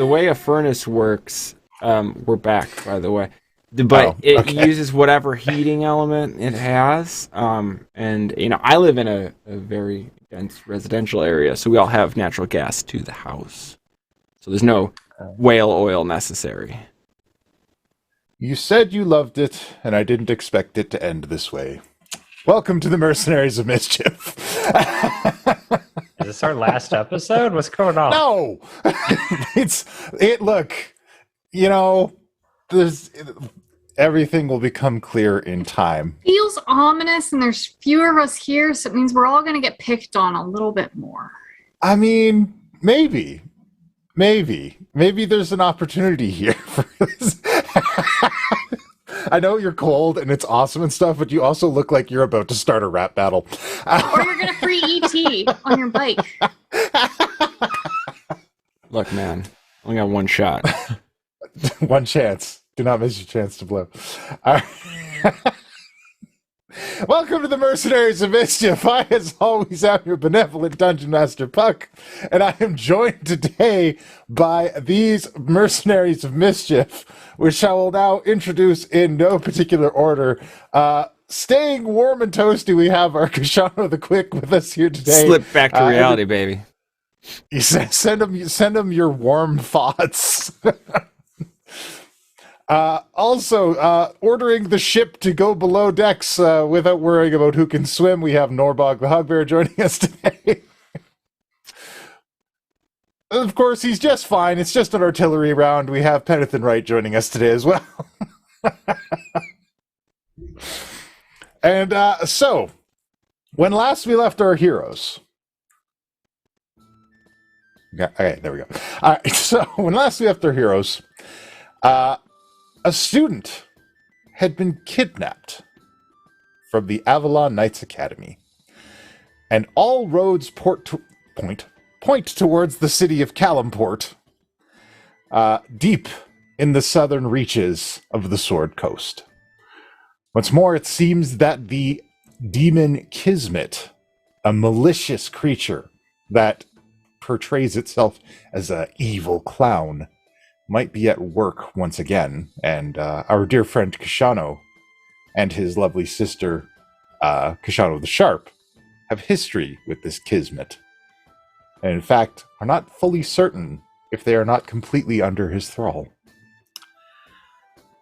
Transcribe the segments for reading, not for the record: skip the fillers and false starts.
the way a furnace works, we're back, by the way. But it uses whatever heating element it has. And, I live in a very dense residential area, so we all have natural gas to the house. So there's no whale oil necessary. You said you loved it, and I didn't expect it to end this way. Welcome to the Mercenaries of Mischief. Is this our last episode? What's going on? No! Look, everything will become clear in time. Feels ominous, and there's fewer of us here, so it means we're all going to get picked on a little bit more. I mean, maybe there's an opportunity here for this. I know you're cold and it's awesome and stuff, but you also look like you're about to start a rap battle. Or you're going to free ET on your bike. Look, man, only got one shot. One chance. Do not miss your chance to blow. All right. Welcome to the Mercenaries of Mischief. I, as always, am your benevolent Dungeon Master Puck, and I am joined today by these Mercenaries of Mischief, which I will now introduce in no particular order. Staying warm and toasty, we have our Kashano the Quick with us here today. Slip back to reality, baby. You send him your warm thoughts. Also, ordering the ship to go below decks without worrying about who can swim, we have Norbog the Hugbear joining us today. Of course, he's just fine. It's just an artillery round. We have Penathan Wright joining us today as well. And so, when last we left our heroes... Okay, there we go. All right, so when last we left our heroes... a student had been kidnapped from the Avalon Knights Academy, and all roads point towards the city of Calimport, deep in the southern reaches of the Sword Coast. Once more, it seems that the demon Kismet, a malicious creature that portrays itself as an evil clown, might be at work once again, and our dear friend Kashano and his lovely sister, Kashano the Sharp, have history with this Kismet, and in fact are not fully certain if they are not completely under his thrall.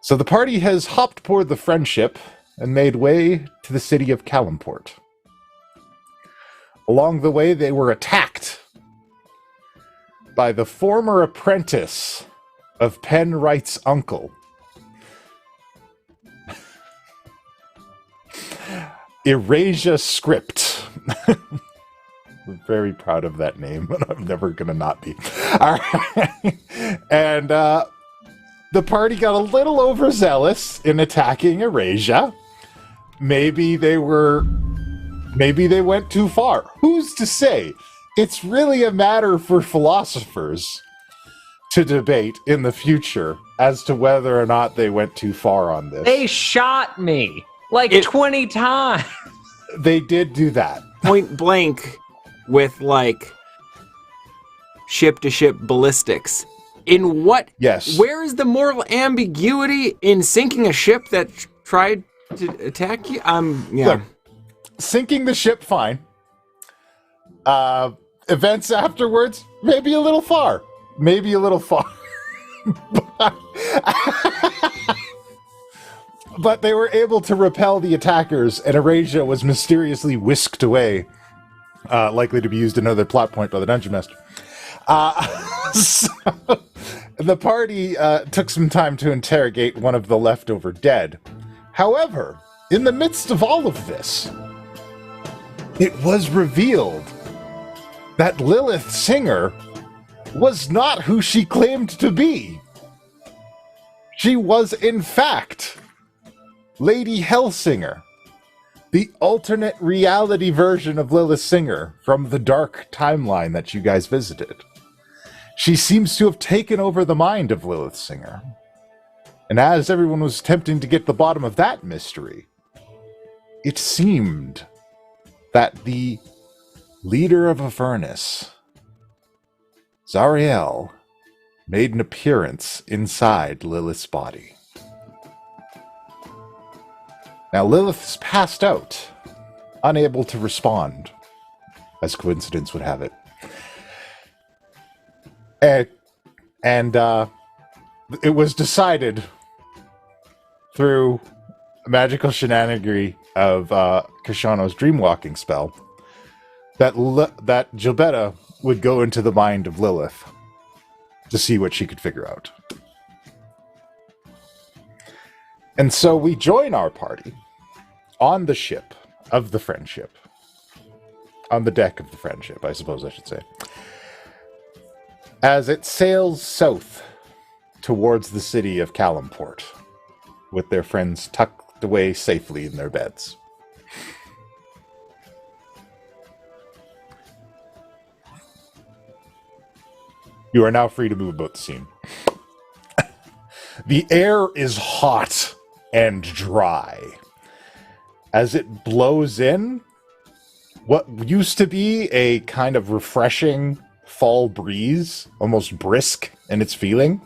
So the party has hopped aboard the Friendship and made way to the city of Calimport. Along the way, they were attacked by the former apprentice of Penn Wright's uncle, Erasure Script. I'm very proud of that name, and I'm never going to not be. All right. And the party got a little overzealous in attacking Erasure. Maybe they went too far. Who's to say? It's really a matter for philosophers to debate in the future as to whether or not they went too far on this. They shot me 20 times. They did do that. Point blank with ship-to-ship ballistics. In what? Yes. Where is the moral ambiguity in sinking a ship that tried to attack you? Yeah. Look, sinking the ship, fine. Events afterwards, maybe a little far. But they were able to repel the attackers, and Erasure was mysteriously whisked away, likely to be used another plot point by the Dungeon Master. So the party took some time to interrogate one of the leftover dead. However, in the midst of all of this, it was revealed that Lilith Singer was not who she claimed to be. She was, in fact, Lady Hellsinger, the alternate reality version of Lilith Singer from the dark timeline that you guys visited. She seems to have taken over the mind of Lilith Singer. And as everyone was attempting to get to the bottom of that mystery, it seemed that the leader of Avernus, Zariel, made an appearance inside Lilith's body. Now, Lilith's passed out, unable to respond, as coincidence would have it. And it was decided through magical shenanigery of Kashano's dreamwalking spell that Gilbetta would go into the mind of Lilith to see what she could figure out. And so we join our party on the ship of the Friendship. On the deck of the Friendship, I suppose I should say. As it sails south towards the city of Calimport, with their friends tucked away safely in their beds. You are now free to move about the scene. The air is hot and dry. As it blows in, what used to be a kind of refreshing fall breeze, almost brisk in its feeling,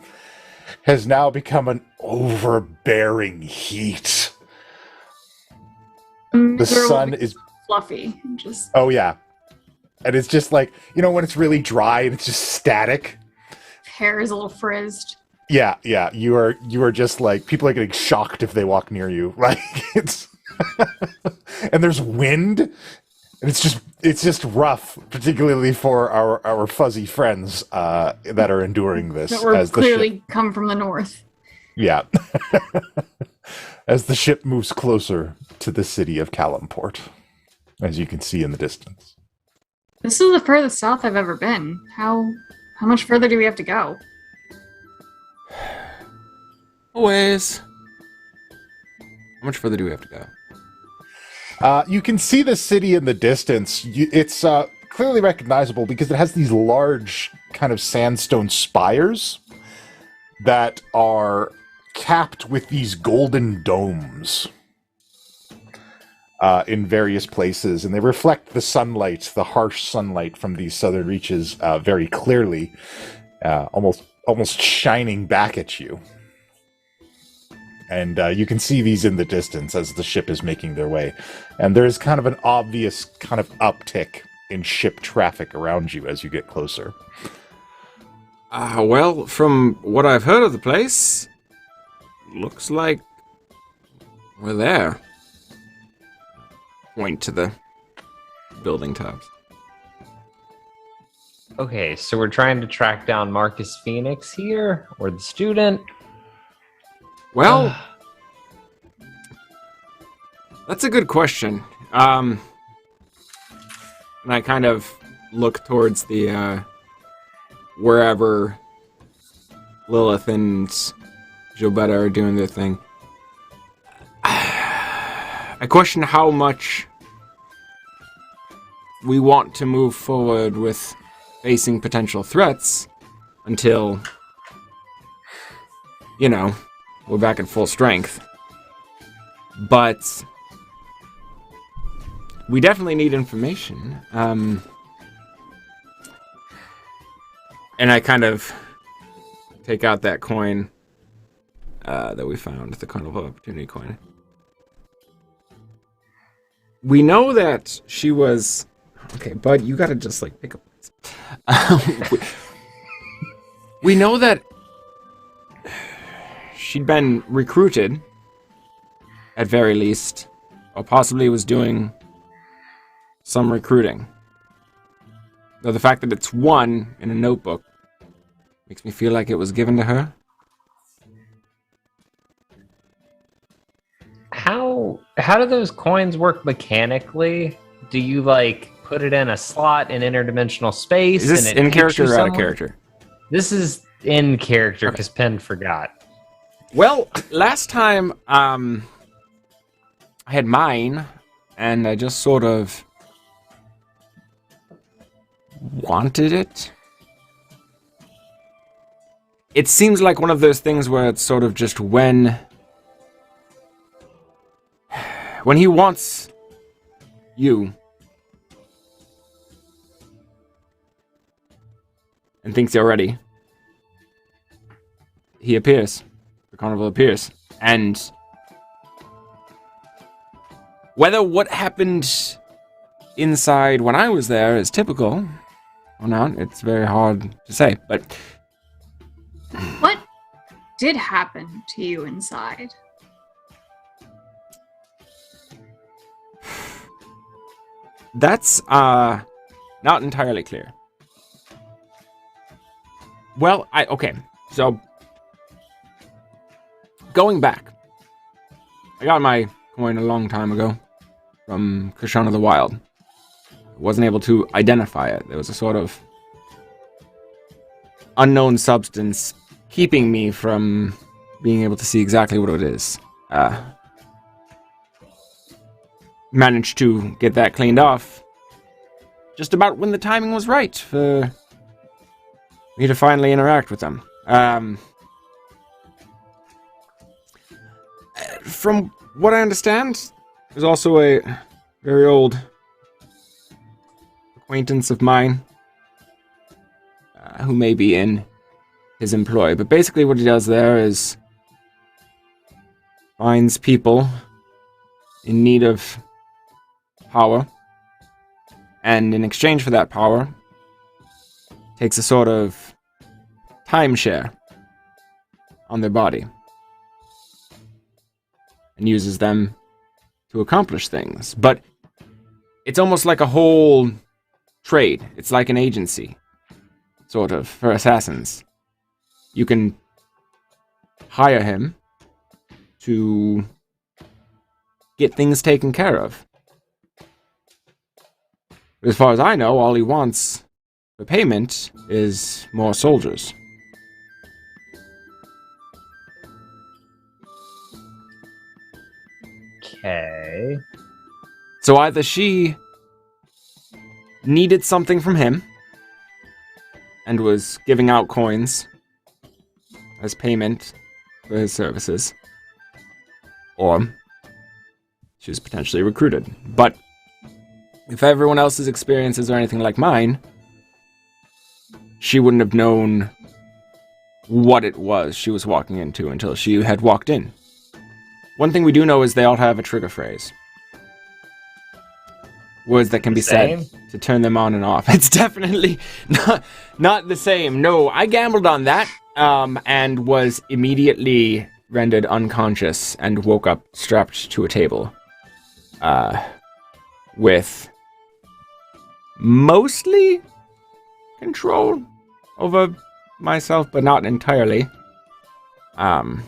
has now become an overbearing heat. The sun is fluffy. Just oh yeah, and it's just like, you know, when it's really dry and it's just static. Hair is a little frizzed. Yeah. You are just like, people are getting shocked if they walk near you. Like it's and there's wind, and it's just rough, particularly for our fuzzy friends that are enduring this. That were clearly come from the north. Yeah. As the ship moves closer to the city of Calimport, as you can see in the distance. This is the furthest south I've ever been. How much further do we have to go? A ways. How much further do we have to go? You can see the city in the distance. It's clearly recognizable because it has these large kind of sandstone spires that are capped with these golden domes in various places, and they reflect the sunlight, the harsh sunlight from these southern reaches very clearly, almost shining back at you. And you can see these in the distance as the ship is making their way. And there's kind of an obvious kind of uptick in ship traffic around you as you get closer. Well, from what I've heard of the place, looks like we're there. Point to the building tops. Okay, so we're trying to track down Marcus Phoenix here, or the student. Well, that's a good question. And I kind of look towards the, wherever Lilith and Gilbetta are doing their thing. I question how much we want to move forward with facing potential threats until, you know, we're back at full strength. But we definitely need information. And I kind of take out that coin that we found, the Coin of Opportunity coin. We know that she was... Okay, bud, you gotta just, like, pick up... we know that she'd been recruited, at very least, or possibly was doing some recruiting. Though the fact that it's one in a notebook makes me feel like it was given to her. How do those coins work mechanically? Do you, like, put it in a slot in interdimensional space? Is this and it in character or out of somewhere? character? This is in character because Penn forgot. Well, last time I had mine, and I just sort of wanted it. It seems like one of those things where it's sort of just when he wants you and thinks you're ready, he appears. The carnival appears. And whether what happened inside when I was there is typical or not, it's very hard to say. But what did happen to you inside? That's not entirely clear. Well, okay. So going back, I got my coin a long time ago from Krishana the Wild. Wasn't able to identify it. There was a sort of unknown substance keeping me from being able to see exactly what it is. Managed to get that cleaned off just about when the timing was right for me to finally interact with them. From what I understand, there's also a very old acquaintance of mine who may be in his employ. But basically what he does there is finds people in need of power, and in exchange for that power, takes a sort of timeshare on their body and uses them to accomplish things. But it's almost like a whole trade. It's like an agency, sort of, for assassins. You can hire him to get things taken care of. As far as I know, all he wants for payment is more soldiers. Okay. So either she needed something from him and was giving out coins as payment for his services, or she was potentially recruited. But if everyone else's experiences are anything like mine, she wouldn't have known what it was she was walking into until she had walked in. One thing we do know is they all have a trigger phrase. Words that can be said to turn them on and off. It's definitely not the same. No, I gambled on that and was immediately rendered unconscious and woke up strapped to a table with mostly control over myself, but not entirely. And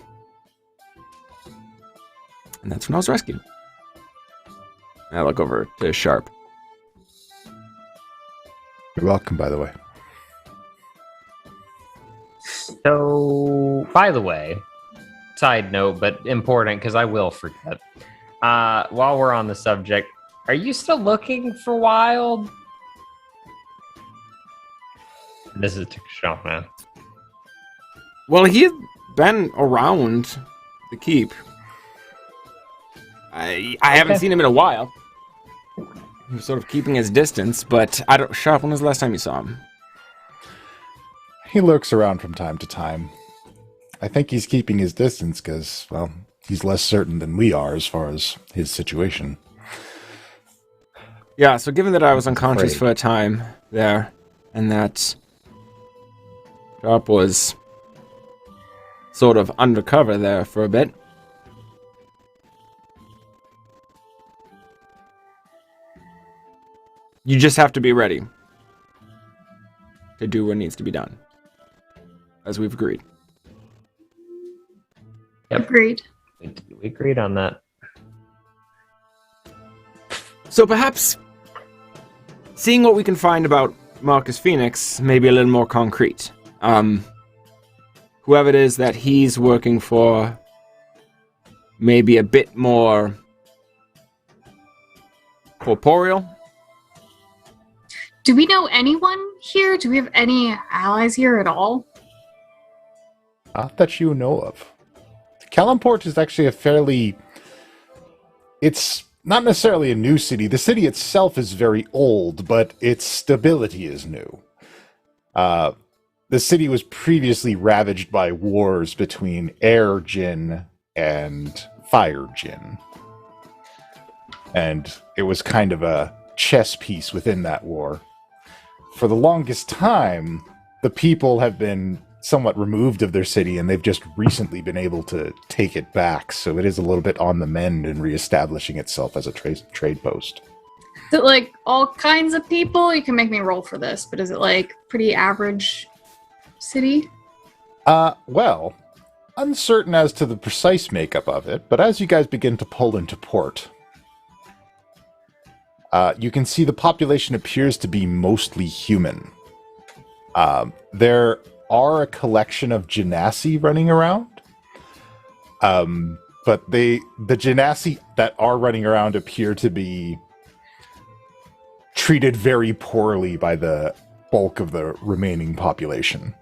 that's when I was rescued. And I look over to Sharp. You're welcome, by the way. So, by the way, side note, but important because I will forget. While we're on the subject, are you still looking for Wild? This is to Kashana. Well, he had been around the keep. I haven't seen him in a while. He was sort of keeping his distance, but I don't... Sharp, when was the last time you saw him? He lurks around from time to time. I think he's keeping his distance because, well, he's less certain than we are as far as his situation. Yeah, so given that I was unconscious for a time there, and that Sharp was sort of undercover there for a bit, you just have to be ready to do what needs to be done, as we've agreed. Yep. Agreed. We agreed on that. So perhaps seeing what we can find about Marcus Phoenix may be a little more concrete. Whoever it is that he's working for may be a bit more corporeal. Do we know anyone here? Do we have any allies here at all? Not that you know of. Calimport is actually a fairly... It's not necessarily a new city. The city itself is very old, but its stability is new. the city was previously ravaged by wars between air djinn and fire djinn. And it was kind of a chess piece within that war. For the longest time, the people have been somewhat removed of their city, and they've just recently been able to take it back. So it is a little bit on the mend and reestablishing itself as a trade post. Is it like all kinds of people? You can make me roll for this, but is it like pretty average city? Well, uncertain as to the precise makeup of it, but as you guys begin to pull into port, you can see the population appears to be mostly human. There are a collection of genasi running around, but the genasi that are running around appear to be treated very poorly by the bulk of the remaining population.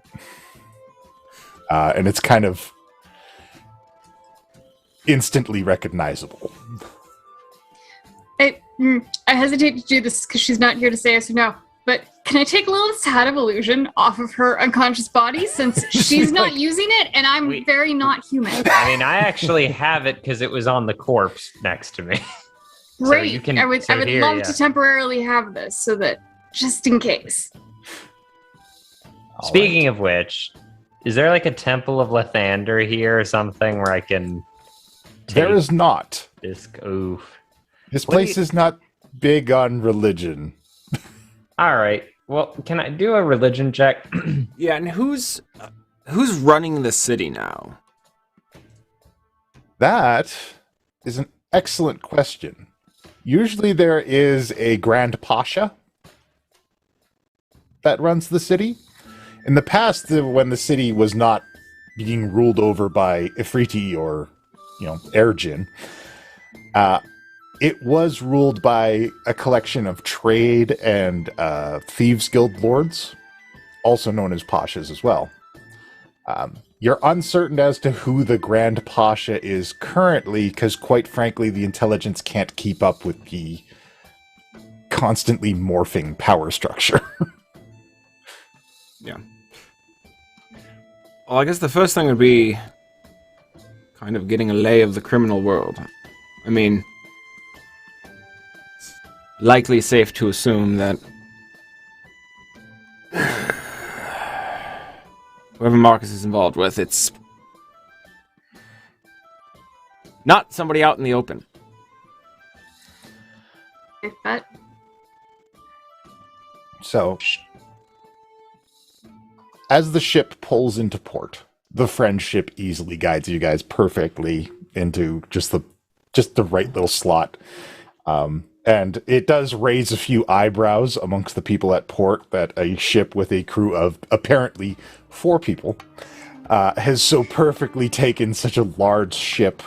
And it's kind of instantly recognizable. I hesitate to do this because she's not here to say yes or no, but can I take Lilith's hat of illusion off of her unconscious body since she's not using it and I'm very not human? I mean, I actually have it because it was on the corpse next to me. Great. I would love to temporarily have this so that just in case. Speaking of which, is there like a Temple of Lathander here or something where I can... There is not. Oof. This place is not big on religion. All right. Well, can I do a religion check? Yeah, and who's running the city now? That is an excellent question. Usually there is a Grand Pasha that runs the city. In the past, when the city was not being ruled over by Ifriti or, Erjin, it was ruled by a collection of trade and thieves guild lords, also known as pashas as well. You're uncertain as to who the Grand Pasha is currently, because quite frankly, the intelligence can't keep up with the constantly morphing power structure. Yeah. Well, I guess the first thing would be kind of getting a lay of the criminal world. I mean, it's likely safe to assume that whoever Marcus is involved with, it's not somebody out in the open. I bet. So, as the ship pulls into port, the friendship easily guides you guys perfectly into just the right little slot. And it does raise a few eyebrows amongst the people at port that a ship with a crew of apparently 4 people has so perfectly taken such a large ship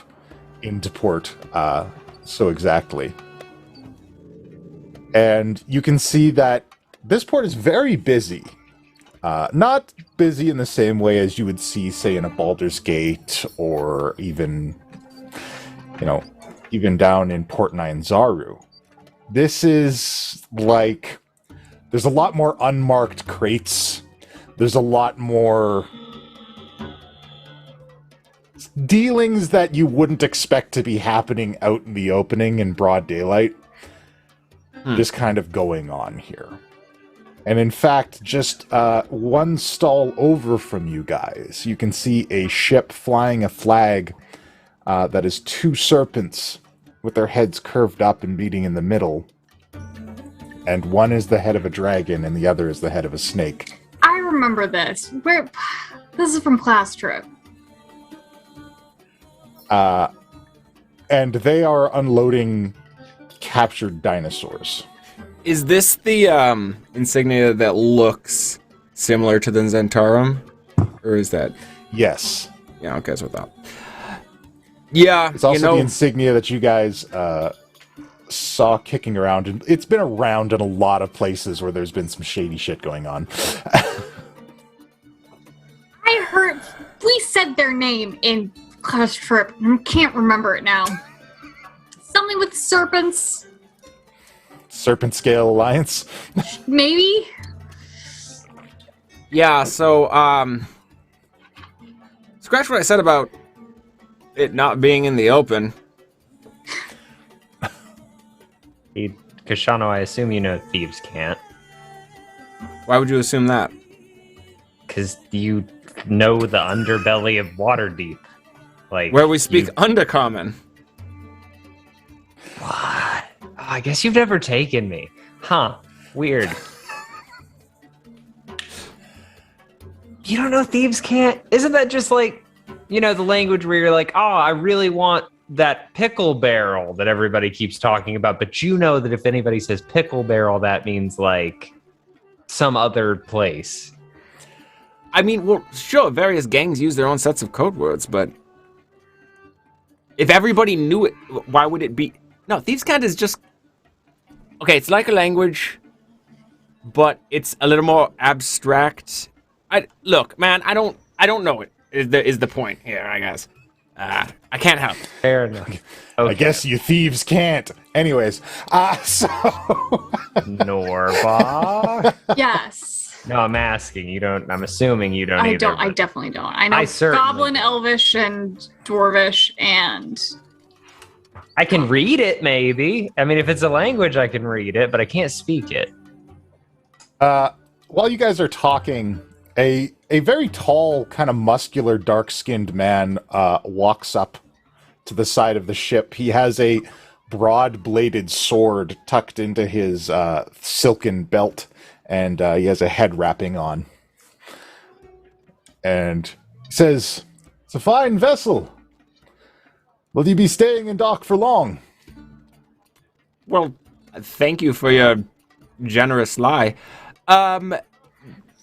into port so exactly. And you can see that this port is very busy. Not busy in the same way as you would see, say, in a Baldur's Gate or even down in Port Nyanzaru. This is like, there's a lot more unmarked crates. There's a lot more dealings that you wouldn't expect to be happening out in the opening in broad daylight. Just kind of going on here. And in fact, just one stall over from you guys, you can see a ship flying a flag that is 2 serpents with their heads curved up and beating in the middle. And one is the head of a dragon and the other is the head of a snake. I remember this. This is from class trip. And they are unloading captured dinosaurs. Is this the insignia that looks similar to the Zentarum? Or is that... Yes. Yeah, okay, that's what I thought. Yeah, it's also the insignia that you guys saw kicking around. And it's been around in a lot of places where there's been some shady shit going on. I heard... We said their name in class trip. I can't remember it now. Something with serpents. Serpent Scale Alliance? Maybe? Yeah, so, scratch what I said about it not being in the open. Kashano, I assume you know thieves can't. Why would you assume that? Because you know the underbelly of Waterdeep. Like, Where we speak Undercommon. What? Oh, I guess you've never taken me. Huh. Weird. You don't know thieves can't? Isn't that just like, the language where you're like, oh, I really want that pickle barrel that everybody keeps talking about, but you know that if anybody says pickle barrel, that means like some other place. I mean, well, sure, various gangs use their own sets of code words, but if everybody knew it, why would it be? No, thieves can't is just okay. It's like a language, but it's a little more abstract. Look, man, I don't know it. Is the point here? I guess I can't help. Fair enough. Okay. I guess you thieves can't. Anyways, so Norva. Yes. No, I'm asking. You don't. I'm assuming you don't. I either, don't. I but- definitely don't. I know I certainly Goblin, don't. Elvish, and Dwarvish, and I can read it, maybe. I mean, if it's a language, I can read it, but I can't speak it. while you guys are talking, a very tall, kind of muscular, dark-skinned man walks up to the side of the ship. He has a broad-bladed sword tucked into his silken belt, and he has a head wrapping on. And he says, "It's a fine vessel. Will you be staying in dock for long?" Well, thank you for your generous lie.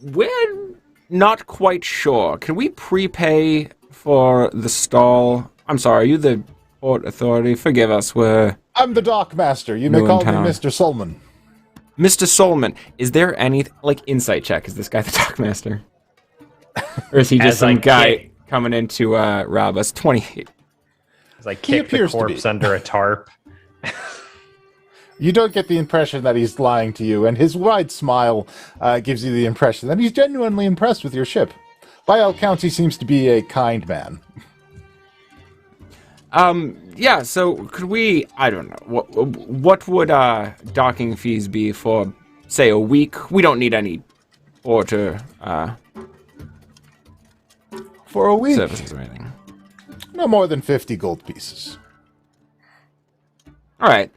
We're not quite sure. Can we prepay for the stall? I'm sorry, are you the port authority? Forgive us, we're... I'm the dock master. You may New in call me town. Mr. Solman. Mr. Solman, is there any, like, insight check? Is this guy the dock master? Or is he just As I some guy kick- coming in to rob us? 28. It's like He kick the appears to corpse be. under a tarp. You don't get the impression that he's lying to you, and his wide smile gives you the impression that he's genuinely impressed with your ship. By all accounts, he seems to be a kind man. Yeah, so could we, I don't know, what would docking fees be for, say, a week? We don't need any porter For a week, services or anything. no more than 50 gold pieces. All right.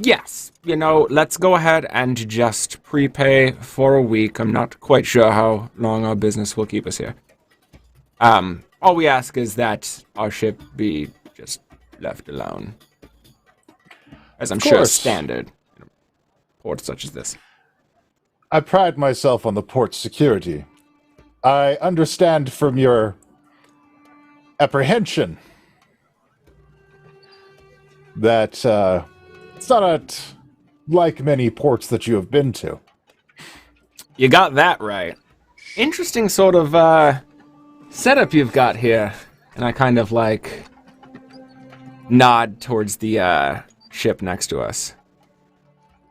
Yes, let's go ahead and just prepay for a week. I'm not quite sure how long our business will keep us here. All we ask is that our ship be just left alone. As I'm sure is course. standard in a port such as this. I pride myself on the port's security. I understand from your apprehension that it's not like many ports that you have been to. You got that right. Interesting sort of setup you've got here. And I kind of nod towards the ship next to us.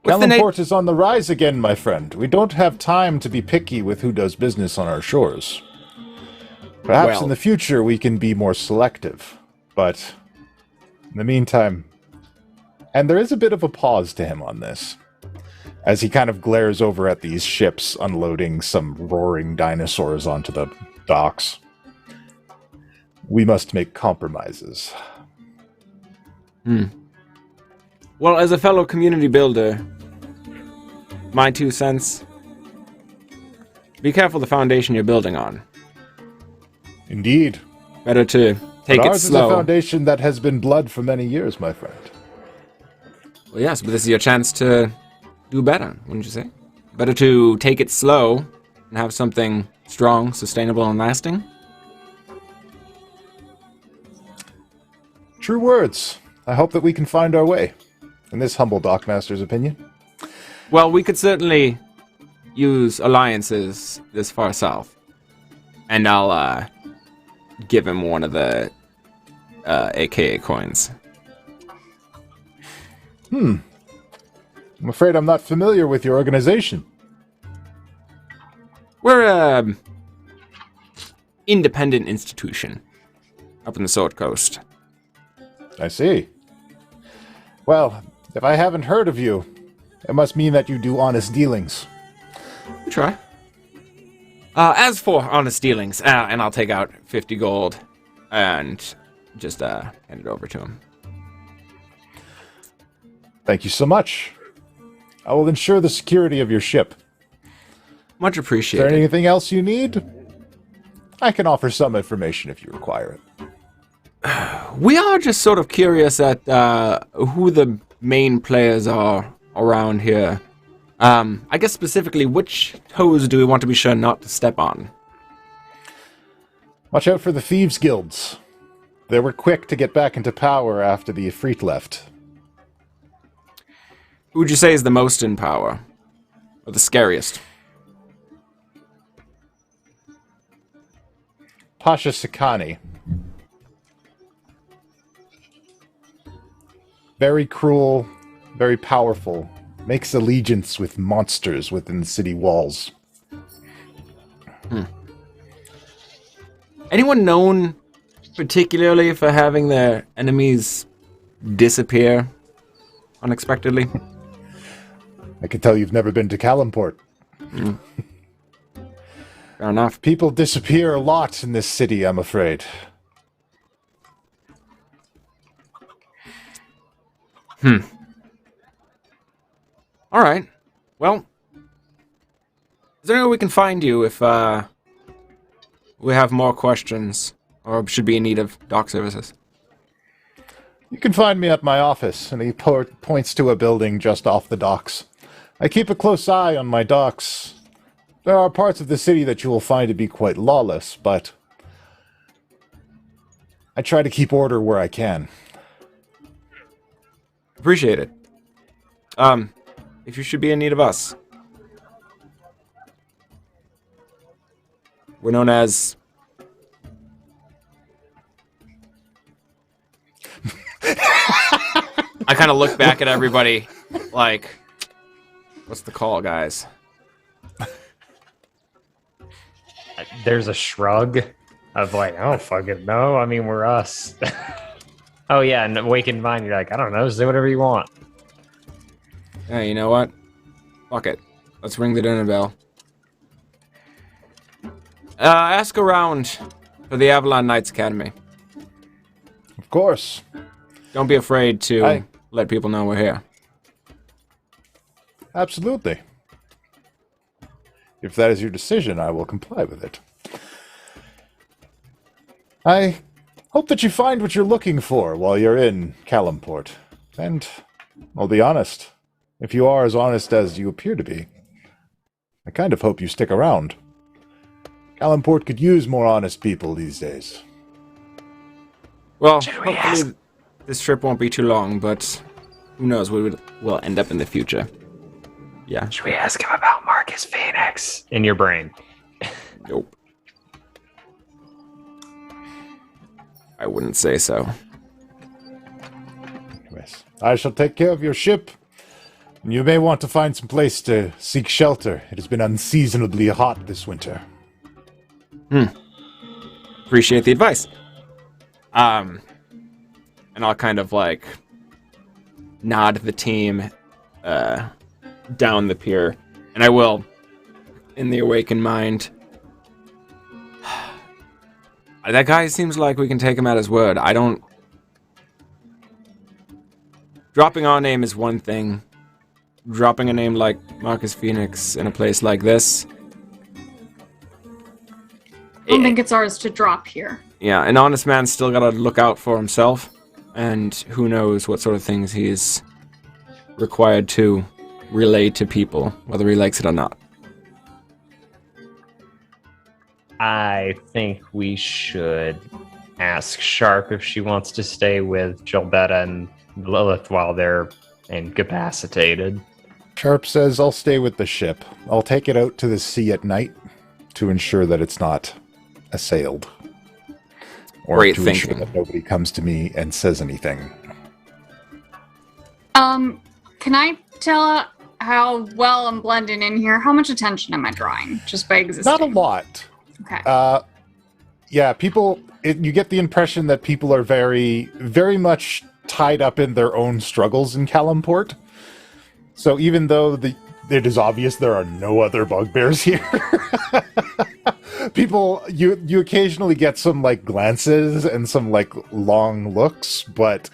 What's the Calimport is on the rise again, my friend. We don't have time to be picky with who does business on our shores. Perhaps Well- in the future we can be more selective. But in the meantime, and there is a bit of a pause to him on this, as he kind of glares over at these ships unloading some roaring dinosaurs onto the docks. We must make compromises. Well, as a fellow community builder, my 2 cents, be careful the foundation you're building on. Indeed. Better to take But it ours is a slow. foundation that has been blood for many years, my friend. Well, yes, but this is your chance to do better, wouldn't you say? Better to take it slow and have something strong, sustainable, and lasting. True words. I hope that we can find our way, in this humble dockmaster's opinion. Well, we could certainly use alliances this far south. And I'll give him one of the AKA coins. I'm afraid I'm not familiar with your organization. We're a independent institution up in the Sword Coast. I see. Well, if I haven't heard of you, it must mean that you do honest dealings. We try. As for honest dealings, and I'll take out 50 gold and just hand it over to him. Thank you so much. I will ensure the security of your ship. Much Is appreciated. there anything else you need? I can offer some information if you require it. We are just sort of curious at who the main players are around here. I guess specifically, which toes do we want to be sure not to step on? Watch out for the Thieves' Guilds. They were quick to get back into power after the Ifrit left. Who would you say is the most in power? Or the scariest? Pasha Sakani. Very cruel, very powerful. Makes allegiance with monsters within the city walls. Anyone known particularly for having their enemies disappear unexpectedly? I can tell you've never been to Calimport. Fair enough. People disappear a lot in this city, I'm afraid. All right. Well, is there any way we can find you if we have more questions or should be in need of dock services? You can find me at my office, and he points to a building just off the docks. I keep a close eye on my docks. There are parts of the city that you will find to be quite lawless, but I try to keep order where I can. Appreciate it. If you should be in need of us. We're known as... I kind of look back at everybody like, what's the call, guys? There's a shrug of like, I don't fucking know. I mean, we're us. Oh, yeah, and Awakened Mind, you're like, I don't know, say whatever you want. Hey, you know what? Fuck it. Let's ring the dinner bell. Ask around for the Avalon Knights Academy. Of course. Don't be afraid to let people know we're here. Absolutely. If that is your decision, I will comply with it. I hope that you find what you're looking for while you're in Calimport. And I'll be honest, if you are as honest as you appear to be, I kind of hope you stick around. Calimport could use more honest people these days. Well, hopefully this trip won't be too long, but who knows where we'll end up in the future. Yeah. Should we ask him about Marcus Phoenix? In your brain. Nope. I wouldn't say so. Yes. I shall take care of your ship. You may want to find some place to seek shelter. It has been unseasonably hot this winter. Appreciate the advice. And I'll kind of like nod the team down the pier, and I will, in the Awakened Mind. That guy seems like we can take him at his word. I don't. Dropping our name is one thing. Dropping a name like Marcus Phoenix in a place like this. I don't think it's ours to drop here. Yeah, an honest man's still gotta look out for himself, and who knows what sort of things he's required to relay to people, whether he likes it or not. I think we should ask Sharp if she wants to stay with Gilbetta and Lilith while they're incapacitated. Sharp says, I'll stay with the ship. I'll take it out to the sea at night to ensure that it's not assailed. Or Great to ensure thinking. that nobody comes to me and says anything. Can I tell how well I'm blending in here. How much attention am I drawing just by existing? Not a lot. Okay. Yeah, you get the impression that people are very, very much tied up in their own struggles in Calimport. So even though it is obvious there are no other bugbears here, people, you occasionally get some like glances and some like long looks, but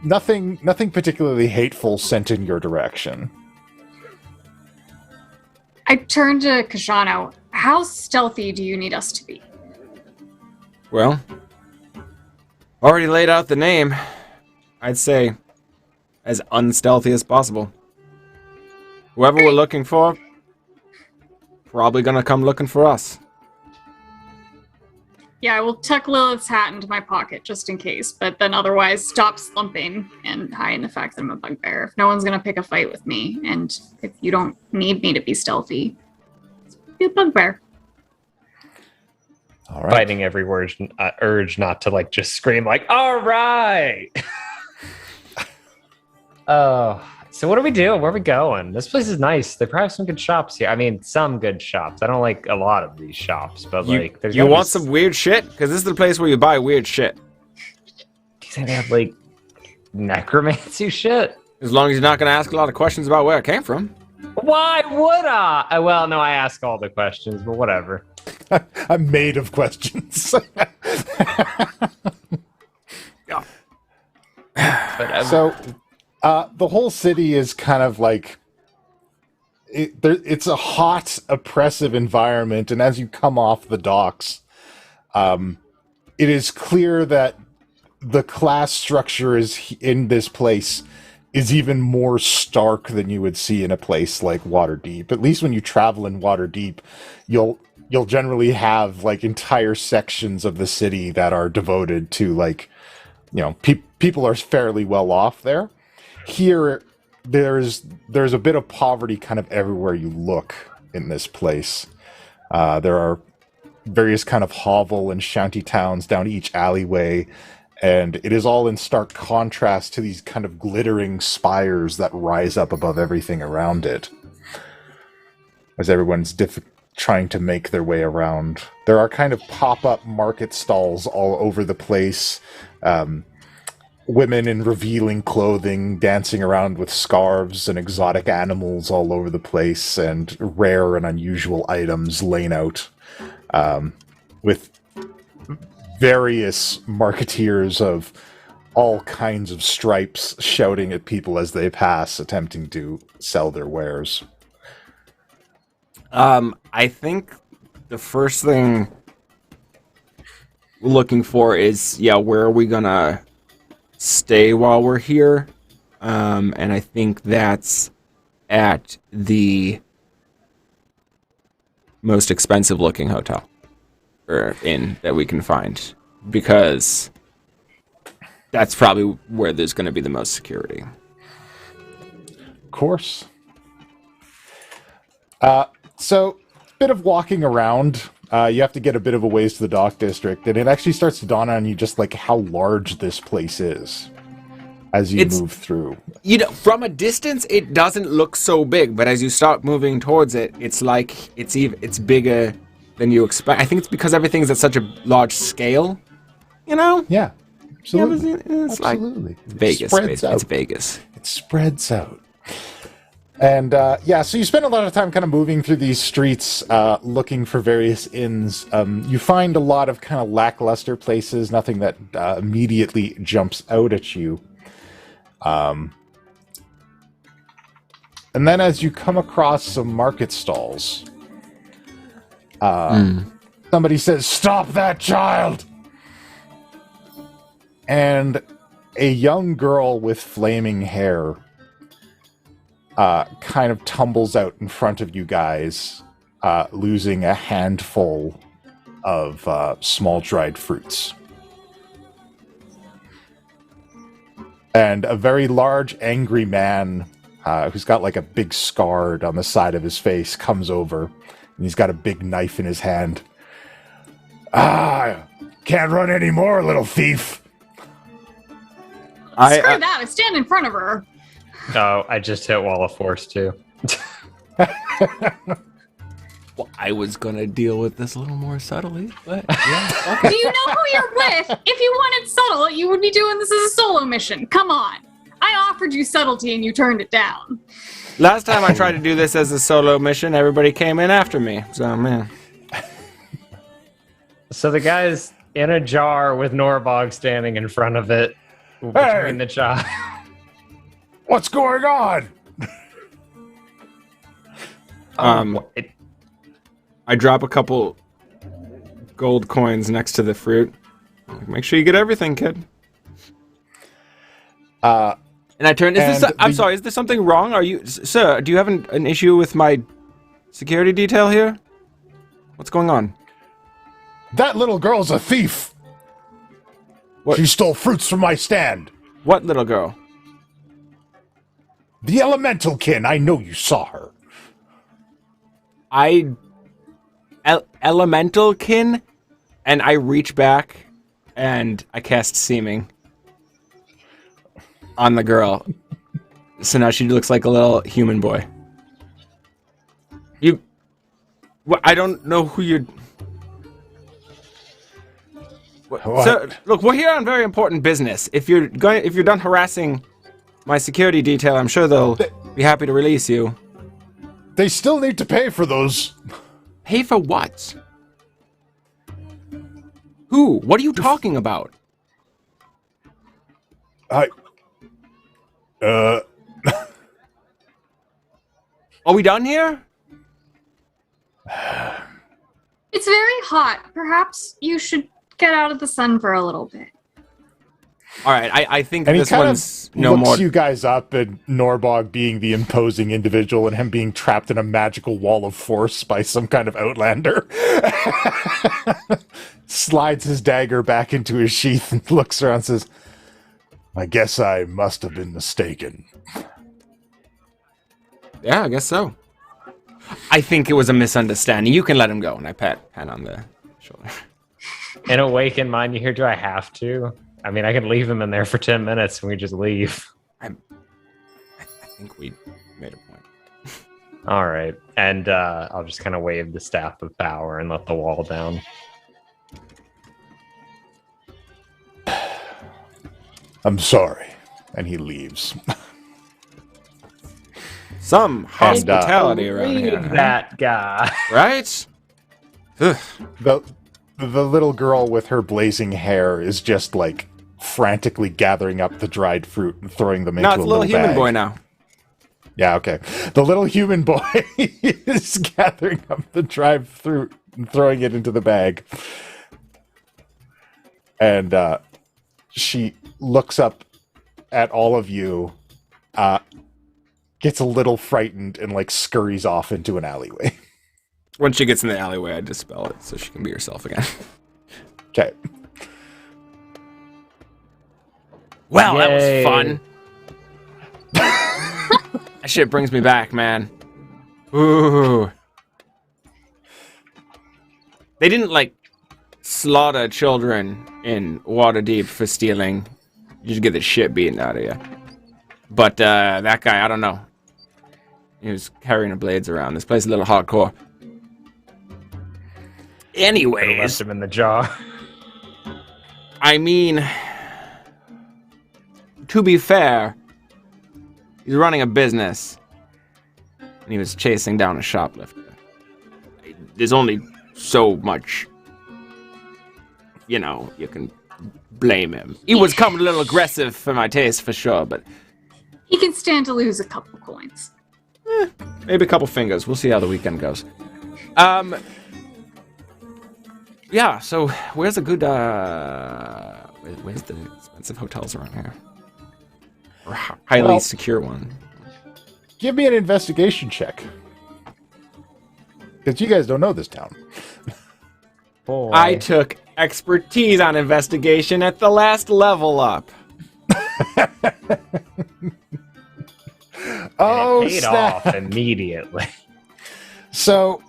nothing particularly hateful sent in your direction. I turn to Kashano. How stealthy do you need us to be? Well, already laid out the name. I'd say as unstealthy as possible. Whoever we're looking for, probably gonna come looking for us. Yeah, I will tuck Lilith's hat into my pocket just in case, but then otherwise stop slumping and hide the fact that I'm a bugbear. If no one's gonna pick a fight with me, and if you don't need me to be stealthy, be a bugbear. All right. Fighting every urge not to like just scream like, all right. Oh, so what do we do? Where are we going? This place is nice. They probably have some good shops here. I mean, some good shops. I don't like a lot of these shops, but like, there's you want some weird shit? Because this is the place where you buy weird shit. Do you think they have like necromancy shit? As long as you're not going to ask a lot of questions about where it came from. Why would I? Well, no, I ask all the questions, but whatever. I'm made of questions. Yeah. So, the whole city is kind of like it's a hot, oppressive environment, and as you come off the docks, it is clear that the class structure in this place is even more stark than you would see in a place like Waterdeep. At least when you travel in Waterdeep, you'll generally have like entire sections of the city that are devoted to like, you know, people are fairly well off there. Here, there's a bit of poverty kind of everywhere you look in this place. There are various kind of hovel and shanty towns down each alleyway, and it is all in stark contrast to these kind of glittering spires that rise up above everything around it. As everyone's trying to make their way around. There are kind of pop-up market stalls all over the place. Women in revealing clothing dancing around with scarves and exotic animals all over the place, and rare and unusual items laying out, with various marketeers of all kinds of stripes shouting at people as they pass, attempting to sell their wares. I think the first thing we're looking for is, where are we gonna stay while we're here? And I think that's at the most expensive looking hotel or inn that we can find, because that's probably where there's going to be the most security. Of course. So, bit of walking around. You have to get a bit of a ways to the dock district, and it actually starts to dawn on you just like how large this place is as you move through. You know, from a distance, it doesn't look so big, but as you start moving towards it, it's like it's bigger than you expect. I think it's because everything's at such a large scale. You know? Yeah, absolutely. Yeah, it's absolutely. Like Vegas. It's Vegas. It spreads out. And, so you spend a lot of time kind of moving through these streets, looking for various inns. You find a lot of kind of lackluster places, nothing that immediately jumps out at you. And then as you come across some market stalls, somebody says, "Stop that child!" And a young girl with flaming hair kind of tumbles out in front of you guys, losing a handful of small dried fruits. And a very large, angry man who's got like a big scar on the side of his face comes over, and he's got a big knife in his hand. Can't run anymore, little thief. Screw that, I stand in front of her. Oh, I just hit Wall of Force too. Well, I was gonna deal with this a little more subtly, but yeah. Okay. Do you know who you're with? If you wanted subtle, you would be doing this as a solo mission. Come on. I offered you subtlety and you turned it down. Last time I tried to do this as a solo mission, everybody came in after me. So, man. So the guy's in a jar with Norbog standing in front of it between the child. What's going on? I drop a couple gold coins next to the fruit. Make sure you get everything, kid. And I turn. I'm sorry. Is there something wrong? Are you, sir? Do you have an issue with my security detail here? What's going on? That little girl's a thief. What? She stole fruits from my stand. What little girl? The elemental kin. I know you saw her. Elemental kin, and I reach back and I cast seeming on the girl. So now she looks like a little human boy. I don't know who you're. So look, we're here on very important business. If you're done harassing my security detail, I'm sure they'll be happy to release you. They still need to pay for those. Pay for what? Who? What are you talking about? Are we done here? It's very hot. Perhaps you should get out of the sun for a little bit. All right, I think and this he kind one's of no looks more. You guys up, and Norbog being the imposing individual, and him being trapped in a magical wall of force by some kind of outlander, slides his dagger back into his sheath and looks around and says, "I guess I must have been mistaken." Yeah, I guess so. I think it was a misunderstanding. You can let him go, and I pat on the shoulder. In Awaken Mind, you hear, do I have to? I mean, I can leave him in there for 10 minutes and we just leave. I think we made a point. All right. And I'll just kind of wave the staff of power and let the wall down. I'm sorry. And he leaves. Some hospitality around here. That guy. Right? The little girl with her blazing hair is just like frantically gathering up the dried fruit and throwing them into a little human bag. boy now. Yeah, okay. The little human boy is gathering up the dried fruit and throwing it into the bag. And she looks up at all of you, gets a little frightened, and like scurries off into an alleyway. Once she gets in the alleyway, I dispel it so she can be herself again. Okay. Well, Yay. that was fun. That shit brings me back, man. Ooh. They didn't, like, slaughter children in Waterdeep for stealing. You just get the shit beaten out of you. But that guy, I don't know. He was carrying blades around. This place is a little hardcore. Anyways. Left him in the jaw. I mean, to be fair, he's running a business, and he was chasing down a shoplifter. There's only so much, you can blame him. He was coming a little aggressive for my taste, for sure, but... He can stand to lose a couple coins. Maybe a couple fingers. We'll see how the weekend goes. Yeah, so where's a good, where's the expensive hotels around here? Or highly secure one? Give me an investigation check. Because you guys don't know this town. Boy. I took expertise on investigation at the last level up. Oh, it paid snap. off immediately. So,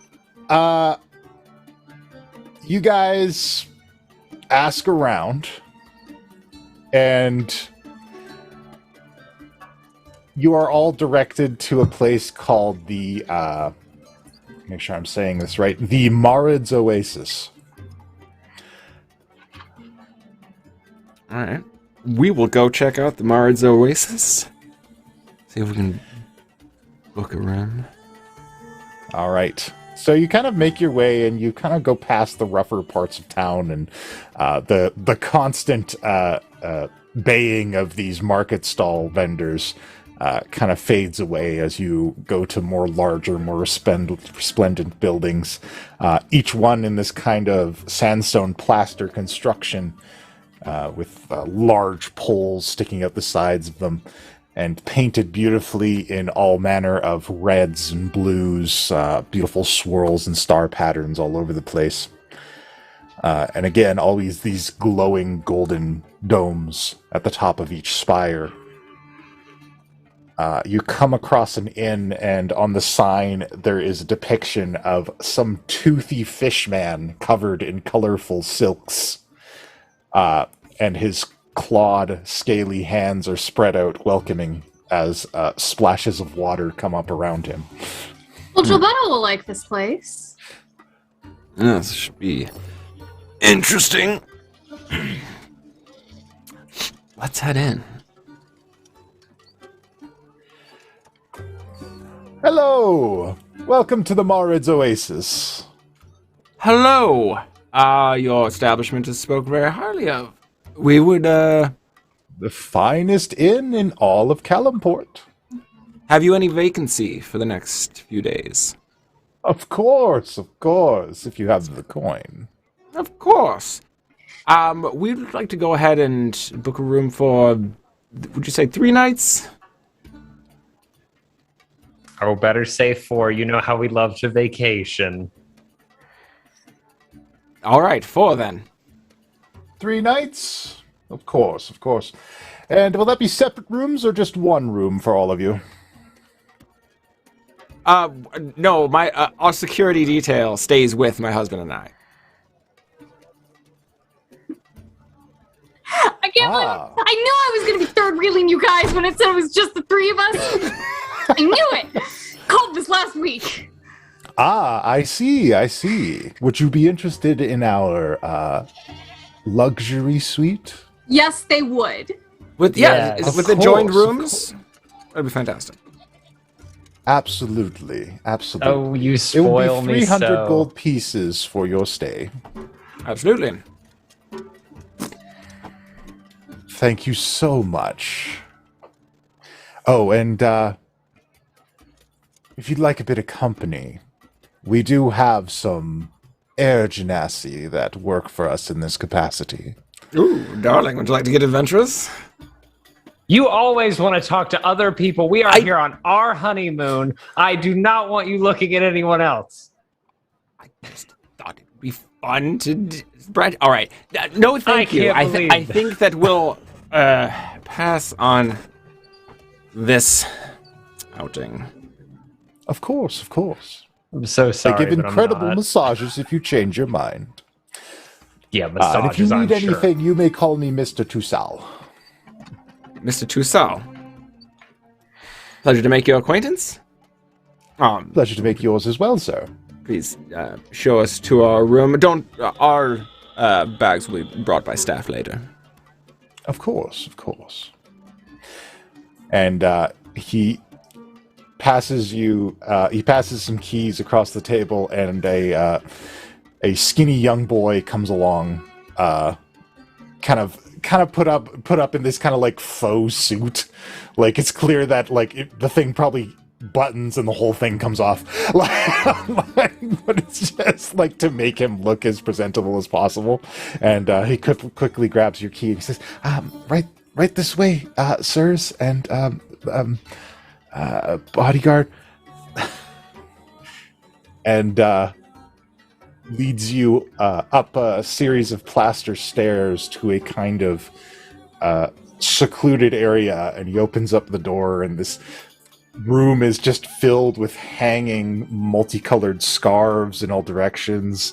you guys ask around, and you are all directed to a place called the, make sure I'm saying this right, the Marid's Oasis. All right. We will go check out the Marid's Oasis. See if we can book a room. All right. So you kind of make your way, and you kind of go past the rougher parts of town, and the constant baying of these market stall vendors kind of fades away as you go to more larger, more resplendent buildings. Each one in this kind of sandstone plaster construction with large poles sticking out the sides of them, and painted beautifully in all manner of reds and blues, beautiful swirls and star patterns all over the place. And again, always these glowing golden domes at the top of each spire. You come across an inn, and on the sign there is a depiction of some toothy fishman covered in colorful silks. And his clawed, scaly hands are spread out, welcoming as splashes of water come up around him. Well, Gilberto will like this place. This should be interesting. Let's head in. Hello! Welcome to the Marid's Oasis. Hello! Your establishment is spoken very highly of. We would, The finest inn in all of Calimport. have you any vacancy for the next few days? Of course, if you have the coin. Of course. We'd like to go ahead and book a room for, would you say 3 nights? Oh, better say 4. You know how we love to vacation. All right, 4 then. 3 nights? Of course. And will that be separate rooms or just one room for all of you? No, our security detail stays with my husband and I. I can't believe I knew I was going to be third wheeling you guys when it said it was just the 3 of us. I knew it. Called this last week. I see. Would you be interested in our luxury suite? Yes, they would. With the joined rooms? That'd be fantastic. Absolutely. Oh, you It spoil will be me 300 so. gold pieces for your stay. Absolutely. Thank you so much. Oh, and if you'd like a bit of company, we do have some air genasi that work for us in this capacity. Ooh, darling, would you like to get adventurous? You always want to talk to other people. We are here on our honeymoon. I do not want you looking at anyone else. I just thought it'd be fun to... Brad, all right. No, thank you. I think that we'll pass on this outing. Of course. I'm so sorry. They give but I'm incredible not. massages if you change your mind. Yeah, And massages. if you need I'm sure. anything, you may call me Mr. Toussaint. Mr. Toussaint. Pleasure to make your acquaintance. Pleasure to make yours as well, sir. Please show us to our room. Our bags will be brought by staff later. Of course. And he passes some keys across the table, and a skinny young boy comes along, kind of put up in this kind of like faux suit. Like, it's clear that the thing probably buttons and the whole thing comes off. But it's just like to make him look as presentable as possible. And he quickly grabs your key and he says, right this way, sirs, and bodyguard. And leads you up a series of plaster stairs to a kind of secluded area, and he opens up the door, and this room is just filled with hanging multicolored scarves in all directions.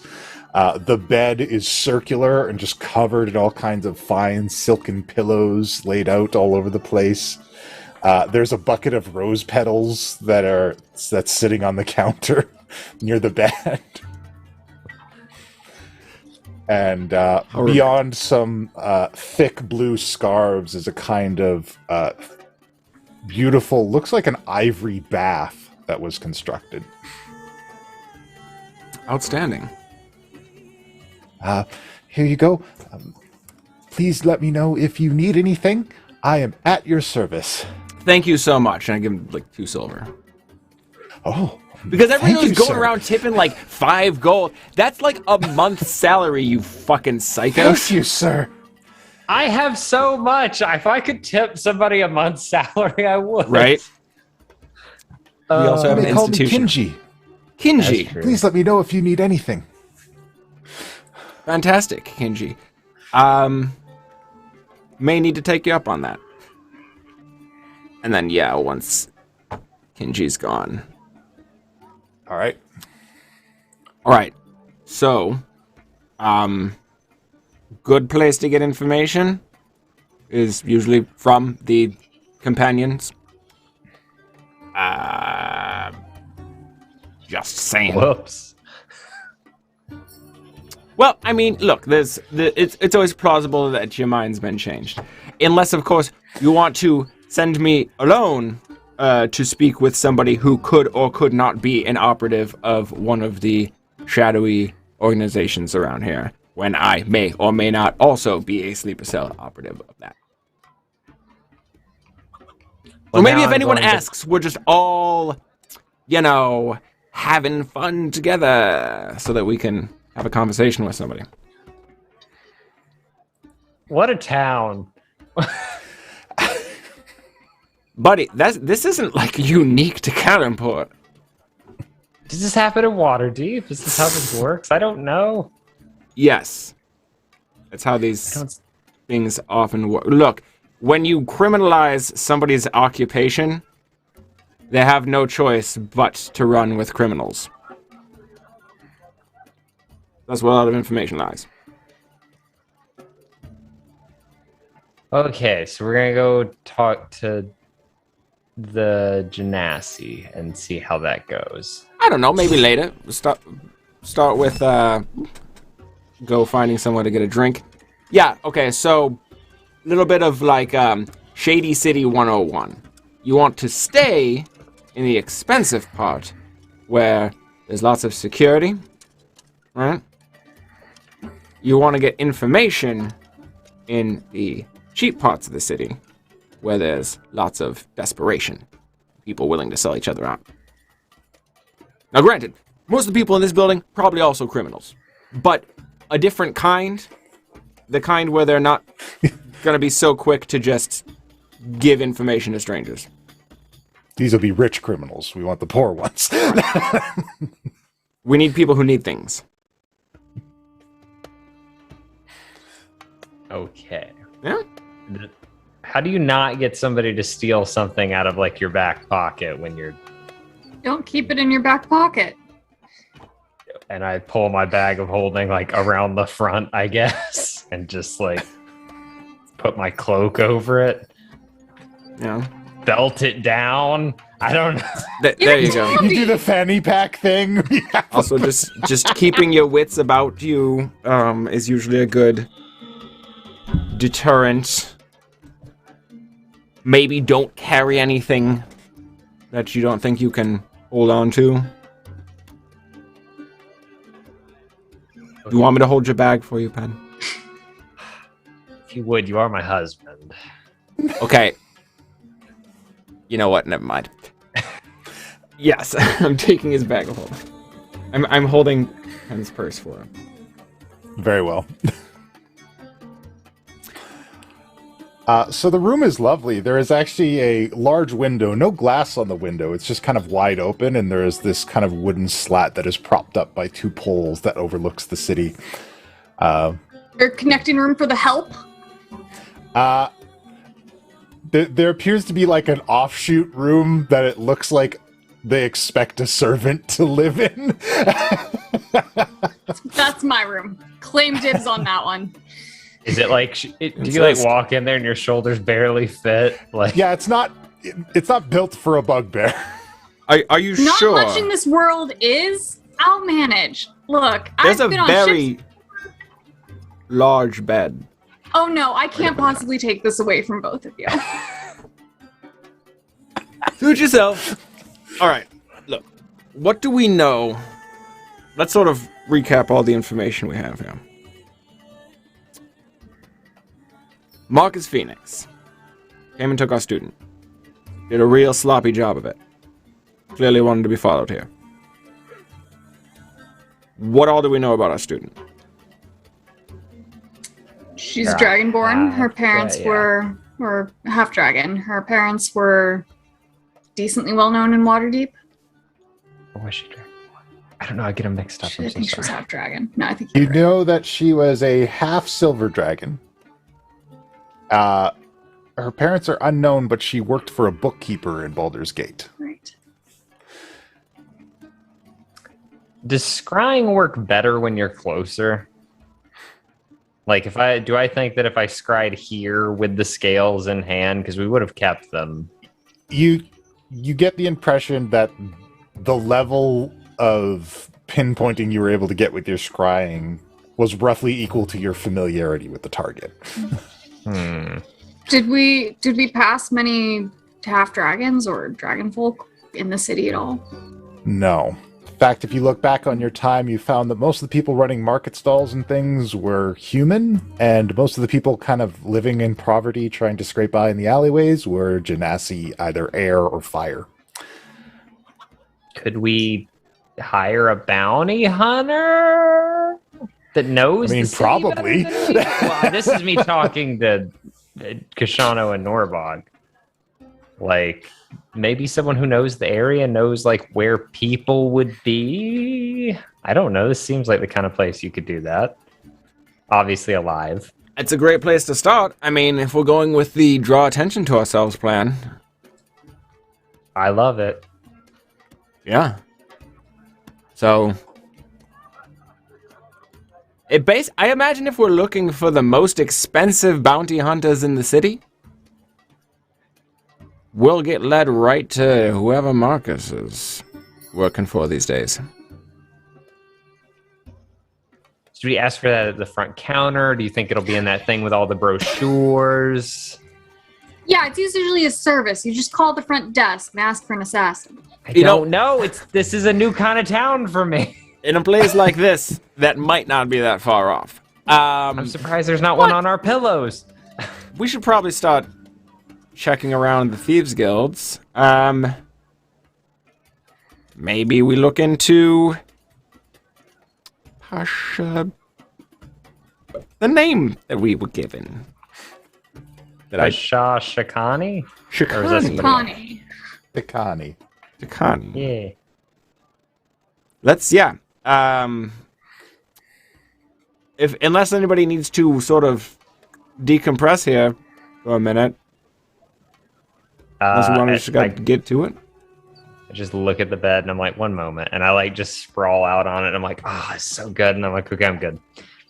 The bed is circular and just covered in all kinds of fine silken pillows laid out all over the place. There's a bucket of rose petals that's sitting on the counter near the bed. And beyond some thick blue scarves is a kind of beautiful, looks like an ivory bath that was constructed. Outstanding. Here you go. Please let me know if you need anything. I am at your service. Thank you so much. And I give him like 2 silver. Oh. Because everybody was going sir. around tipping like 5 gold. That's like a month's salary, you fucking psychos. Thank you, sir. I have so much. If I could tip somebody a month's salary, I would. Right? We also have an They call me institution. Kinji. Kinji. Please let me know if you need anything. Fantastic, Kinji. May need to take you up on that. And then, yeah, once Kinji's gone. All right. All right. So, good place to get information is usually from the companions. Just saying. Whoops. Well, I mean, look, it's always plausible that your mind's been changed. Unless, of course, you want to send me alone to speak with somebody who could or could not be an operative of one of the shadowy organizations around here, when I may or may not also be a sleeper cell operative of that. Well, or maybe now if I'm anyone going to- asks, we're just all, having fun together so that we can have a conversation with somebody. What a town. Buddy, this isn't like unique to Calimport. Does this happen in Waterdeep? Is this how this works? I don't know. Yes. That's how these things often work. Look, when you criminalize somebody's occupation, they have no choice but to run with criminals. That's where a lot of information lies. Okay, so we're gonna go talk to the Genasi and see how that goes. I don't know, maybe later. Start with go finding somewhere to get a drink. Yeah, okay, so a little bit of like Shady City 101. You want to stay in the expensive part where there's lots of security, right? You want to get information in the cheap parts of the city where there's lots of desperation. People willing to sell each other out. Now granted, most of the people in this building probably also criminals. But a different kind. The kind where they're not going to be so quick to just give information to strangers. These will be rich criminals. We want the poor ones. We need people who need things. Okay. Yeah? How do you not get somebody to steal something out of like your back pocket when you're... Don't keep it in your back pocket. And I pull my bag of holding like around the front, I guess, and just like put my cloak over it. Yeah. Belt it down. I don't know. There you go. You do the fanny pack thing. Also, just keeping your wits about you is usually a good deterrent. Maybe don't carry anything that you don't think you can hold on to. You want me to hold your bag for you, Pen? If you would, you are my husband. Okay. You know what? Never mind. Yes, I'm taking his bag of holding. I'm holding Pen's purse for him. Very well. So the room is lovely. There is actually a large window, no glass on the window. It's just kind of wide open, and there is this kind of wooden slat that is propped up by 2 poles that overlooks the city. Your connecting room for the help? There appears to be like an offshoot room that it looks like they expect a servant to live in. That's my room. Claim dibs on that one. Is it like, do you like walk in there and your shoulders barely fit? Like, Yeah, it's not it's not built for a bugbear. Are you Not sure? much in this world is. I'll manage. Look, There's I've a been on very ships. large bed. Oh no, I can't possibly take this away from both of you. Suit yourself. All right, look. What do we know? Let's sort of recap all the information we have here. Marcus Phoenix came and took our student. Did a real sloppy job of it. Clearly wanted to be followed here. What all do we know about our student? She's dragonborn. Her parents yeah. were half dragon. Her parents were decently well known in Waterdeep. Or was she dragon? I don't know. I get them mixed up. I think she was half dragon. No, I think You you're right. know that she was a half silver dragon. Her parents are unknown, but she worked for a bookkeeper in Baldur's Gate. Right. Does scrying work better when you're closer? Like, I think that if I scried here with the scales in hand, because we would have kept them. You get the impression that the level of pinpointing you were able to get with your scrying was roughly equal to your familiarity with the target. Did we pass many half dragons or dragon folk in the city at all? No. In fact, if you look back on your time, you found that most of the people running market stalls and things were human, and most of the people kind of living in poverty, trying to scrape by in the alleyways, were genasi, either air or fire. Could we hire a bounty hunter that knows? I mean, the city probably. better than we? Well, this is me talking to Kashano and Norbog. Like, maybe someone who knows the area, knows like where people would be. I don't know. This seems like the kind of place you could do that. Obviously alive. It's a great place to start. I mean, if we're going with the draw attention to ourselves plan. I love it. Yeah. So, I imagine if we're looking for the most expensive bounty hunters in the city, we'll get led right to whoever Marcus is working for these days. Should we ask for that at the front counter? Do you think it'll be in that thing with all the brochures? Yeah, it's usually a service. You just call the front desk and ask for an assassin. I don't know. This is a new kind of town for me. In a place like this, that might not be that far off. I'm surprised there's not one on our pillows. We should probably start checking around the thieves guilds. Maybe we look into Pasha, the name that we were given. Shah Shakani? Or is that somebody else? Connie. Tikani. Takani. Yeah. Unless anybody needs to sort of decompress here for a minute. Unless we want to just get to it. I just look at the bed and I'm like, one moment. And I like just sprawl out on it. And I'm like, oh, it's so good. And I'm like, okay, I'm good.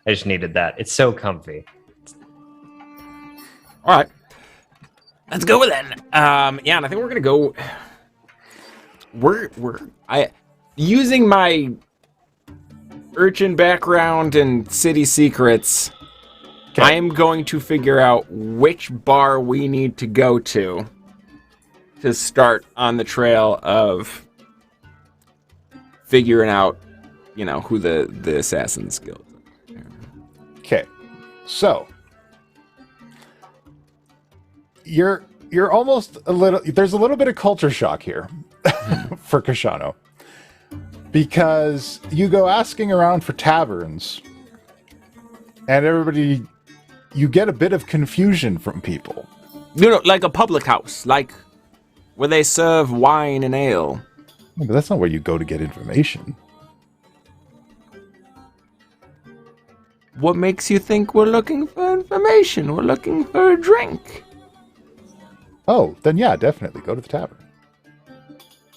I just needed that. It's so comfy. All right. Let's go then. Yeah, and I think we're going to go... Using my urchin background and city secrets, okay. I am going to figure out which bar we need to go to start on the trail of figuring out, who the Assassin's Guild is. Okay, so you're almost a little. There's a little bit of culture shock here for Kashano, because you go asking around for taverns, and you get a bit of confusion from people. Like a public house, like where they serve wine and ale. But that's not where you go to get information. What makes you think we're looking for information? We're looking for a drink. Oh, then yeah, definitely go to the tavern.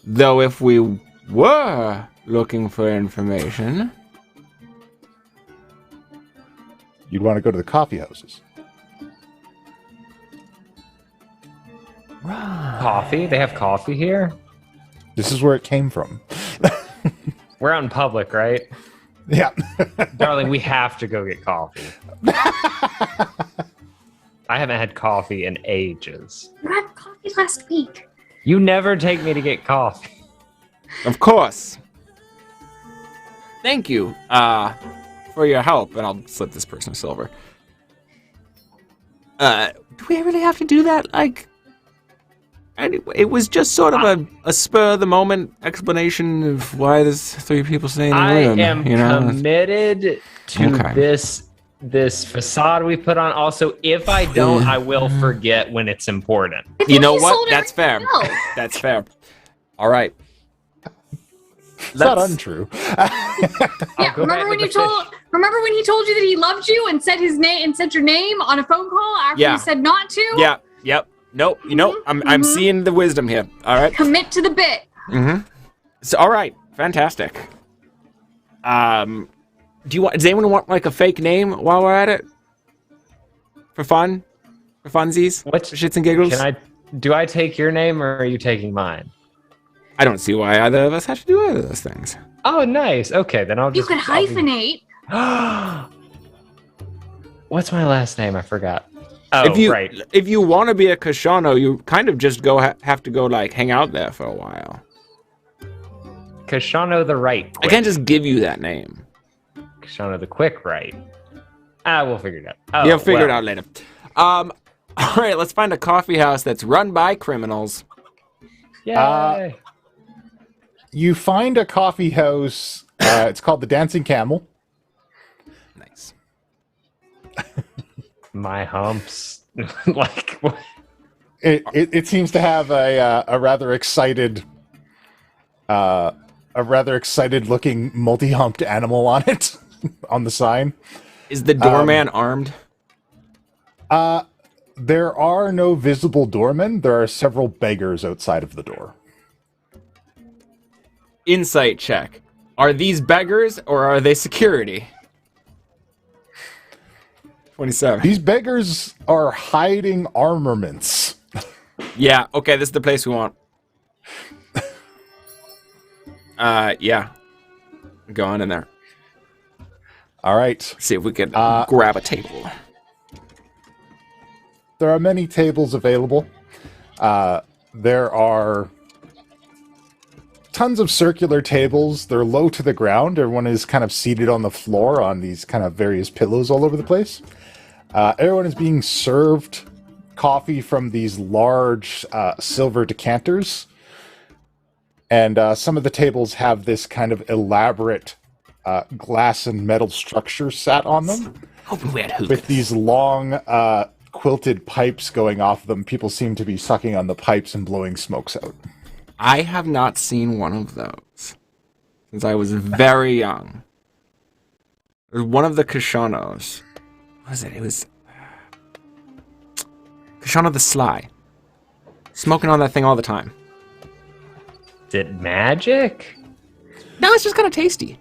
Though if we were looking for information, you'd want to go to the coffee houses. Right. coffee. They have coffee here. This is where it came from. We're out in public, right? Yeah. Darling, we have to go get coffee. I haven't had coffee in ages. You had coffee last week. You never take me to get coffee. Of course. Thank you for your help, and I'll slip this person a silver. Do we really have to do that? Like, it was just sort of a spur of the moment explanation of why there's 3 people staying in the room. I am committed to this facade we put on. Also, if I don't, I will forget when it's important. You know what? That's fair. That's fair. All right. It's not untrue. Yeah, remember when he told you that he loved you and said his name and said your name on a phone call after you said not to? Yeah. Yep. Nope. You know, I'm seeing the wisdom here. All right. Commit to the bit. Mm-hmm. So, all right. Fantastic. Does anyone want like a fake name while we're at it? For fun? For funsies? For shits and giggles? Do I take your name or are you taking mine? I don't see why either of us have to do either of those things. Oh, nice. Okay, then I'll just... You could hyphenate. What's my last name? I forgot. Oh, right. If you want to be a Kashano, you kind of just have to go like hang out there for a while. Kashano the Right. I can't just give you that name. Kashano the Quick Right. We'll figure it out. You'll figure it out later. All right, let's find a coffee house that's run by criminals. Yay! You find a coffee house. It's called the Dancing Camel. Nice. My humps. Like what? It seems to have a rather excited looking multi-humped animal on it on the sign. Is the doorman armed? There are no visible doormen. There are several beggars outside of the door. Insight check. Are these beggars or are they security? 27. These beggars are hiding armaments. Yeah, okay, this is the place we want. Yeah. Go on in there. All right. See if we can grab a table. There are many tables available. There are tons of circular tables. They're low to the ground. Everyone is kind of seated on the floor on these kind of various pillows all over the place. Everyone is being served coffee from these large silver decanters. And some of the tables have this kind of elaborate glass and metal structure sat on them. Hoping we had hookahs. With these long quilted pipes going off them. People seem to be sucking on the pipes and blowing smokes out. I have not seen one of those since I was very young. There's one of the Kashanos. What was it? It was Kashano the Sly. Smoking on that thing all the time. Is it magic? No, it's just kind of tasty.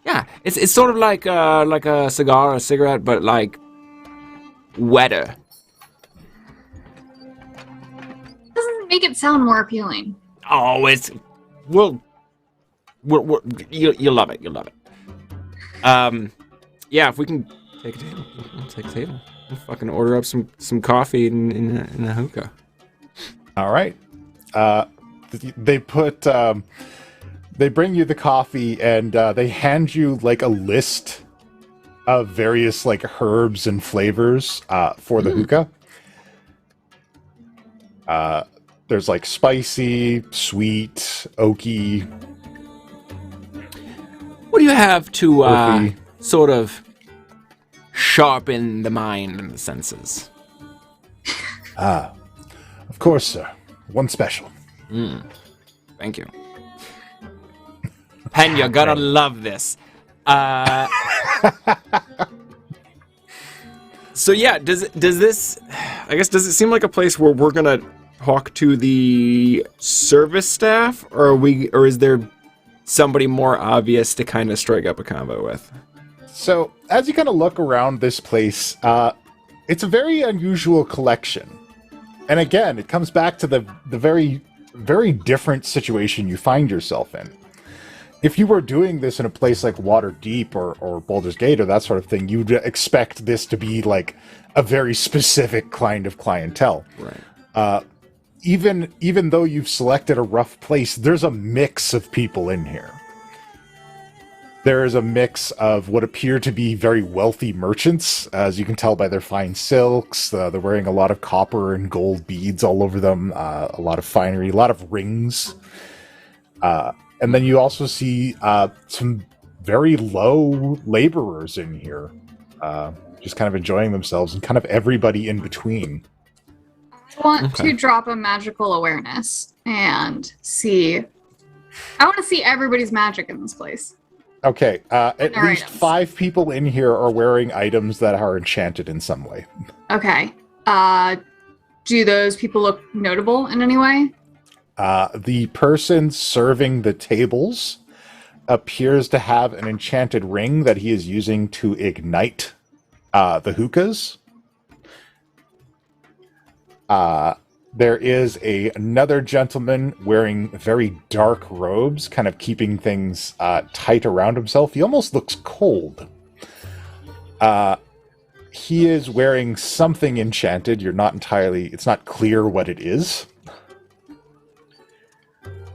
Yeah, it's sort of like a cigar or a cigarette, but like wetter. Doesn't make it sound more appealing. Oh, it's you'll love it. You'll love it. Yeah, if we can take a table, we'll take a table. We'll fucking order up some coffee in a hookah. All right. They bring you the coffee and they hand you like a list of various like herbs and flavors for the hookah. There's like spicy, sweet, oaky. What do you have to sort of sharpen the mind and the senses? Of course, sir. One special. Thank you. Pen, you're gonna love this. So yeah, does it seem like a place where we're gonna talk to the service staff, or is there somebody more obvious to kind of strike up a combo with? So as you kind of look around this place, it's a very unusual collection. And again, it comes back to the very, very different situation you find yourself in. If you were doing this in a place like Waterdeep or Baldur's Gate or that sort of thing, you'd expect this to be like a very specific kind of clientele. Right. Even though you've selected a rough place, there's a mix of people in here. There is a mix of what appear to be very wealthy merchants, as you can tell by their fine silks. They're wearing a lot of copper and gold beads all over them, a lot of finery, a lot of rings. And then you also see some very low laborers in here, just kind of enjoying themselves, and kind of everybody in between. I want to drop a magical awareness and see. I want to see everybody's magic in this place. Okay, at Their least items. 5 people in here are wearing items that are enchanted in some way. Okay. Do those people look notable in any way? The person serving the tables appears to have an enchanted ring that he is using to ignite the hookahs. There is another gentleman wearing very dark robes, kind of keeping things tight around himself. He almost looks cold. He is wearing something enchanted. It's not clear what it is.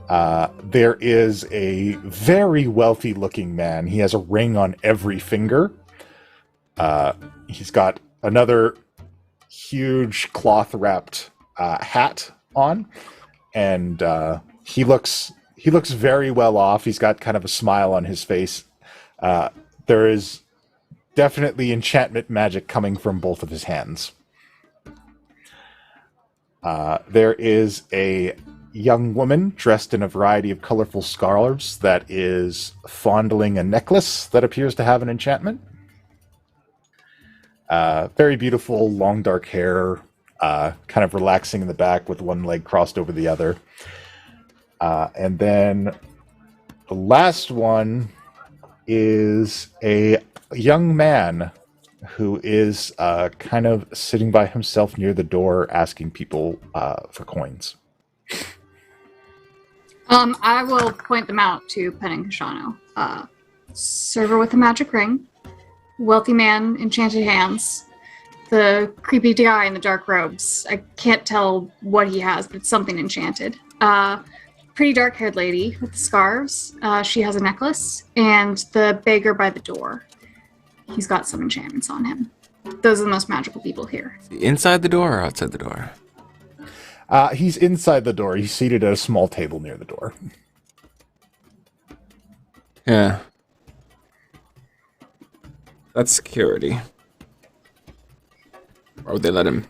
There is a very wealthy looking man. He has a ring on every finger. He's got another huge cloth wrapped hat on, and he looks very well off. He's got kind of a smile on his face. There is definitely enchantment magic coming from both of his hands. There is a young woman dressed in a variety of colorful scarves that is fondling a necklace that appears to have an enchantment. Very beautiful, long dark hair, kind of relaxing in the back with one leg crossed over the other. And then the last one is a young man who is kind of sitting by himself near the door asking people for coins. I will point them out to Pen and Kashano. Server with a magic ring, wealthy man, enchanted hands, the creepy guy in the dark robes. I can't tell what he has, but it's something enchanted. Pretty dark-haired lady with the scarves. She has a necklace, and the beggar by the door. He's got some enchantments on him. Those are the most magical people here. Inside the door or outside the door? He's inside the door. He's seated at a small table near the door. Yeah. That's security. Or would they let him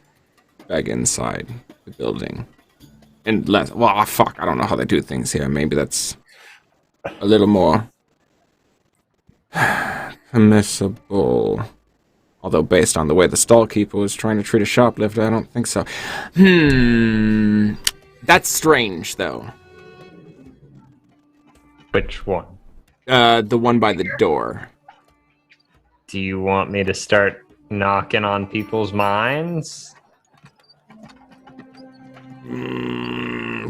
back inside the building? And fuck, I don't know how they do things here. Maybe that's a little more permissible. Although based on the way the stallkeeper was trying to treat a shoplifter, I don't think so. That's strange, though. Which one? The one by the door. Do you want me to start knocking on people's minds?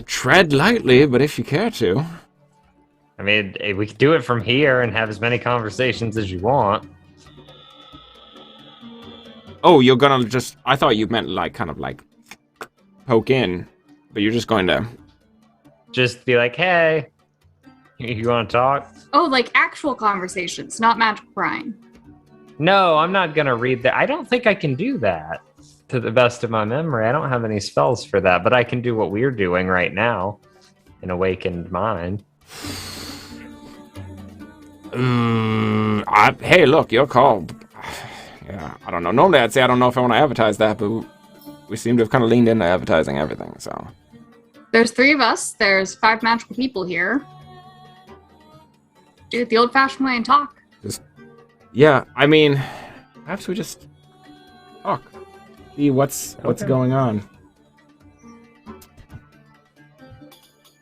Tread lightly, but if you care to. I mean, we could do it from here and have as many conversations as you want. Oh, you're gonna just... I thought you meant, kind of poke in. But you're just going to... Just be like, hey, you want to talk? Oh, like actual conversations, not magic prying. No, I'm not going to read that. I don't think I can do that, to the best of my memory. I don't have any spells for that, but I can do what we're doing right now, an awakened mind. Hey, look, your call. Yeah, I don't know. Normally I'd say I don't know if I want to advertise that, but we seem to have kind of leaned into advertising everything, so... There's 3 of us. There's 5 magical people here. Do it the old-fashioned way and talk. Yeah, I mean, perhaps we just talk. See what's going on.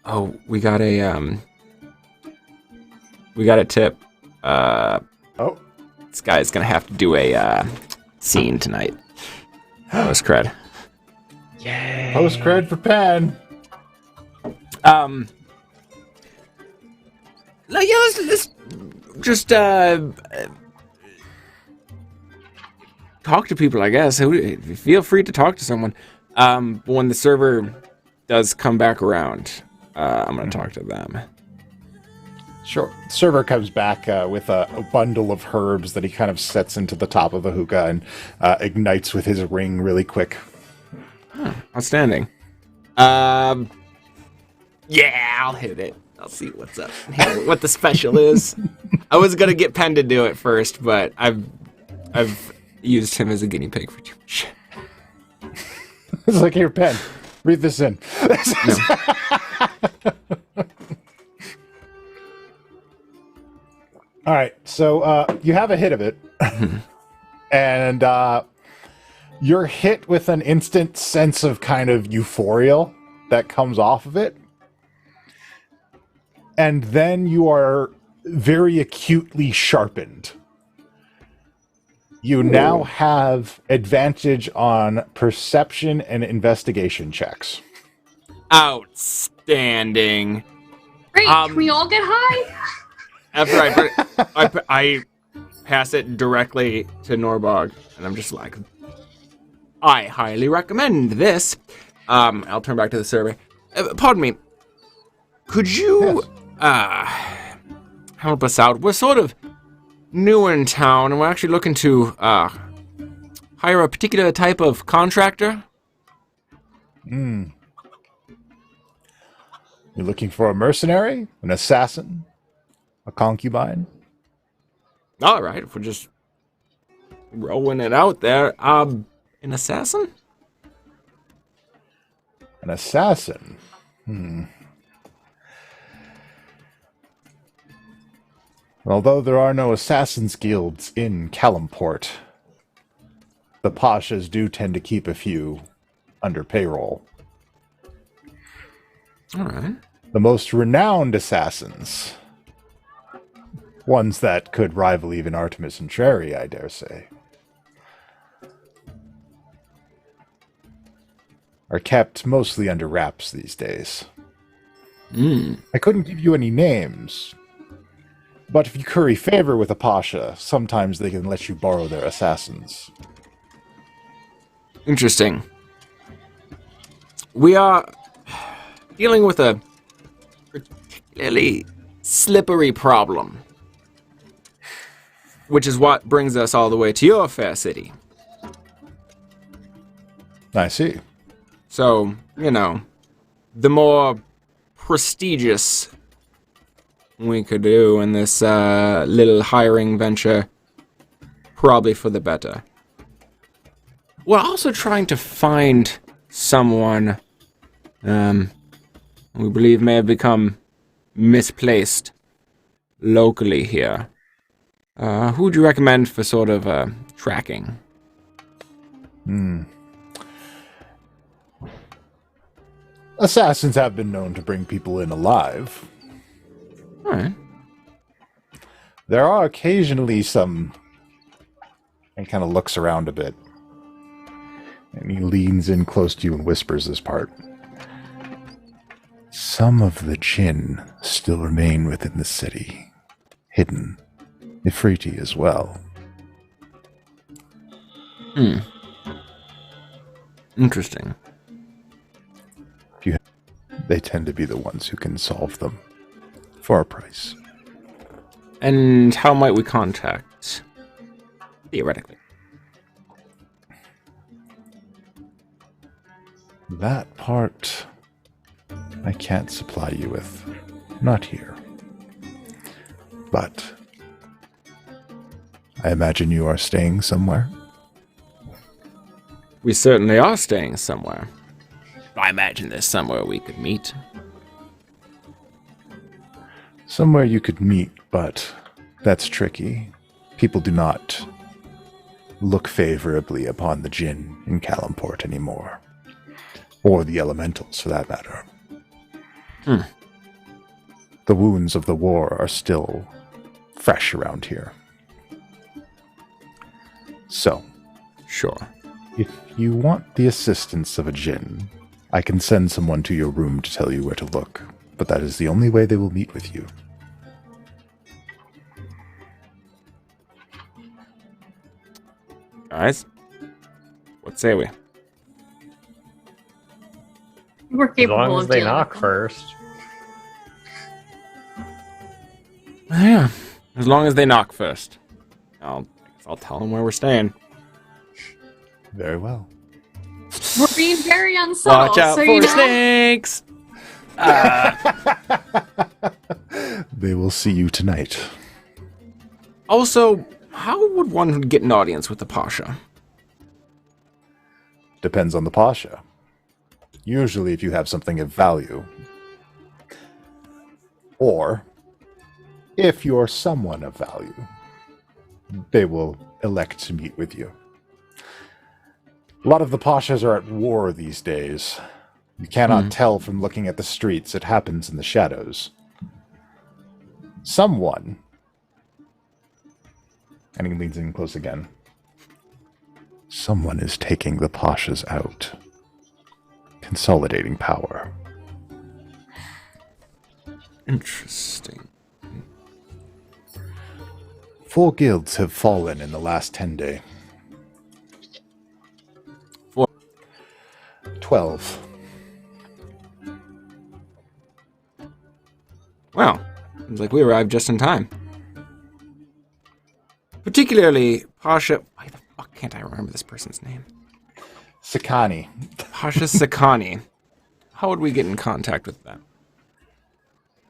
Oh, we got a tip. This guy's gonna have to do a scene tonight. That was cred. Yay. Post cred for Pen. Like, yeah, let's just talk to people, I guess. Feel free to talk to someone. When the server does come back around, I'm going to talk to them. Sure. Server comes back with a bundle of herbs that he kind of sets into the top of the hookah and ignites with his ring really quick. Outstanding. Yeah, I'll hit it. I'll see what's up. What the special is. I was gonna get Penn to do it first, but I've used him as a guinea pig for too much. It's like, here, Penn, read this in. All right, so you have a hit of it, and you're hit with an instant sense of kind of euphoria that comes off of it. And then you are very acutely sharpened. You now have advantage on perception and investigation checks. Outstanding. Great. Can we all get high? After I pass it directly to Norbog, and I'm just like, I highly recommend this. I'll turn back to the survey. Pardon me. Could you help us out? We're sort of new in town, and we're actually looking to hire a particular type of contractor. You're looking for a mercenary, an assassin, a concubine? All right, if we're just rolling it out there, an assassin? An assassin? Although there are no assassins' guilds in Calimport, the Pashas do tend to keep a few under payroll. All right. The most renowned assassins, ones that could rival even Artemis and Trary, I dare say, are kept mostly under wraps these days. I couldn't give you any names, but if you curry favor with a Pasha, sometimes they can let you borrow their assassins. Interesting. We are dealing with a particularly slippery problem, which is what brings us all the way to your fair city. I see. So, you know, the more prestigious we could do in this little hiring venture, probably for the better. We're also trying to find someone we believe may have become misplaced locally here. Who would you recommend for sort of tracking? Assassins have been known to bring people in alive. All right. There are occasionally some... And kind of looks around a bit. And he leans in close to you and whispers this part. Some of the Jinn still remain within the city. Hidden. Ifriti as well. Interesting. They tend to be the ones who can solve them. For a price. And how might we contact? Theoretically. That part I can't supply you with. Not here. But I imagine you are staying somewhere. We certainly are staying somewhere. I imagine there's somewhere we could meet. Somewhere you could meet, but that's tricky. People do not look favorably upon the Jinn in Calimport anymore. Or the elementals, for that matter. The wounds of the war are still fresh around here. So. Sure. If you want the assistance of a djinn, I can send someone to your room to tell you where to look, but that is the only way they will meet with you. Guys, what say we? We're As capable long as of they dealing knock with them. first. Yeah, as long as they knock first. I'll tell them where we're staying. Very well. We're being very unsubtle, Watch out so for you know. snakes! They will see you tonight. Also, how would one get an audience with the Pasha? Depends on the Pasha. Usually if you have something of value. Or, if you're someone of value, they will elect to meet with you. A lot of the Pashas are at war these days. You cannot tell from looking at the streets. It happens in the shadows. Someone, and he leans in close again, someone is taking the Pashas out. Consolidating power. Interesting. 4 guilds have fallen in the last 10 days. 4. 12. Wow, seems like we arrived just in time. Particularly Pasha. Why the fuck can't I remember this person's name? Sakani. Pasha Sakani. How would we get in contact with them?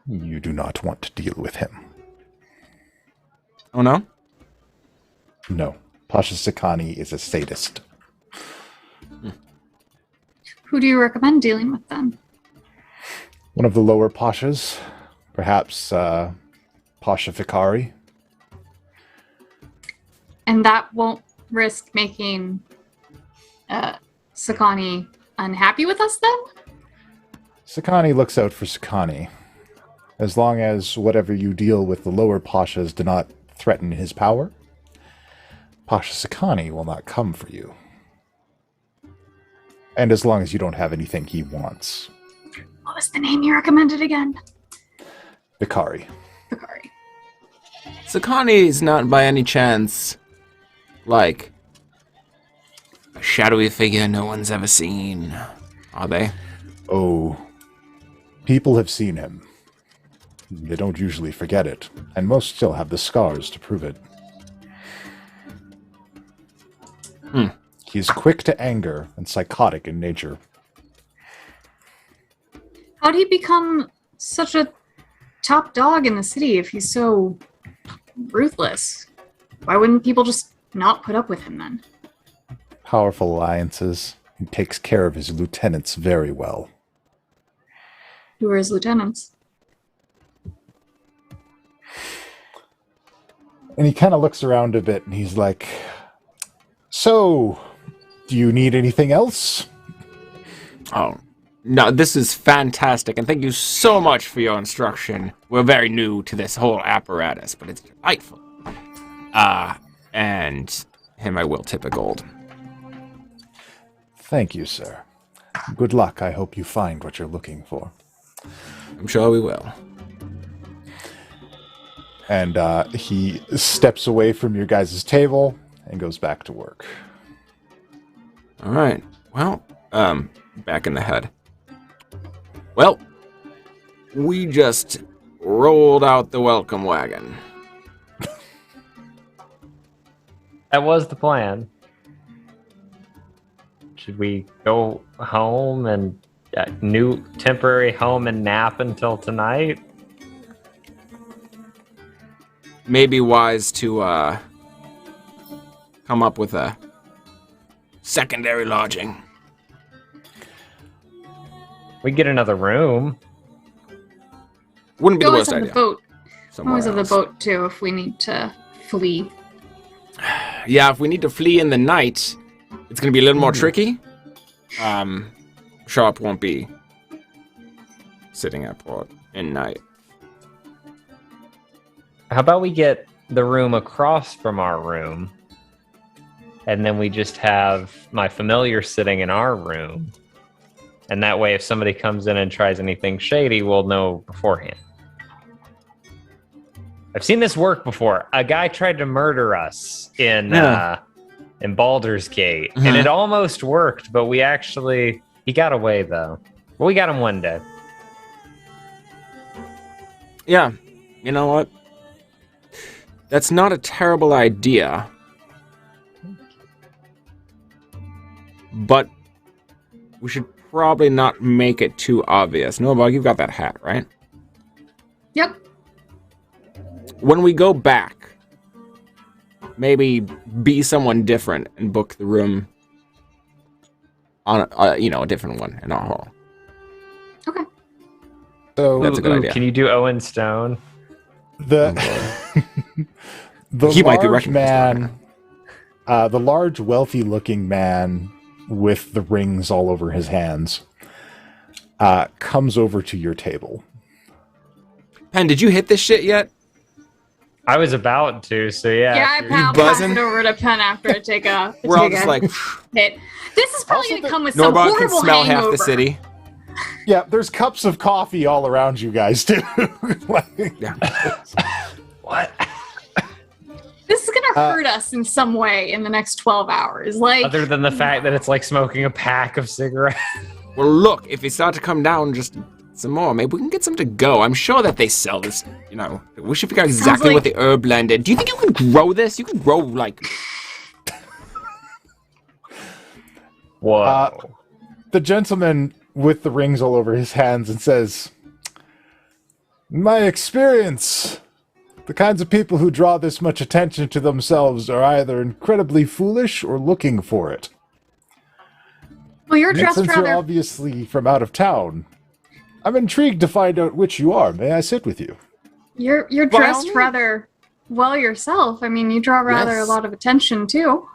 You do not want to deal with him. Oh no? No. Pasha Sakani is a sadist. Who do you recommend dealing with then? One of the lower Pashas. Perhaps Pasha Fikari. And that won't risk making Sakani unhappy with us then? Sakani looks out for Sakani. As long as whatever you deal with the lower Pashas do not threaten his power, Pasha Sakani will not come for you. And as long as you don't have anything he wants. What was the name you recommended again? Fikari. Fikari. Sakani is not by any chance like a shadowy figure no one's ever seen, are they? Oh, people have seen him. They don't usually forget it, and most still have the scars to prove it. He's quick to anger and psychotic in nature. How'd he become such a top dog in the city if he's so ruthless? Why wouldn't people just not put up with him then? Powerful alliances. He takes care of his lieutenants very well. Who are his lieutenants? And he kind of looks around a bit and he's like, so, do you need anything else? Oh, no, this is fantastic, and thank you so much for your instruction. We're very new to this whole apparatus, but it's delightful. And him I will tip a gold. Thank you, sir. Good luck. I hope you find what you're looking for. I'm sure we will. And he steps away from your guys' table and goes back to work. All right. Well, back in the head. Well, we just rolled out the welcome wagon. That was the plan. Should we go home and new temporary home and nap until tonight? Maybe wise to come up with a secondary lodging. We get another room. Wouldn't be We the always worst have idea. the boat. Somewhere Always have the else. boat too if we need to flee. Yeah, if we need to flee in the night, it's going to be a little more tricky. Sharp won't be sitting at port in night. How about we get the room across from our room and then we just have my familiar sitting in our room. And that way, if somebody comes in and tries anything shady, we'll know beforehand. I've seen this work before. A guy tried to murder us in Baldur's Gate, and it almost worked, but he got away, though. But we got him one day. Yeah, you know what? That's not a terrible idea. But we should probably not make it too obvious. Norbog, you've got that hat, right? Yep. When we go back, maybe be someone different and book the room on a different one in our hall. Okay. So that's a good idea. Can you do Owen Stone? The He might be large recognized. the large, wealthy-looking man with the rings all over his hands comes over to your table. Pen, did you hit this shit yet? I was about to, so yeah. Yeah, I'll pass it over to Pen after I take a We're all just like, hit. This is probably Also, going to come with some Norbog horrible can smell hangover. half the city. Yeah, there's cups of coffee all around you guys, too. Yeah. What? This is going to hurt us in some way in the next 12 hours. Like, Other than the fact that it's like smoking a pack of cigarettes. Well, look, if it starts to come down just some more, maybe we can get some to go. I'm sure that they sell this, We should figure out exactly what the herb blend is. Do you think you could grow this? You could grow, like... Whoa. The gentleman with the rings all over his hands and says, "My experience, the kinds of people who draw this much attention to themselves are either incredibly foolish or looking for it. well, you're And dressed since you're rather... obviously from out of town, I'm intrigued to find out which you are. May I sit with you?" You're dressed rather well yourself. I mean, you draw rather a lot of attention, too.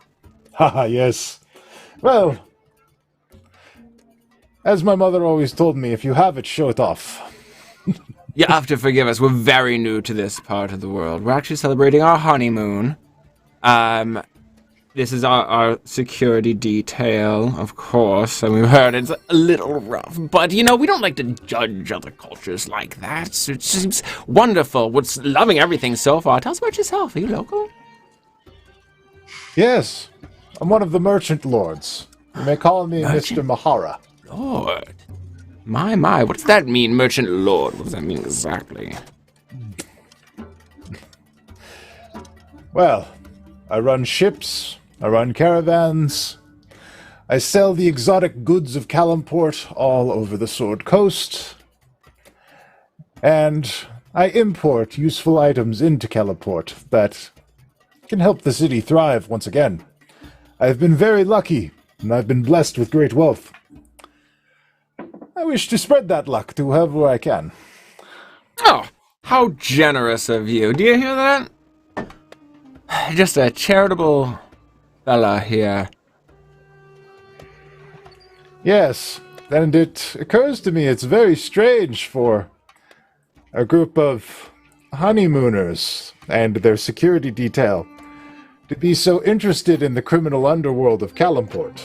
Haha, yes. Well, as my mother always told me, if you have it, show it off. You have to forgive us. We're very new to this part of the world. We're actually celebrating our honeymoon. This is our security detail, of course, and we've heard it's a little rough. But, we don't like to judge other cultures like that. So it seems wonderful. We're loving everything so far. Tell us about yourself. Are you local? Yes, I'm one of the merchant lords. You may call me Mr. Mahara. Lord. My. What does that mean, merchant lord? What does that mean exactly? Well, I run ships, I run caravans, I sell the exotic goods of Calimport all over the Sword Coast, and I import useful items into Calimport that can help the city thrive once again. I've been very lucky, and I've been blessed with great wealth. I wish to spread that luck to whoever I can. Oh, how generous of you. Do you hear that? Just a charitable fella here. Yes, and it occurs to me it's very strange for a group of honeymooners and their security detail to be so interested in the criminal underworld of Calimport.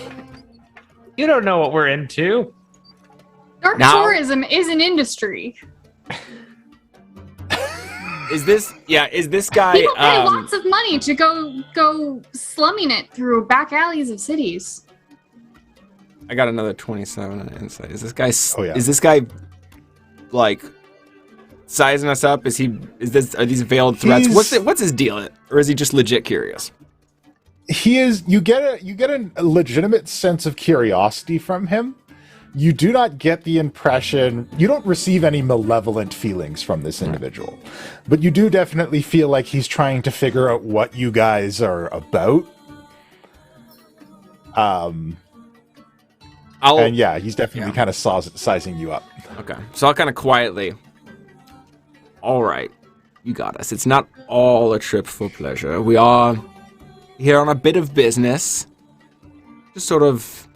You don't know what we're into. Dark Now- tourism is an industry. Is this guy, People pay lots of money to go slumming it through back alleys of cities. I got another 27 on insight. Is this guy, Oh, yeah. is this guy, like, sizing us up? Are these veiled threats? He's- What's his deal? Or is he just legit curious? He is. You get a legitimate sense of curiosity from him. You do not get the impression. You don't receive any malevolent feelings from this individual, but you do definitely feel like he's trying to figure out what you guys are about. And yeah, he's definitely kind of sizing you up. Okay, so I'll kind of quietly. All right, you got us. It's not all a trip for pleasure. We are here on a bit of business. Just sort of,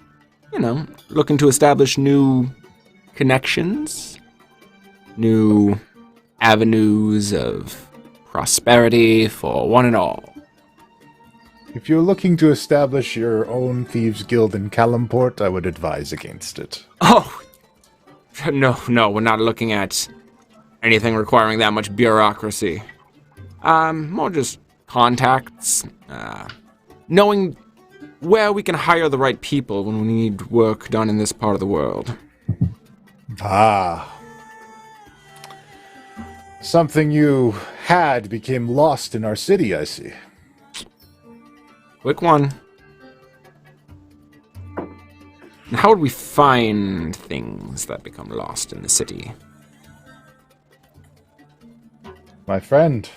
looking to establish new connections, new avenues of prosperity for one and all. If you're looking to establish your own thieves' guild in Calimport, I would advise against it. Oh, no, we're not looking at anything requiring that much bureaucracy. More just contacts, knowing where we can hire the right people when we need work done in this part of the world. Ah. Something you had became lost in our city, I see. Quick one. How would we find things that become lost in the city? My friend,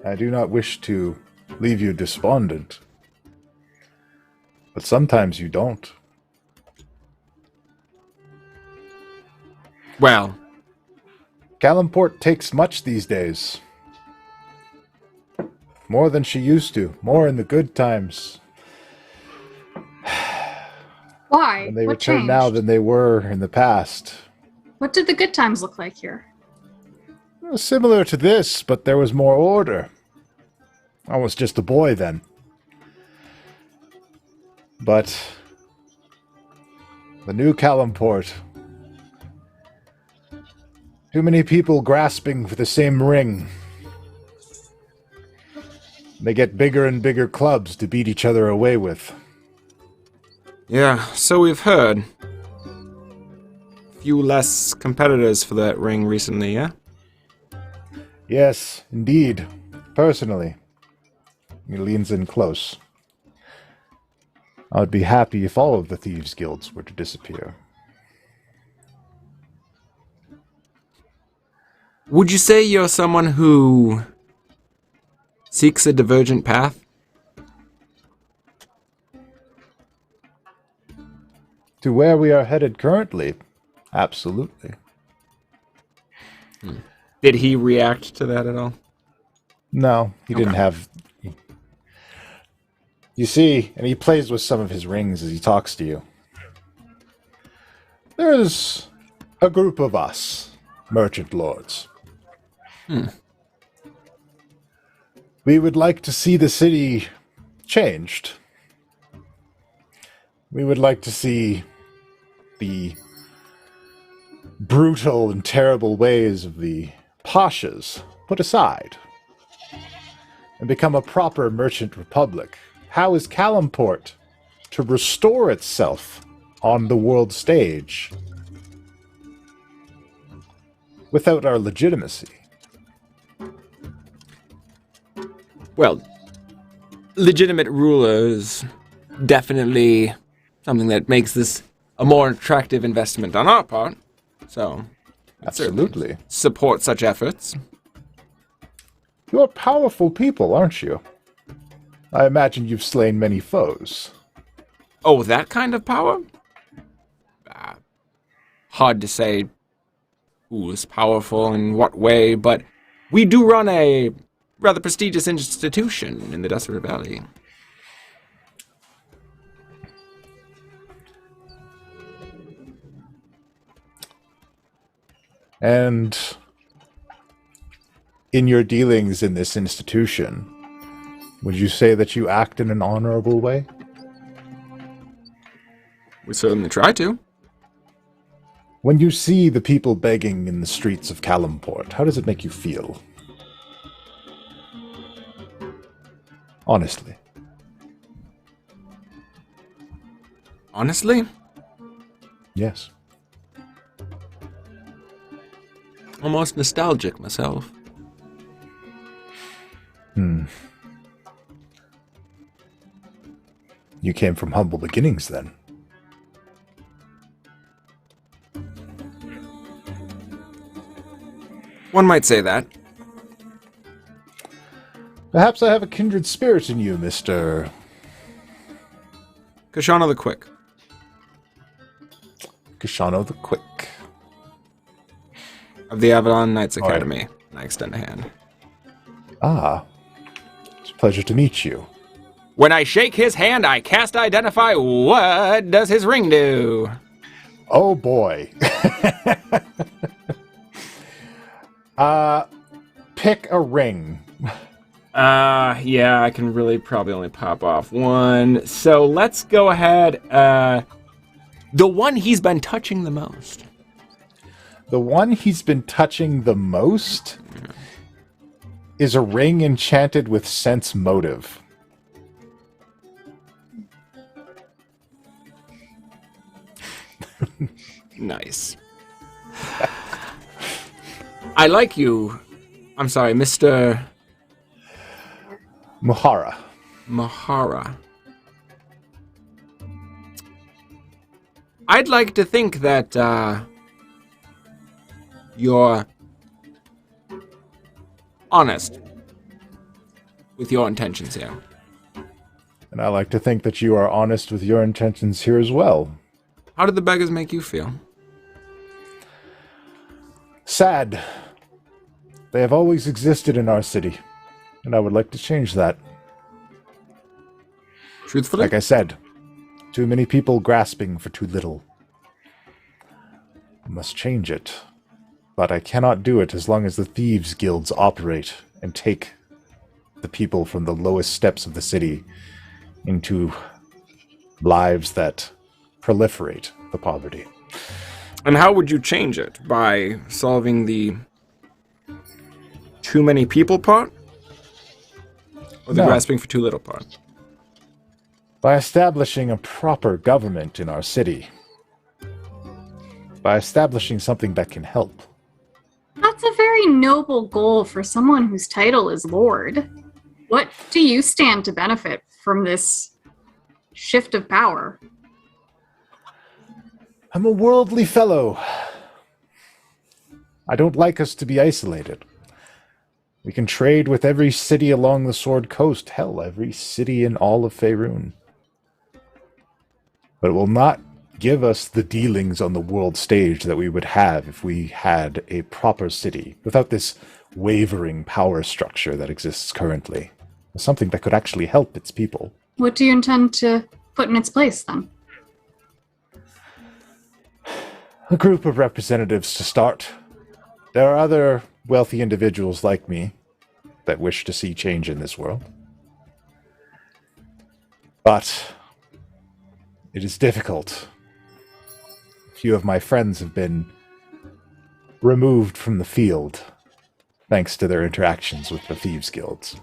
I do not wish to leave you despondent, but sometimes you don't. Well, Calimport takes much these days. More than she used to. More in the good times. Why? And they What return changed? now than they were in the past. What did the good times look like here? Well, similar to this, but there was more order. I was just a boy then. But the new Calimport. Too many people grasping for the same ring. They get bigger and bigger clubs to beat each other away with. yeah, so we've heard. Few less competitors for that ring recently, yeah? Yes, indeed. Personally. He leans in close. I would be happy if all of the thieves' guilds were to disappear. Would you say you're someone who seeks a divergent path? To where we are headed currently, absolutely. Did he react to that at all? No, he didn't Okay. have... You see, and he plays with some of his rings as he talks to you. There's a group of us, merchant lords. We would like to see the city changed. We would like to see the brutal and terrible ways of the pashas put aside and become a proper merchant republic. How is Calimport to restore itself on the world stage without our legitimacy? Well, legitimate rulers definitely something that makes this a more attractive investment on our part. So, I'd certainly Absolutely. support such efforts. You're powerful people, aren't you? I imagine you've slain many foes. Oh, that kind of power? Hard to say who is powerful in what way, but we do run a rather prestigious institution in the Desert Valley. And in your dealings in this institution, would you say that you act in an honorable way? We certainly try to. When you see the people begging in the streets of Calimport, how does it make you feel? Honestly. Honestly, Yes. almost nostalgic myself. You came from humble beginnings then. One might say that. Perhaps I have a kindred spirit in you, Mr. Kashana the Quick. Kashano the Quick. Of the Avalon Knights yeah. Academy. I extend a hand. Ah, it's a pleasure to meet you. When I shake his hand, I cast Identify. What does his ring do? Oh boy. Pick a ring. Yeah, I can really probably only pop off one. So let's go ahead. The one he's been touching the most. The one he's been touching the most is a ring enchanted with sense motive. Nice. I like you. I'm sorry, Mr. Muhara. Mahara. I'd like to think that you're honest with your intentions here. And I like to think that you are honest with your intentions here as well. How did the beggars make you feel? Sad. They have always existed in our city, and I would like to change that. Truthfully? Like I said, too many people grasping for too little. I must change it. But I cannot do it as long as the thieves' guilds operate and take the people from the lowest steps of the city into lives that proliferate the poverty. And how would you change it? By solving the too many people part? Or the grasping for too little part? By establishing a proper government in our city. By establishing something that can help. That's a very noble goal for someone whose title is Lord. What do you stand to benefit from this shift of power? I'm a worldly fellow. I don't like us to be isolated. We can trade with every city along the Sword Coast. Hell, every city in all of Faerun. But it will not give us the dealings on the world stage that we would have if we had a proper city, without this wavering power structure that exists currently. Something that could actually help its people. What do you intend to put in its place, then? A group of representatives to start. There are other wealthy individuals like me that wish to see change in this world. But it is difficult. A few of my friends have been removed from the field thanks to their interactions with the Thieves' Guilds.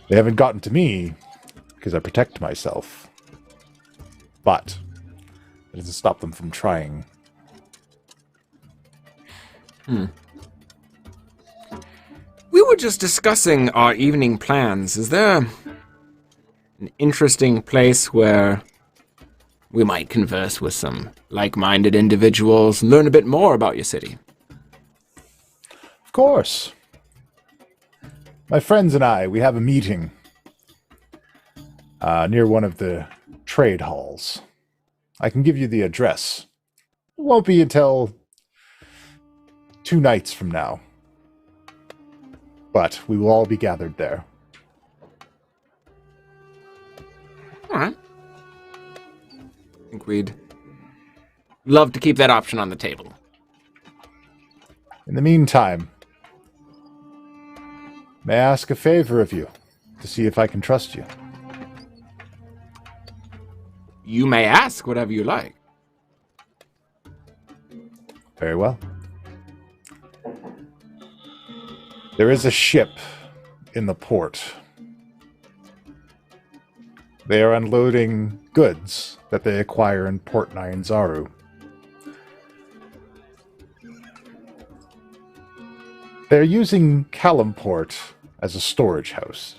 They haven't gotten to me because I protect myself. But it doesn't stop them from trying. We were just discussing our evening plans. Is there an interesting place where we might converse with some like-minded individuals and learn a bit more about your city? Of course. My friends and I, we have a meeting near one of the trade halls. I can give you the address. It won't be until 2 nights from now. But we will all be gathered there. All right. I think we'd love to keep that option on the table. In the meantime, may I ask a favor of you to see if I can trust you? You may ask whatever you like. Very well. There is a ship in the port. They are unloading goods that they acquire in Port Nyanzaru. They're using Calimport as a storage house,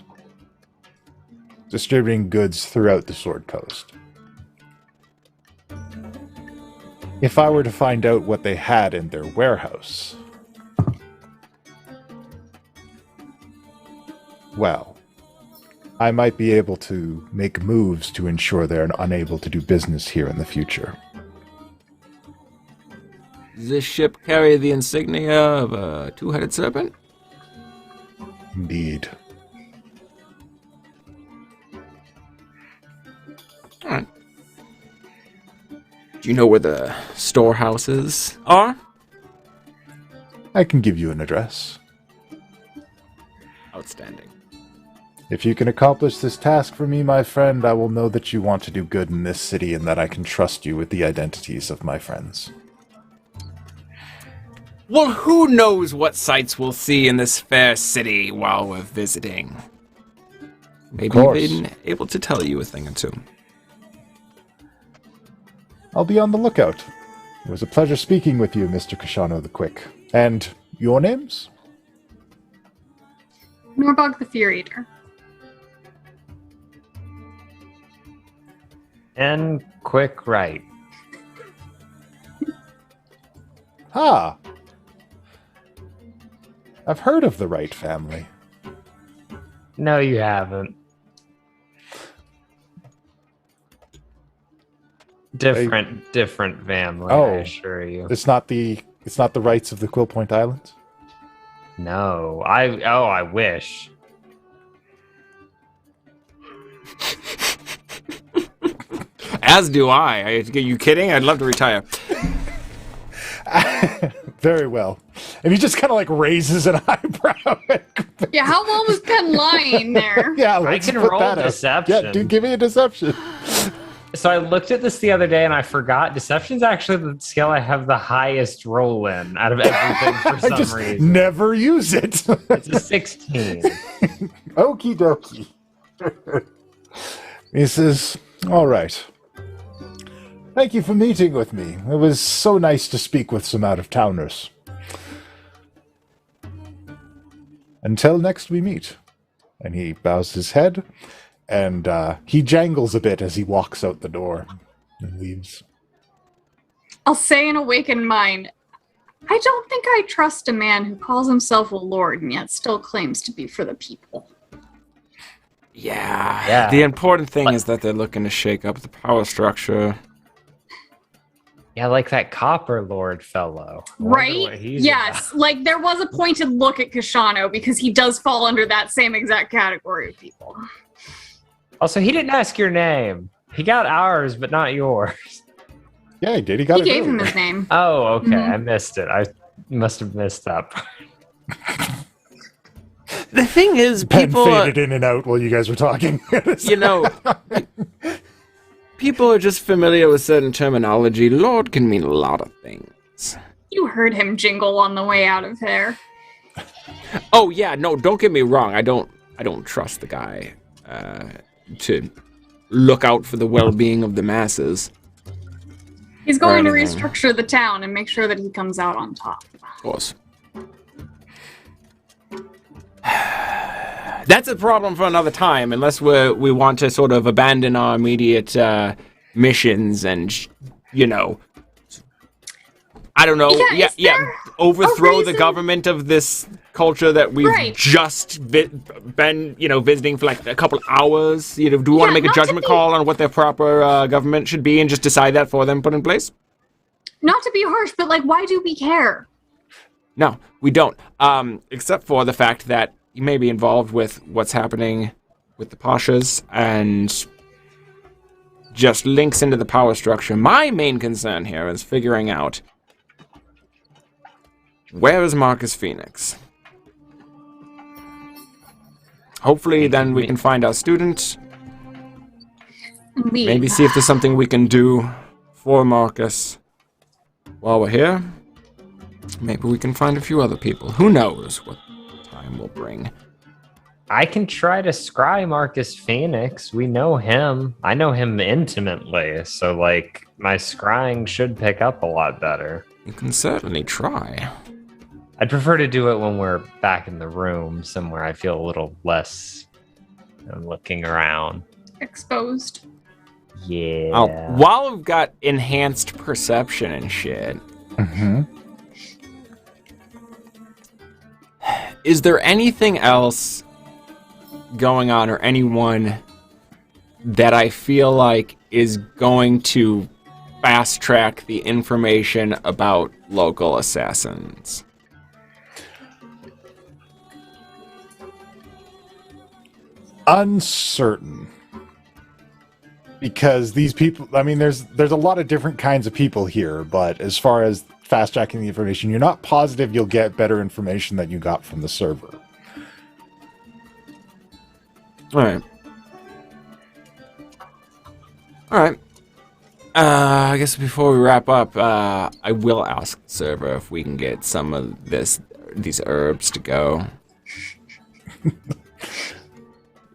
distributing goods throughout the Sword Coast. If I were to find out what they had in their warehouse, well, I might be able to make moves to ensure they're unable to do business here in the future. Does this ship carry the insignia of a two-headed serpent? Indeed. All right. Do you know where the storehouses are? I can give you an address. outstanding. If you can accomplish this task for me, my friend, I will know that you want to do good in this city and that I can trust you with the identities of my friends. Well, who knows what sights we'll see in this fair city while we're visiting. Maybe even able to tell you a thing or two. I'll be on the lookout. It was a pleasure speaking with you, Mr. Kashano the Quick. And your names? Norbog the Fear Eater. And Quick Right. Ah. I've heard of the Wright family. No, you haven't. Different family, I assure you. It's not the Wrights of the Quill Point Islands? No. I wish. As do I. Are you kidding? I'd love to retire. Very well. And he just kind of like raises an eyebrow. Yeah, how long was Pen lying there? Yeah, I can roll deception. Yeah, dude, give me a deception. So I looked at this the other day and I forgot. Deception's actually the skill I have the highest roll in out of everything for some I just reason. never use it. It's a 16. Okie dokie. He says, all right. Thank you for meeting with me. It was so nice to speak with some out-of-towners. Until next we meet. And he bows his head, and he jangles a bit as he walks out the door and leaves. I'll say in awakened mind, I don't think I trust a man who calls himself a lord and yet still claims to be for the people. Yeah. The important thing is that they're looking to shake up the power structure. Yeah, like that Copper Lord fellow. Right? Yes. About. Like, there was a pointed look at Kashano because he does fall under that same exact category of people. Also, he didn't ask your name. He got ours, but not yours. Yeah, he did. He gave him his name. Oh, okay. Mm-hmm. I missed it. I must have missed that part. The thing is, people faded in and out while you guys were talking. People are just familiar with certain terminology. Lord can mean a lot of things. You heard him jingle on the way out of there. Oh yeah, no, don't get me wrong. I don't trust the guy to look out for the well-being of the masses. He's going to restructure the town and make sure that he comes out on top. Of course. That's a problem for another time, unless we want to sort of abandon our immediate missions and, I don't know, overthrow the government of this culture that we've just been, visiting for like a couple hours. Do we want to make a judgment call on what their proper government should be and just decide that for them, put in place? Not to be harsh, but why do we care? No, we don't. Except for the fact that you may be involved with what's happening with the Pashas and just links into the power structure. My main concern here is figuring out where is Marcus Phoenix. Hopefully then we can find our student. Maybe see if there's something we can do for Marcus while we're here. Maybe we can find a few other people. Who knows what time will bring. I can try to scry Marcus Phoenix. We know him. I know him intimately, so my scrying should pick up a lot better. You can certainly try. I'd prefer to do it when we're back in the room, somewhere I feel a little less looking around. Exposed. Yeah. Oh, while we've got enhanced perception and shit. Mm-hmm. Is there anything else going on or anyone that I feel like is going to fast track the information about local assassins? Uncertain. Because these people, there's a lot of different kinds of people here, but as far as fast tracking the information, you're not positive you'll get better information than you got from the server. All right. All right. I guess before we wrap up, I will ask the server if we can get some of these herbs to go.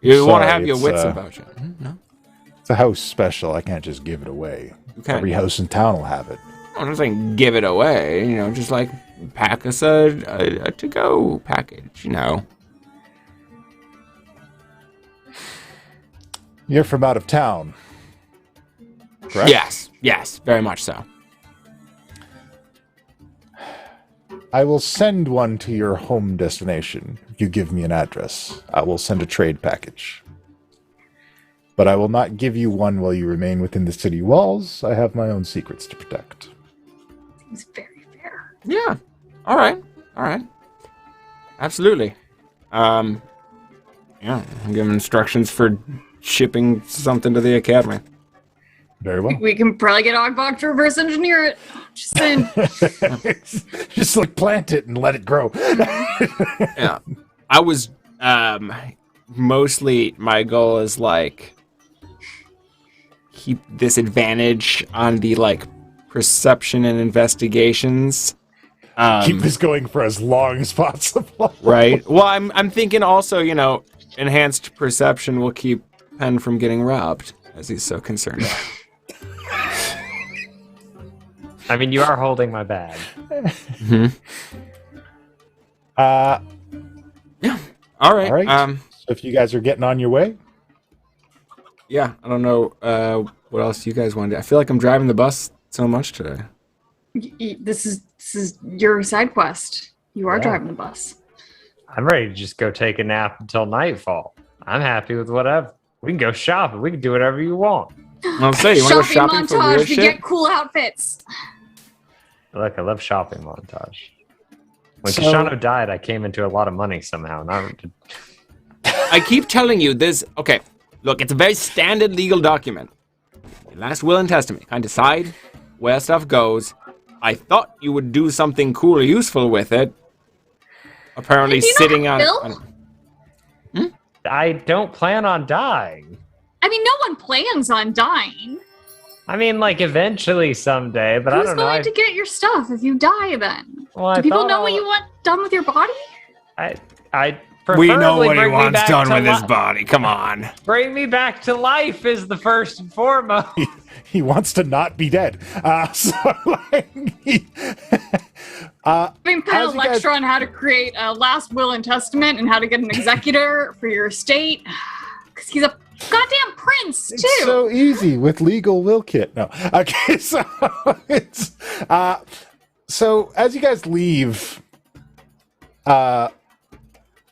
You want to have your wits about you? No. It's a house special. I can't just give it away. Every house in town will have it. I'm not saying give it away. You know, just like pack us a to-go package. You know. You're from out of town, correct? Yes, very much so. I will send one to your home destination. If you give me an address, I will send a trade package. But I will not give you one while you remain within the city walls. I have my own secrets to protect. Seems very fair. Yeah. All right. Absolutely. Yeah, I'm giving instructions for shipping something to the academy. Very well. We can probably get Ogbok to reverse engineer it. Just saying. Just like plant it and let it grow. Yeah. I was mostly my goal is like keep this advantage on the like perception and investigations. Keep this going for as long as possible. Right. Well, I'm thinking also, you know, enhanced perception will keep Penn from getting robbed, as he's so concerned. I mean, you are holding my bag. Mm-hmm. Yeah. All right. So if you guys are getting on your way, yeah. I don't know what else you guys want to do. I feel like I'm driving the bus so much today. This is your side quest. You are driving the bus. I'm ready to just go take a nap until nightfall. I'm happy with whatever. We can go shopping. We can do whatever you want. I'll say, you want to go shopping for weird montage. We shit? get cool outfits. Look, I love shopping montage. When Kishano died, I came into a lot of money somehow. I keep telling you this. Okay, look, it's a very standard legal document. Your last will and testament. You kind of decide where stuff goes. I thought you would do something cool or useful with it. Apparently, sitting on. I don't plan on dying. I mean, no one plans on dying. I mean, like, eventually someday, but I don't know. Who's going to get your stuff if you die then? Well, do people know what you want done with your body? I we know what he bring me wants back done to with his body. Come on. Bring me back to life is the first and foremost. He wants to not be dead. I mean, Penn will lecture on how to create a last will and testament and how to get an executor for your estate. Because he's a goddamn prince, too. It's so easy with legal will kit. No. Okay, so it's so as you guys leave,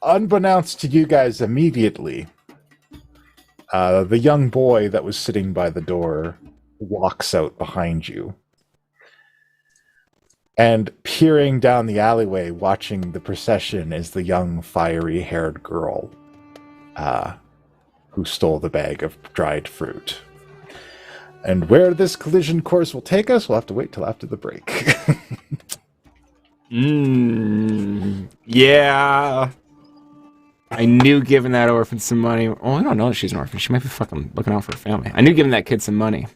unbeknownst to you guys immediately, the young boy that was sitting by the door walks out behind you. And peering down the alleyway, watching the procession, is the young, fiery-haired girl who stole the bag of dried fruit. And where this collision course will take us, we'll have to wait till after the break. Yeah. I knew giving that orphan some money. Oh, I don't know that she's an orphan. She might be fucking looking out for her family. I knew giving that kid some money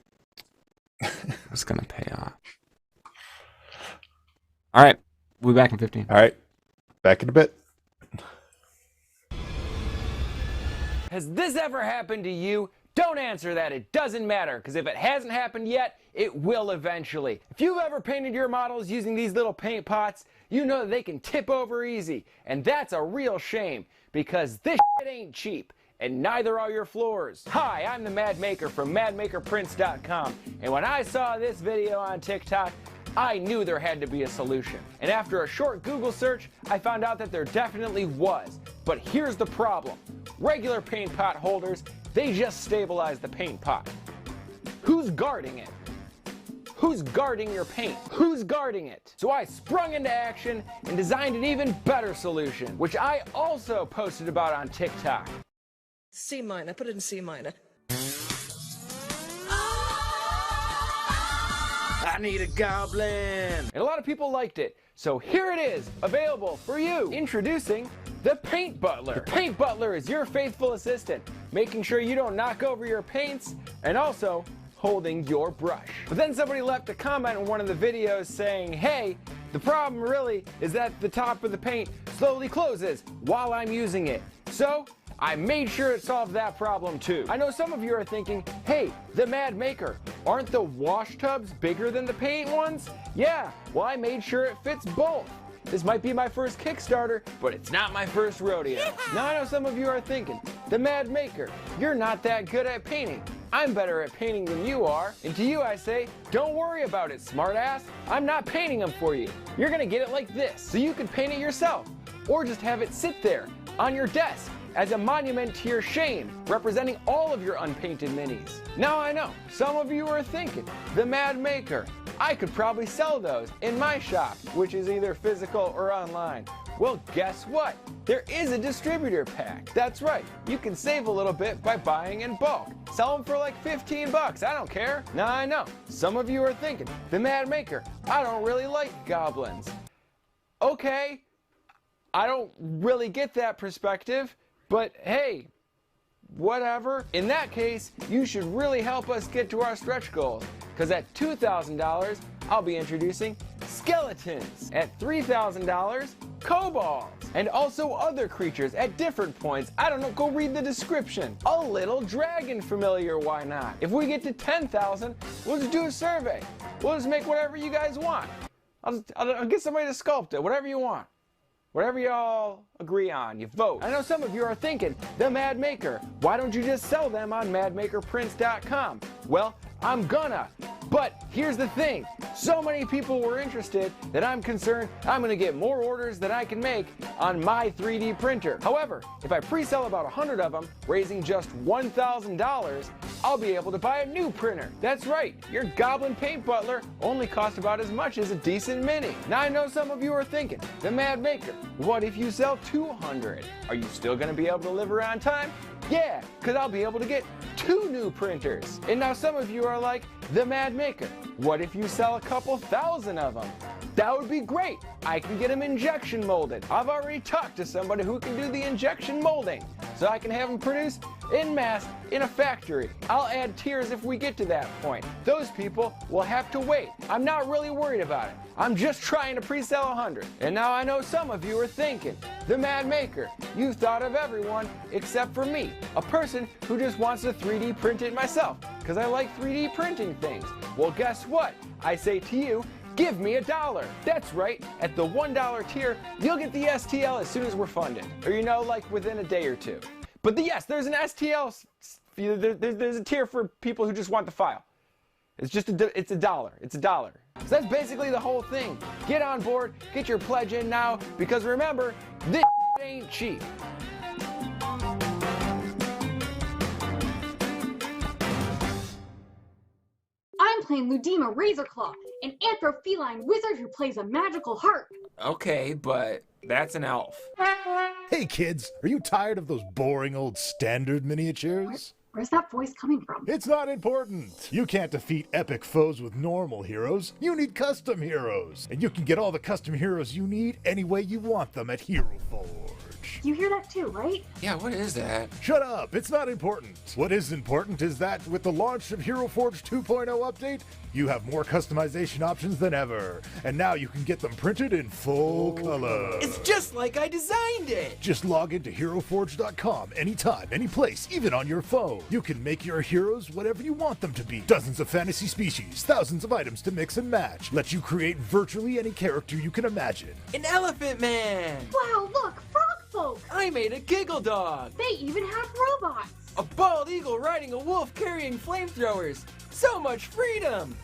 was gonna pay off. All right, we'll be back in 15. All right, back in a bit. Has this ever happened to you? Don't answer that. It doesn't matter, because if it hasn't happened yet, it will eventually. If you've ever painted your models using these little paint pots, you know that they can tip over easy, and that's a real shame, because this shit ain't cheap, and neither are your floors. Hi, I'm the Mad Maker from madmakerprints.com, and when I saw this video on TikTok, I knew there had to be a solution. And after a short Google search, I found out that there definitely was. But here's the problem. Regular paint pot holders, they just stabilize the paint pot. Who's guarding it? Who's guarding your paint? Who's guarding it? So I sprung into action and designed an even better solution, which I also posted about on TikTok. C minor, put it in C minor. I need a goblin. And a lot of people liked it. So here it is, available for you. Introducing the Paint Butler. The Paint Butler is your faithful assistant. making sure you don't knock over your paints, and also holding your brush. But then somebody left a comment in one of the videos saying, hey, the problem really is that the top of the paint slowly closes while I'm using it. So I made sure it solved that problem too. I know some of you are thinking, hey, the Mad Maker, aren't the wash tubs bigger than the paint ones? Yeah, well I made sure it fits both. This might be my first Kickstarter, but it's not my first rodeo. Now I know some of you are thinking, the Mad Maker, you're not that good at painting. I'm better at painting than you are. And to you I say, don't worry about it, smartass. I'm not painting them for you. You're gonna get it like this, so you can paint it yourself. Or just have it sit there on your desk as a monument to your shame, representing all of your unpainted minis. Now I know, some of you are thinking, the Mad Maker, I could probably sell those in my shop, which is either physical or online. Well, guess what? There is a distributor pack. That's right, you can save a little bit by buying in bulk. Sell them for like 15 bucks, I don't care. Now I know, some of you are thinking, the Mad Maker, I don't really like goblins. Okay, I don't really get that perspective, but hey, whatever. In that case, you should really help us get to our stretch goals, because at $2,000, I'll be introducing skeletons. At $3,000, kobolds. And also other creatures at different points. I don't know, go read the description. A little dragon familiar, why not? If we get to 10,000, we'll just do a survey. We'll just make whatever you guys want. I'll get somebody to sculpt it, whatever you want. Whatever y'all agree on, you vote. I know some of you are thinking, the Mad Maker, why don't you just sell them on madmakerprints.com? Well, I'm gonna. But here's the thing, so many people were interested that I'm concerned I'm gonna get more orders than I can make on my 3D printer. However, if I pre-sell about 100 of them, raising just $1,000, I'll be able to buy a new printer. That's right, your Goblin Paint Butler only costs about as much as a decent mini. Now I know some of you are thinking, the Mad Maker, what if you sell 200? Are you still gonna be able to deliver on time? Yeah, because I'll be able to get 2 new printers. And now some of you are like, the Mad Maker, what if you sell a couple thousand of them? That would be great. I can get them injection molded. I've already talked to somebody who can do the injection molding, so I can have them produced en masse in a factory. I'll add tiers if we get to that point. Those people will have to wait. I'm not really worried about it. I'm just trying to pre-sell 100. And now I know some of you are thinking, the Mad Maker, you've thought of everyone except for me, a person who just wants to 3D print it myself, because I like 3D printing things. Well, guess what? I say to you, give me $1. That's right, at the $1 tier, you'll get the STL as soon as we're funded. Or you know, like within a day or two. But yes, there's an STL, there's a tier for people who just want the file. It's just it's $1. It's $1. So that's basically the whole thing. Get on board, get your pledge in now, because remember, this ain't cheap. I'm playing Ludima Razorclaw, an anthropheline wizard who plays a magical harp. Okay, but that's an elf. Hey kids, are you tired of those boring old standard miniatures? Where's that voice coming from? It's not important. You can't defeat epic foes with normal heroes. You need custom heroes. And you can get all the custom heroes you need any way you want them at Hero Forge. You hear that too, right? Yeah, what is that? Shut up, it's not important. What is important is that with the launch of Hero Forge 2.0 update, you have more customization options than ever. And now you can get them printed in full color. It's just like I designed it! Just log into HeroForge.com anytime, any place, even on your phone. You can make your heroes whatever you want them to be. Dozens of fantasy species, thousands of items to mix and match. Let you create virtually any character you can imagine. An elephant man! Wow, look, frog folk! I made a giggle dog! They even have robots! A bald eagle riding a wolf carrying flamethrowers! So much freedom!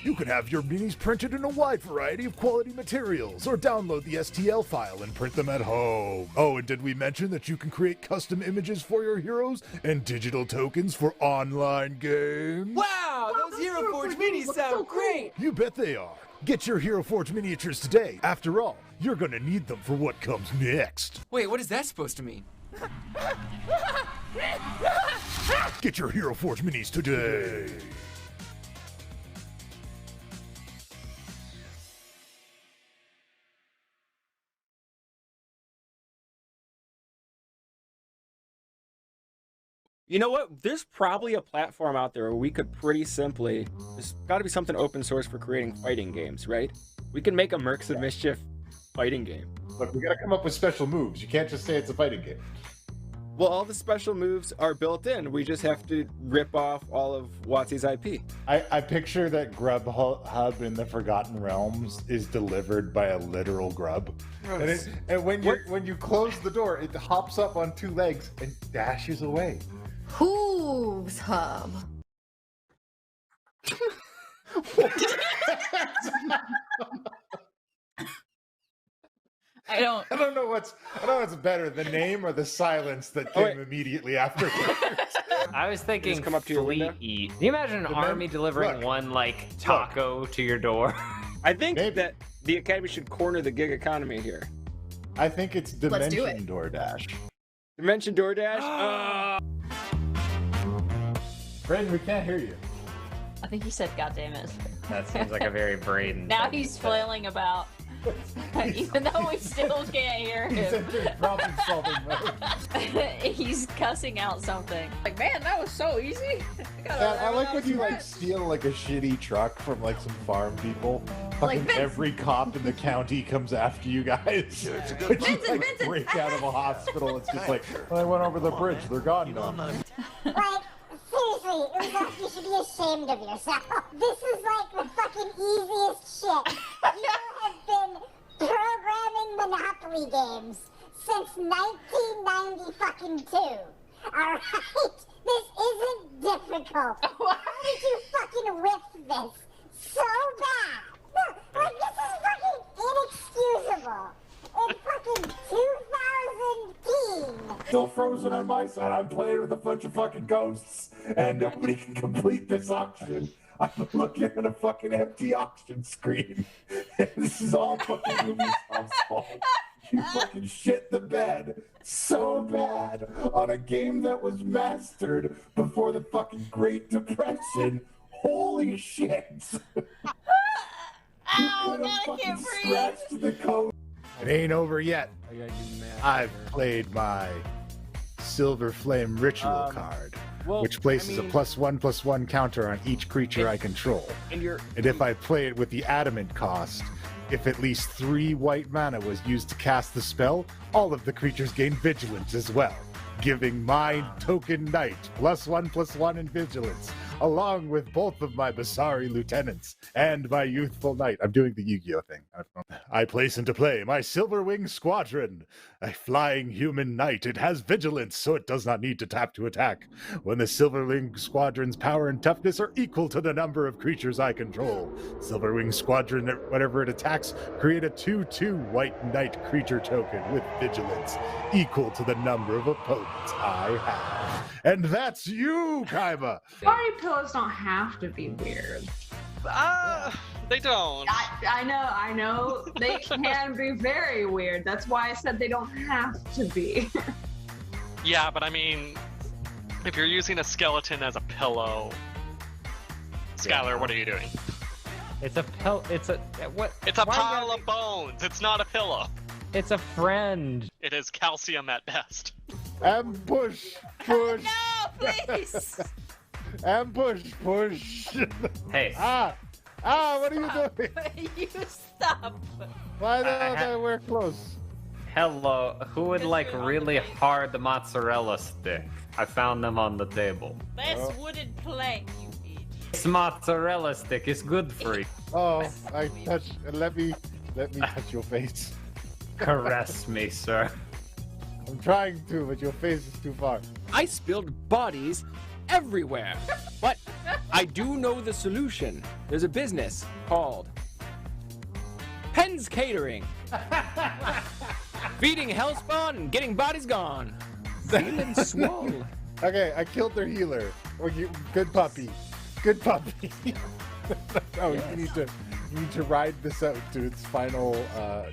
You can have your minis printed in a wide variety of quality materials, or download the STL file and print them at home. Oh, and did we mention that you can create custom images for your heroes and digital tokens for online games? Wow, those Hero Forge minis sound so great! You bet they are. Get your Hero Forge miniatures today. After all, you're gonna need them for what comes next. Wait, what is that supposed to mean? Get your Hero Forge minis today. You know what? There's probably a platform out there where we could pretty simply. There's got to be something open source for creating fighting games, right? We can make a Mercs of Mischief fighting game. Look, we gotta come up with special moves. You can't just say it's a fighting game. Well, all the special moves are built in. We just have to rip off all of WotC's IP. I picture that Grubhub in the Forgotten Realms is delivered by a literal grub. And when you close the door, it hops up on 2 legs and dashes away. Hooves Hub. I don't know what's better, the name or the silence that came immediately after. I was thinking come up to your fleet window? eat. Can you imagine an army delivering one like taco to your door? I think that the Academy should corner the gig economy here. I think it's Let's do Dimension it. DoorDash. Dimension DoorDash? Brandon, we can't hear you. I think he said, "God damn it." That seems like a very Braden. Now thing he's to say. flailing about, even though we still can't hear He's him. entering problem-solving mode. He's cussing out something. Like, man, that was so easy. I like when you like steal like a shitty truck from like some farm people. Like Fucking every cop in the county comes after you guys. But you Vincent, like Vincent. break out of a hospital. It's just like, well, I went over the bridge. They're gone now. Like, seriously, Uzoff, you should be ashamed of yourself. This is like the fucking easiest shit. You have been programming Monopoly games since 1992. Alright? This isn't difficult. How did you fucking whiff this so bad? No, like, this is fucking inexcusable. In fucking 2010. Still frozen on my side. I'm playing with a bunch of fucking ghosts, and nobody can complete this auction. I'm looking at a fucking empty auction screen. And this is all fucking Ubisoft's fault. You fucking shit the bed so bad on a game that was mastered before the fucking Great Depression. Holy shit! Ow, now I can't breathe. Scratched the code. It ain't over yet. I've played my Silver Flame Ritual card, which places a +1/+1 counter on each creature I control. And if I play it with the Adamant cost, if at least 3 white mana was used to cast the spell, all of the creatures gain Vigilance as well, giving my token knight +1/+1 in Vigilance, along with both of my Basari lieutenants and my youthful knight. I'm doing the Yu-Gi-Oh thing. I place into play my Silverwing Squadron, a flying human knight. It has Vigilance, so it does not need to tap to attack. When the Silverwing Squadron's power and toughness are equal to the number of creatures I control, Silverwing Squadron, whenever it attacks, create a 2/2 white knight creature token with Vigilance, equal to the number of opponents I have. And that's you, Kaima! Party pillows don't have to be weird. They don't. I know. They can be very weird. That's why I said they don't have to be. Yeah, but I mean, if you're using a skeleton as a pillow, Skylar, what are you doing? It's a pill. It's a what? It's a pile of bones. It's not a pillow. It's a friend. It is calcium at best. Ambush! Push! No, please. Ambush! Push! Hey. What are you doing? You stop. Why don't we're close? Hello. Who would like really hard mozzarella stick? I found them on the table. That's wooden plank, you idiot. This mozzarella stick is good for you. Oh, I touched. Let me touch your face. Caress me, sir. I'm trying to, but your face is too far. I spilled bodies everywhere. But I do know the solution. There's a business called Penn's Catering. Feeding hellspawn and getting bodies gone. Feeling swole. Okay, I killed their healer. Good puppy. Good puppy. You need to ride this out to its final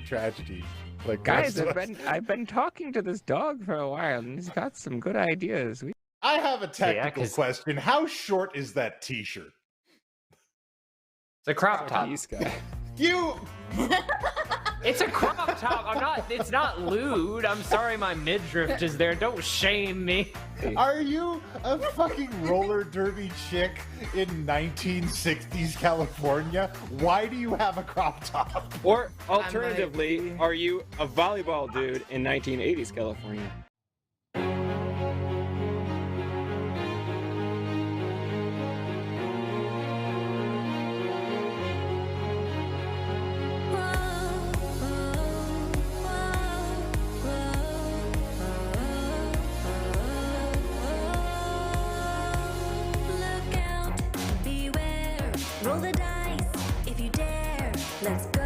tragedy. Like Guys, I've been talking to this dog for a while, and he's got some good ideas. I have a technical question. How short is that T-shirt? It's a crop top. You. It's a crop top. It's not lewd. I'm sorry my midriff is there. Don't shame me. Are you a fucking roller derby chick in 1960s California? Why do you have a crop top? Or alternatively, are you a volleyball dude in 1980s California? Roll the dice if you dare. Let's go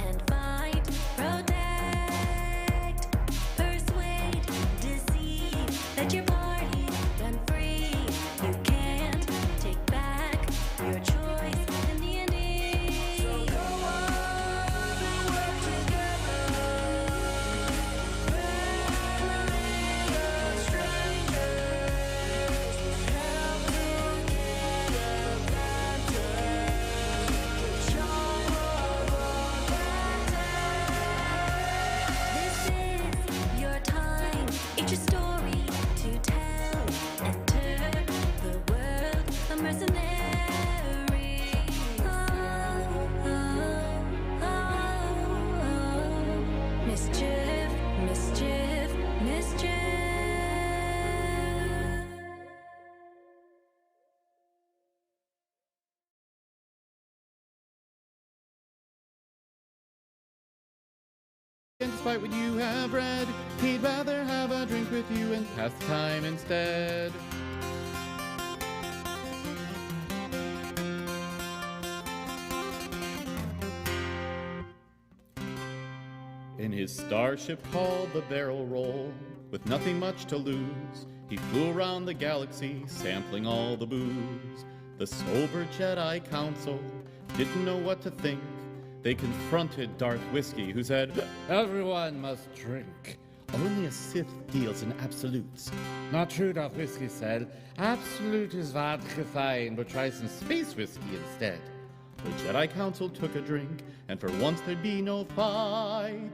and fight, protect, persuade, deceive. Let your party run free. You can't take back your choice in the ending. So go on and work together. Battling the strangers. Help it's your story to tell. Enter the world of mercenaries. Mischief, mischief, mischief. And despite what you have read, he'd rather have a drink with you and pass the time instead. In his starship called the Barrel Roll, with nothing much to lose, he flew around the galaxy, sampling all the booze. The sober Jedi Council didn't know what to think. They confronted Darth Whiskey, who said, "Everyone must drink. Only a Sith deals in absolutes." "Not true," Darth Whiskey said. "Absolute is vodka fine, but try some space whiskey instead." The Jedi Council took a drink, and for once there'd be no fight.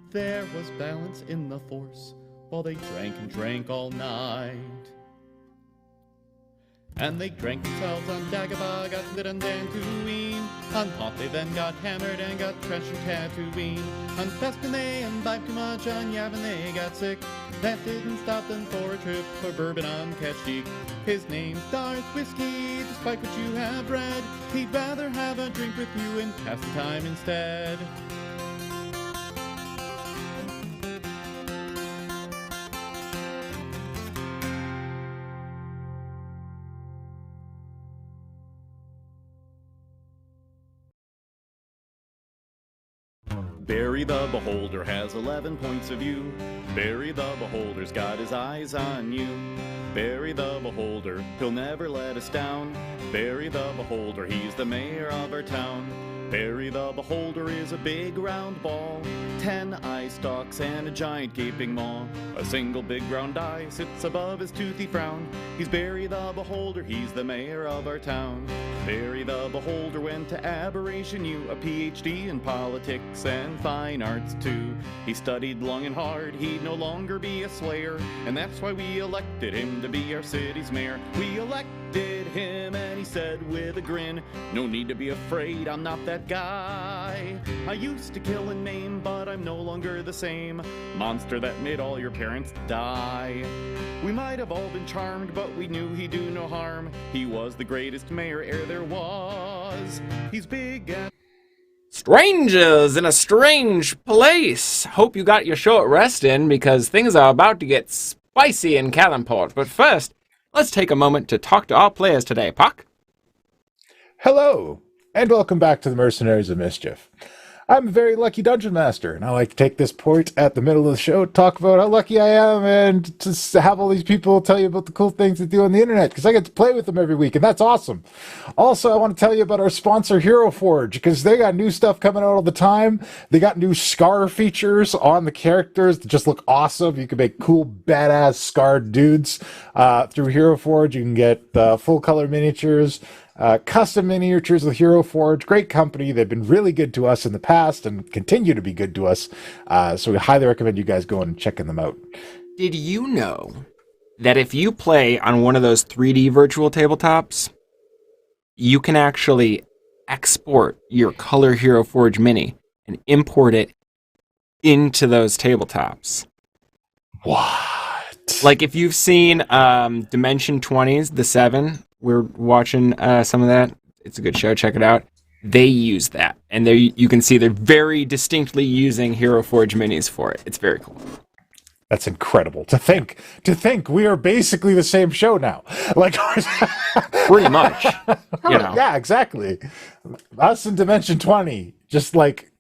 There was balance in the Force, while they drank and drank all night. And they drank themselves on Dagobah, got lit on Dantooine. On Hoth they then got hammered and got trashed on Tatooine. On Bespin they imbibed too much, on Yavin they got sick. That didn't stop them for a trip for bourbon on Kashyyyk. His name's Darth Whiskey, despite what you have read. He'd rather have a drink with you and pass the time instead. Barry the Beholder has 11 points of view. Barry the Beholder's got his eyes on you. Barry the Beholder, he'll never let us down. Barry the Beholder, he's the mayor of our town. Barry the Beholder is a big round ball, 10 eye stalks and a giant gaping maw. A single big round eye sits above his toothy frown. He's Barry the Beholder, he's the mayor of our town. Barry the Beholder went to Aberration U, a PhD in politics and fine arts too. He studied long and hard, he'd no longer be a slayer, and that's why we elected him to be our city's mayor. We elected him and he said with a grin, "No need to be afraid, I'm not that guy. I used to kill and maim, but I'm no longer the same monster that made all your parents die." We might have all been charmed, but we knew he'd do no harm. He was the greatest mayor ere there was. He's big and... Strangers in a strange place. Hope you got your short rest in, because things are about to get spicy in Calimport. But first, let's take a moment to talk to our players today. Puck? Hello, and welcome back to the Mercenaries of Mischief. I'm a very lucky dungeon master, and I like to take this point at the middle of the show to talk about how lucky I am and to have all these people tell you about the cool things they do on the internet, because I get to play with them every week, and that's awesome. Also, I want to tell you about our sponsor, Hero Forge, because they got new stuff coming out all the time. They got new scar features on the characters that just look awesome. You can make cool, badass scarred dudes through Hero Forge. You can get full-color miniatures. Custom miniatures with Hero Forge, great company. They've been really good to us in the past and continue to be good to us. So we highly recommend you guys going and checking them out. Did you know that if you play on one of those 3D virtual tabletops, you can actually export your Color Hero Forge Mini and import it into those tabletops? What? Like if you've seen Dimension 20s, the 7, we're watching some of that. It's a good show. Check it out. They use that. And you can see they're very distinctly using Hero Forge Minis for it. It's very cool. That's incredible to think we are basically the same show now. Like pretty much. You know. Yeah, exactly. Us and Dimension 20, just like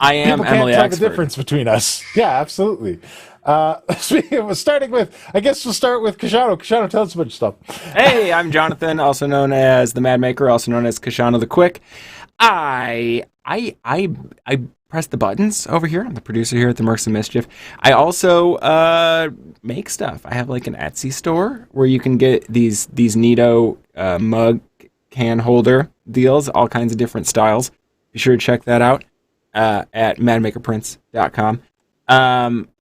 I am people can't Emily tell Expert. the difference between us. Yeah, absolutely. Starting with, I guess we'll start with Kashano. Kashano, tell us a bunch of stuff. Hey, I'm Jonathan, also known as the Mad Maker, also known as Kashano the Quick. I press the buttons over here. I'm the producer here at the Mercs of Mischief. I also make stuff. I have like an Etsy store where you can get these neato mug can holder deals, all kinds of different styles. Be sure to check that out at madmakerprints.com.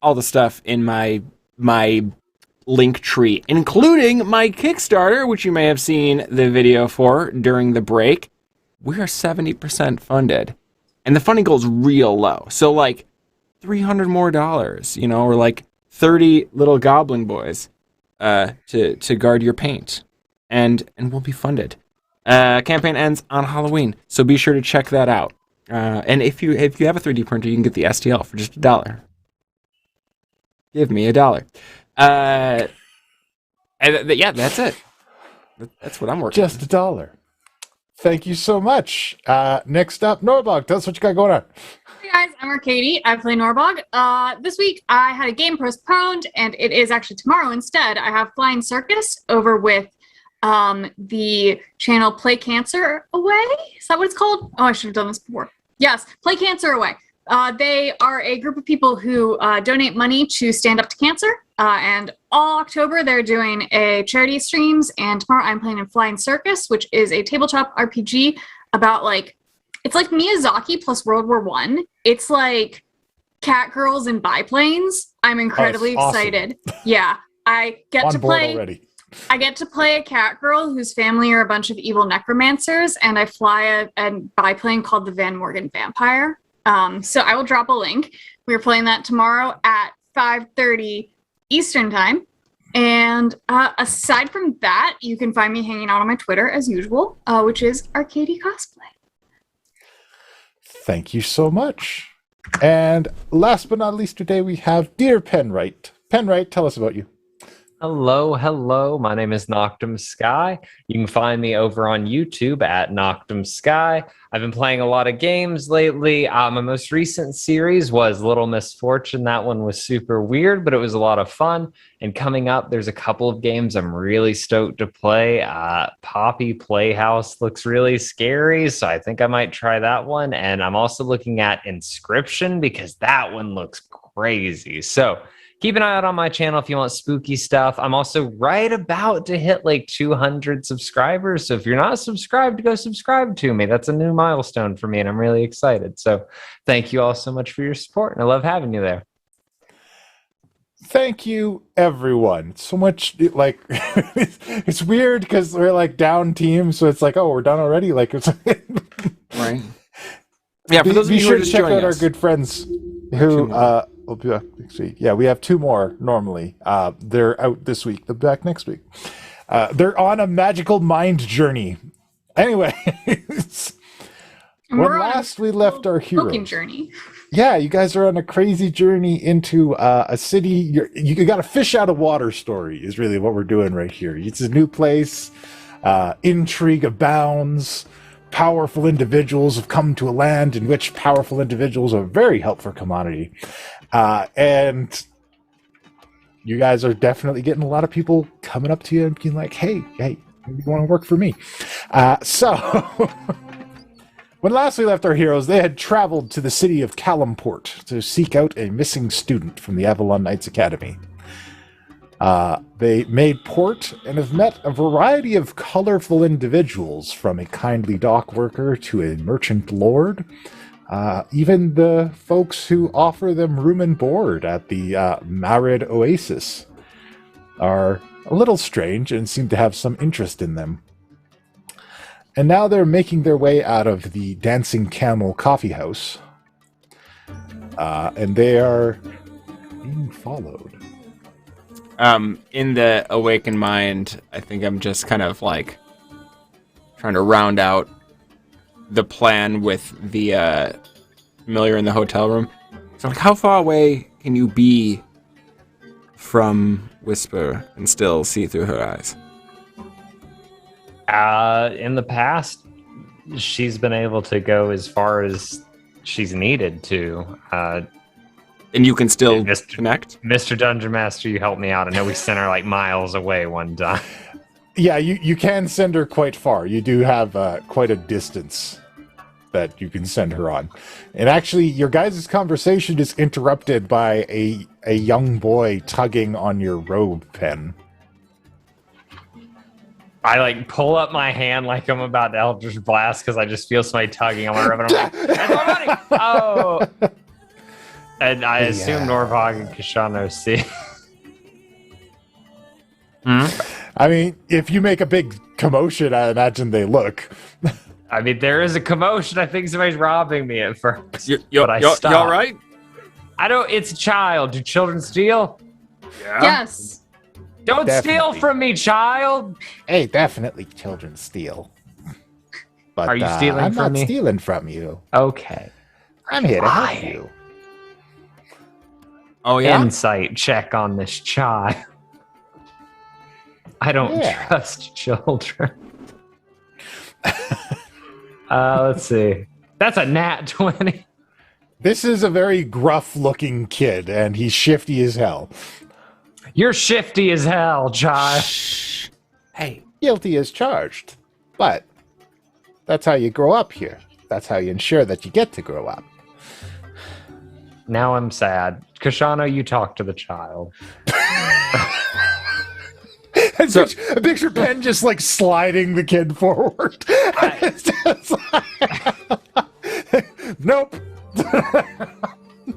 All the stuff in my link tree, including my Kickstarter, which you may have seen the video for during the break. We are 70% funded. And the funding goal is real low. So like $300 more, or like 30 little goblin boys to guard your paint. And we'll be funded. Campaign ends on Halloween, so be sure to check that out. And if you have a 3D printer, you can get the STL for just $1. Give me $1. Yeah, that's it. That's what I'm working Just $1. Thank you so much. Next up, Norbog. Tell us what you got going on. Hey guys, I'm Arcady. I play Norbog. This week I had a game postponed, and it is actually tomorrow instead. I have Flying Circus over with the channel Play Cancer Away. Is that what it's called? Oh, I should have done this before. Yes, Play Cancer Away. They are a group of people who donate money to Stand Up to Cancer. And all October, they're doing a charity streams. And tomorrow I'm playing in Flying Circus, which is a tabletop RPG about it's like Miyazaki plus World War I. It's like cat girls and biplanes. I'm incredibly excited. Yeah, I get to play. Already. I get to play a cat girl whose family are a bunch of evil necromancers, and I fly a biplane called the Van Morgan Vampire. So I will drop a link. We're playing that tomorrow at 5:30 Eastern time. And aside from that, you can find me hanging out on my Twitter as usual, which is Arcady Cosplay. Thank you so much. And last but not least today, we have Dear Penwright. Penwright, tell us about you. Hello. My name is Noctum Sky. You can find me over on YouTube at Noctum Sky. I've been playing a lot of games lately. My most recent series was Little Misfortune. That one was super weird, but it was a lot of fun. And coming up, there's a couple of games I'm really stoked to play. Poppy Playhouse looks really scary, so I think I might try that one. And I'm also looking at Inscription because that one looks crazy. So keep an eye out on my channel if you want spooky stuff. I'm also right about to hit like 200 subscribers. So if you're not subscribed, go subscribe to me. That's a new milestone for me, and I'm really excited. So thank you all so much for your support, and I love having you there. Thank you, everyone. So much, it's weird because we're like down teams, so it's like, oh, we're done already. Like, it's right. Yeah, for those of you who are just check joining out our us. good friends who will be back next week. Yeah, we have 2 more normally. They're out this week. They'll be back next week. They're on a magical mind journey. Anyway, when last we left our heroes, journey. Yeah, you guys are on a crazy journey into a city. You got a fish out of water story is really what we're doing right here. It's a new place. Intrigue abounds. Powerful individuals have come to a land in which powerful individuals are very helpful commodity. And you guys are definitely getting a lot of people coming up to you and being like, hey, you want to work for me? So when last we left our heroes, they had traveled to the city of Calimport to seek out a missing student from the Avalon Knights Academy. They made port and have met a variety of colorful individuals, from a kindly dock worker to a merchant lord. Even the folks who offer them room and board at the Marid Oasis are a little strange and seem to have some interest in them. And now they're making their way out of the Dancing Camel coffee house. And they are being followed. In the awakened mind, I think I'm just kind of like trying to round out the plan with the familiar in the hotel room. So, like, how far away can you be from Whisper and still see through her eyes? In the past, she's been able to go as far as she's needed to. And you can still connect? Mr. Dungeon Master, you helped me out. I know we sent her like miles away one time. Yeah, you can send her quite far. You do have quite a distance that you can send her on. And actually, your guys' conversation is interrupted by a young boy tugging on your robe pen. I like pull up my hand like I'm about to Eldritch Blast because I just feel somebody tugging on my robe. And I'm like, "That's my money!" Oh. And I assume Norvog and Kishano see. I mean, if you make a big commotion, I imagine they look. I mean, there is a commotion. I think somebody's robbing me at first. But I you stop. all right? I don't. It's a child. Do children steal? Yeah. Yes. Don't steal from me, child. Hey, definitely children steal. But Are you stealing I'm from me? not stealing from you. Okay. I'm here to help you. Oh, yeah? Insight check on this child. I don't trust children. Let's see. That's a nat 20. This is a very gruff-looking kid, and he's shifty as hell. You're shifty as hell, child. Hey, guilty as charged. But that's how you grow up here. That's how you ensure that you get to grow up. Now I'm sad. Kashano, you talk to the child. I picture Ben just like sliding the kid forward. Nope.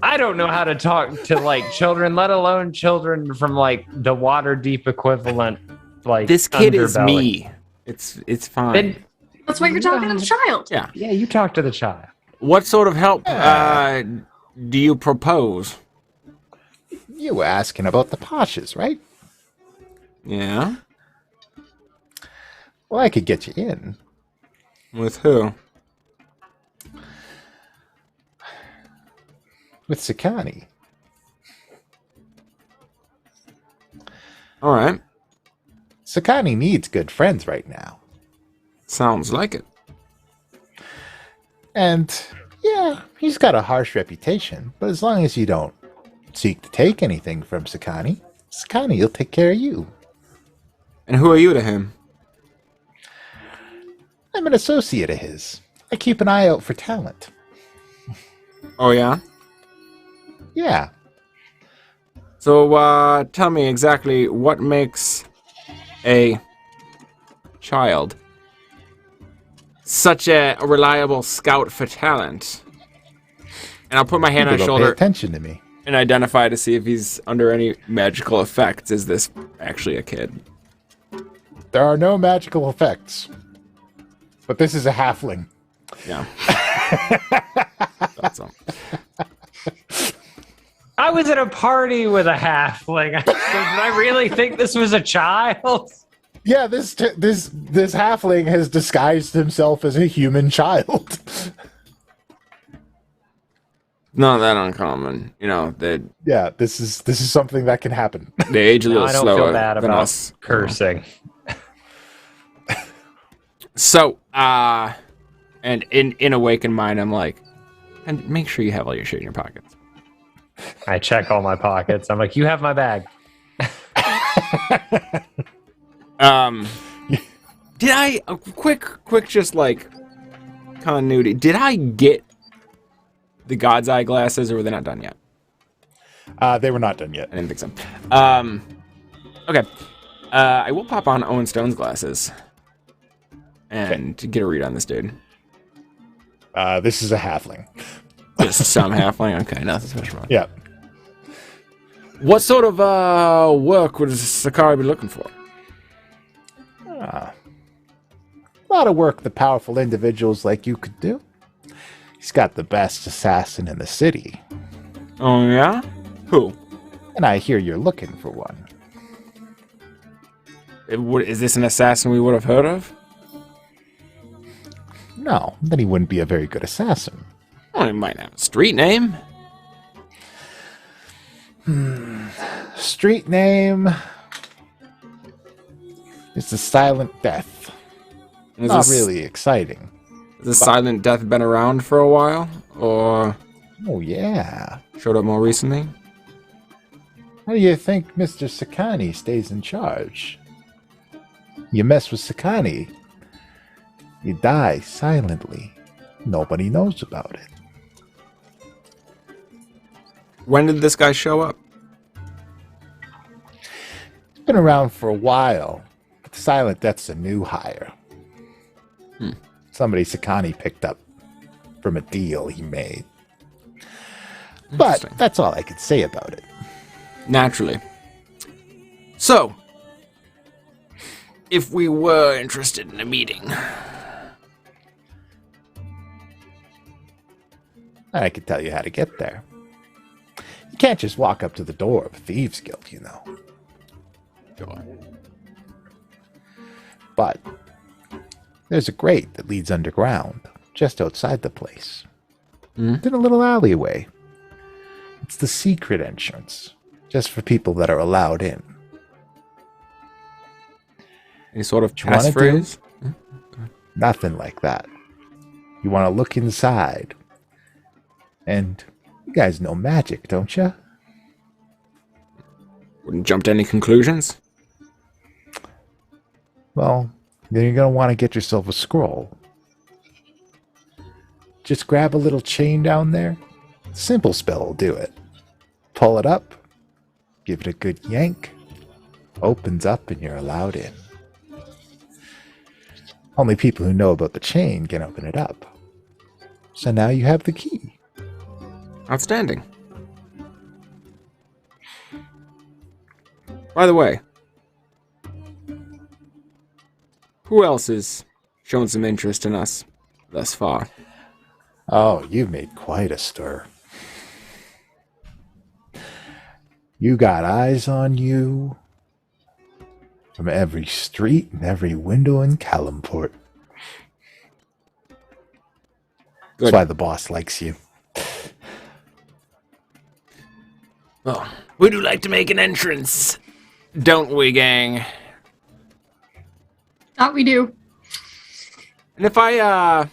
I don't know how to talk to like children, let alone children from like the water deep equivalent. Like This kid is underbelly. me. It's fine. That's why you're talking to the child. Yeah. Yeah, you talk to the child. What sort of help do you propose? You were asking about the Pashas, right? Yeah. Well, I could get you in. With who? With Sakani. All right. Sakani needs good friends right now. Sounds like it. And, yeah, he's got a harsh reputation, but as long as you don't seek to take anything from Sakani, Sakani will take care of you. And who are you to him? I'm an associate of his. I keep an eye out for talent. Oh, yeah? Yeah. So, tell me exactly what makes a child such a reliable scout for talent. And I'll put my hand on his People don't shoulder. pay attention to me. And identify to see if he's under any magical effects. Is this actually a kid? There are no magical effects. But this is a halfling. Yeah. Thought so. I was at a party with a halfling. Did I really think this was a child? Yeah, this halfling has disguised himself as a human child. Not that uncommon, you know. Yeah, this is something that can happen. They age a little I don't slower feel bad than about us. cursing. So, and in awakened mind, I'm like, and make sure you have all your shit in your pockets. I check all my pockets. I'm like, you have my bag. Did I quick just like continuity? Did I get the God's Eye glasses, or were they not done yet? They were not done yet. I didn't think so. Okay. I will pop on Owen Stone's glasses and get a read on this dude. This is a halfling. Just some halfling? Okay, nothing special. Yeah. What sort of work would Sakari be looking for? A lot of work the powerful individuals like you could do. He's got the best assassin in the city. Oh, yeah? Who? And I hear you're looking for one. Is this an assassin we would have heard of? No, then he wouldn't be a very good assassin. Well, he might have a street name. Street name is the Silent Death. Not really exciting. Has the Silent Death been around for a while? Or... Oh, yeah. Showed up more recently? How do you think Mr. Sakani stays in charge? You mess with Sakani, you die silently. Nobody knows about it. When did this guy show up? He's been around for a while, but Silent Death's a new hire. Somebody Sakani picked up from a deal he made. But that's all I could say about it. Naturally. So, if we were interested in a meeting, I could tell you how to get there. You can't just walk up to the door of a thieves' guild, you know. Sure. But there's a grate that leads underground, just outside the place. It's in a little alleyway. It's the secret entrance, just for people that are allowed in. Any sort of passphrase? Nothing like that. You want to look inside. And you guys know magic, don't you? Wouldn't jump to any conclusions? Well, then you're going to want to get yourself a scroll. Just grab a little chain down there. Simple spell will do it. Pull it up. Give it a good yank. Opens up and you're allowed in. Only people who know about the chain can open it up. So now you have the key. Outstanding. By the way, who else has shown some interest in us thus far? Oh, you've made quite a stir. You got eyes on you from every street and every window in Calimport. That's why the boss likes you. Well, we do like to make an entrance, don't we, gang? That we do. And if I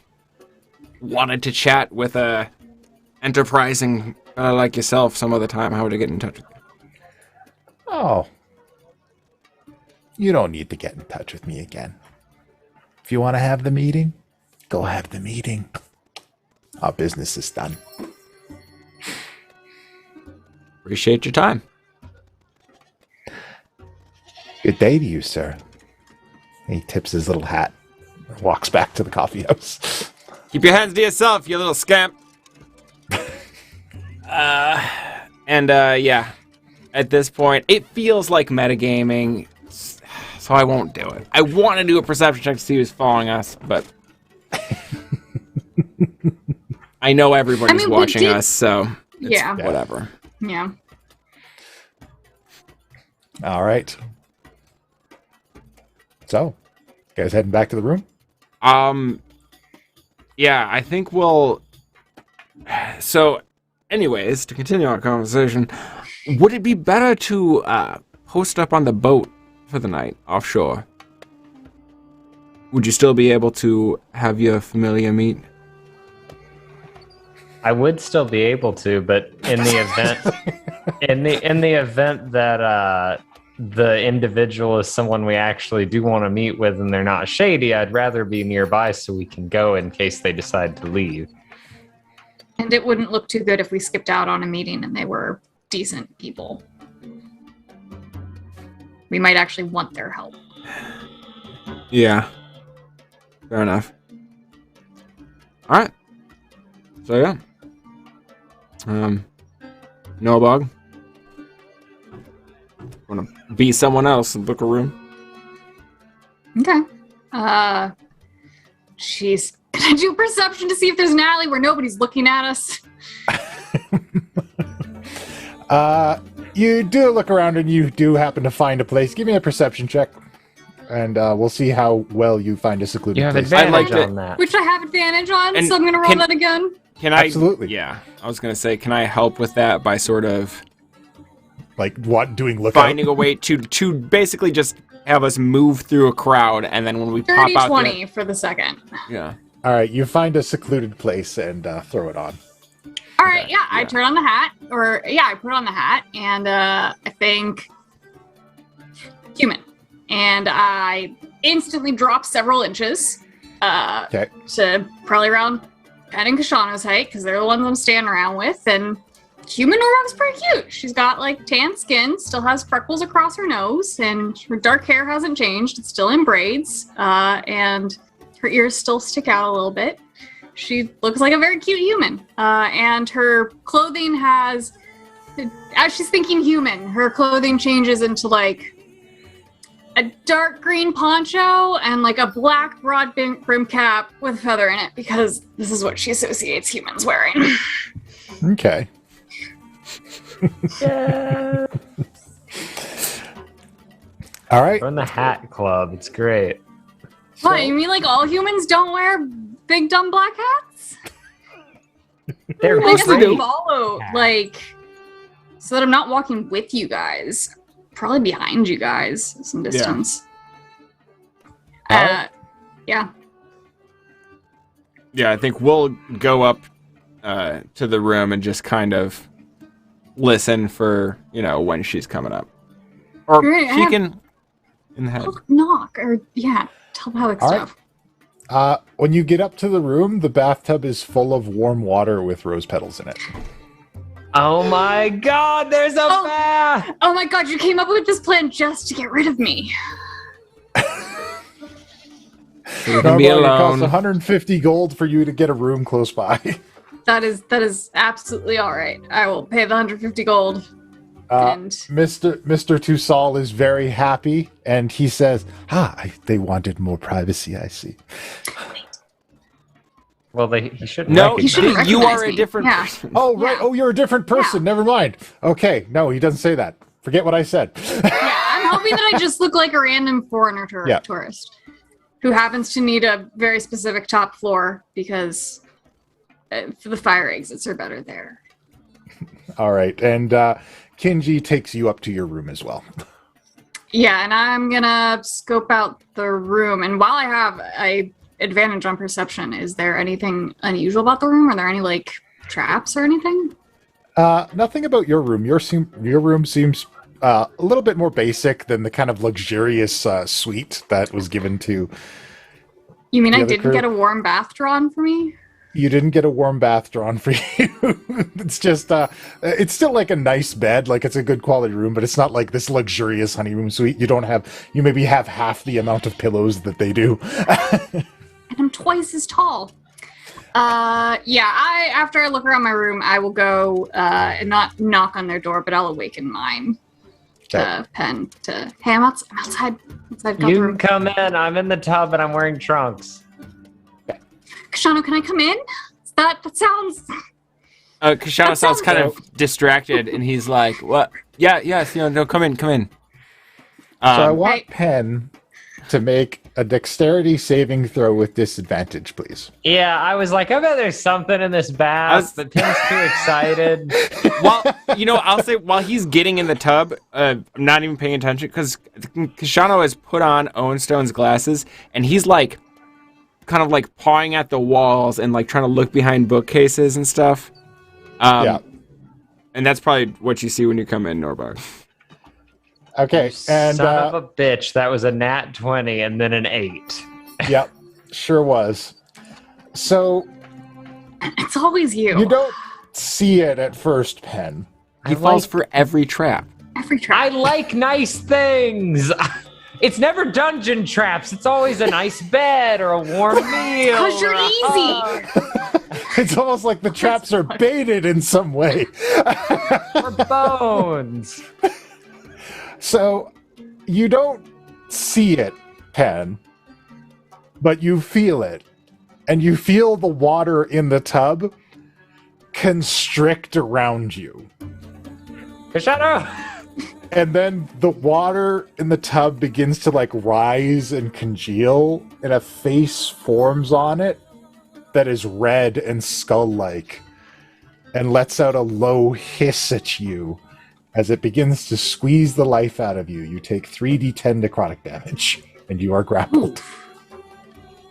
wanted to chat with a enterprising like yourself some other time, how would I get in touch with you? Oh. You don't need to get in touch with me again. If you want to have the meeting, go have the meeting. Our business is done. Appreciate your time. Good day to you, sir. He tips his little hat and walks back to the coffee house. Keep your hands to yourself, you little scamp. Yeah. At this point, it feels like metagaming, so I won't do it. I want to do a perception check to see who's following us, but I know everybody's watching us, so it's whatever. Yeah. All right. So, you guys heading back to the room? Yeah, I think we'll... So, anyways, to continue our conversation, would it be better to post up on the boat for the night offshore? Would you still be able to have your familiar meet? I would still be able to, but in the event, in the event that the individual is someone we actually do want to meet with and they're not shady, I'd rather be nearby so we can go in case they decide to leave. And it wouldn't look too good if we skipped out on a meeting and they were decent people. we might actually want their help. Yeah. Fair enough. All right. So yeah. Noah Bog. Want to be someone else and book a room? Okay. Jeez. Can I do perception to see if there's an alley where nobody's looking at us? You do look around and you do happen to find a place. Give me a perception check, and we'll see how well you find a secluded You have place. advantage on that. Which I have advantage on, And so I'm going to roll that again. Can I? Absolutely. Yeah. I was gonna say, can I help with that by sort of like what? Doing lookout? finding a way to basically just have us move through a crowd, and then when we pop 30, out 20 for the second. yeah. All right, you find a secluded place and throw it on. All right, yeah, I turn on the hat, I put on the hat, and I think human, and I instantly drop several inches to probably around Pen and Kashana's height, because they're the ones I'm standing around with, and human Norbog's pretty cute. She's got like tan skin, still has freckles across her nose, and her dark hair hasn't changed. It's still in braids, and her ears still stick out a little bit. She looks like a very cute human, and her clothing has, as she's thinking human, her clothing changes into like a dark green poncho and like a black broad brim cap with a feather in it, because this is what she associates humans wearing. Okay. All right. We're in the hat club. It's great. What, you mean like all humans don't wear big dumb black hats? They're I guess great. I follow, like, so that I'm not walking with you guys. Probably behind you guys, some distance. Yeah. Yeah, I think we'll go up to the room and just kind of listen for, when she's coming up. Or Right, she can in the head. Knock, or, telepathic All stuff. right. When you get up to the room, the bathtub is full of warm water with rose petals in it. Oh my god, there's a bath! Oh my god, you came up with this plan just to get rid of me. You can be It costs alone. 150 gold for you to get a room close by. That is absolutely all right. I will pay the 150 gold. And Mr. Tussaul is very happy, and he says, they wanted more privacy, I see. Well, he shouldn't. No, recognize you me. are a different person. Oh, right. Oh, you're a different person. Never mind. Okay. No, he doesn't say that. Forget what I said. I'm hoping that I just look like a random foreigner tourist who happens to need a very specific top floor because for the fire exits are better there. All right. And Kinji takes you up to your room as well. Yeah, and I'm gonna scope out the room. And while I have a advantage on perception, is there anything unusual about the room? Are there any like traps or anything? Nothing about your room. Your room seems a little bit more basic than the kind of luxurious suite that was given to. You mean the I other didn't crew. get a warm bath drawn for me? You didn't get a warm bath drawn for you. It's just, it's still like a nice bed, like it's a good quality room, but it's not like this luxurious honeymoon suite. You maybe have half the amount of pillows that they do. And I'm twice as tall. After I look around my room, I will go and not knock on their door, but I'll awaken mine. Pen to, hey, I'm outside. You can come in. I'm in the tub and I'm wearing trunks. Kashano, can I come in? That sounds... Kashana sounds kind of distracted, and he's like, "What? Yes, no, come in." So I want Pen to make a dexterity saving throw with disadvantage, please. Yeah, I was like, I bet there's something in this bath, but Tim's too excited. Well, I'll say while he's getting in the tub, I'm not even paying attention because Kashano has put on Owen Stone's glasses, and he's like, kind of like pawing at the walls and like trying to look behind bookcases and stuff. And that's probably what you see when you come in, Norbog. Okay, and son of a bitch, that was a nat 20 and then an 8. Yep, sure was. So it's always you. You don't see it at first, Pen. He falls for every trap. Every trap. I like nice things. It's never dungeon traps. It's always a nice bed or a warm meal. Because you're easy. It's almost like the traps are baited in some way. Or bones. So, you don't see it, Pen, but you feel it. And you feel the water in the tub constrict around you. Shadow. And then the water in the tub begins to like rise and congeal, and a face forms on it that is red and skull-like, and lets out a low hiss at you as it begins to squeeze the life out of you. You take 3d10 necrotic damage, and you are grappled.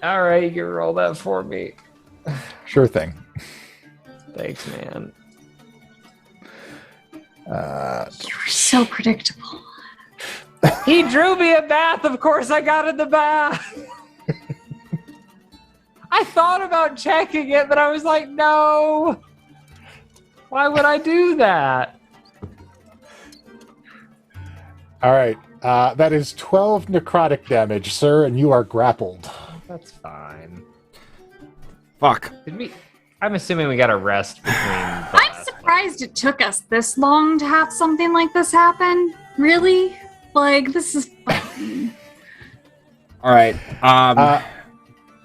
All right, you can roll that for me. Sure thing. Thanks, man. You're so predictable. He drew me a bath. Of course, I got in the bath. I thought about checking it, but I was like, no. Why would I do that? All right. That is 12 necrotic damage, sir, and you are grappled. That's fine. Fuck. I'm assuming we got a rest between. I'm surprised it took us this long to have something like this happen. Really? Like, this is fucking... All right.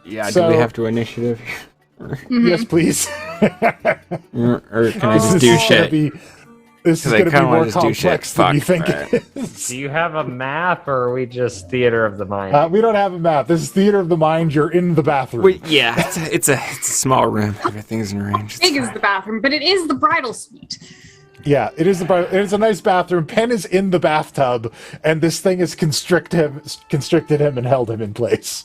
Yeah, so- do we have to initiative? Yes, please. Or can I just do shit? This is 'Cause I going to be kinda wanna more just do shit. complex than you Fuck, think alright. it is. Do you have a map, or are we just theater of the mind? We don't have a map. This is theater of the mind. You're in the bathroom. Wait, yeah, it's a small room. Everything's in range. Big is the bathroom, but it is the bridal suite. Yeah, it is a nice bathroom. Pen is in the bathtub, and this thing has constricted him and held him in place.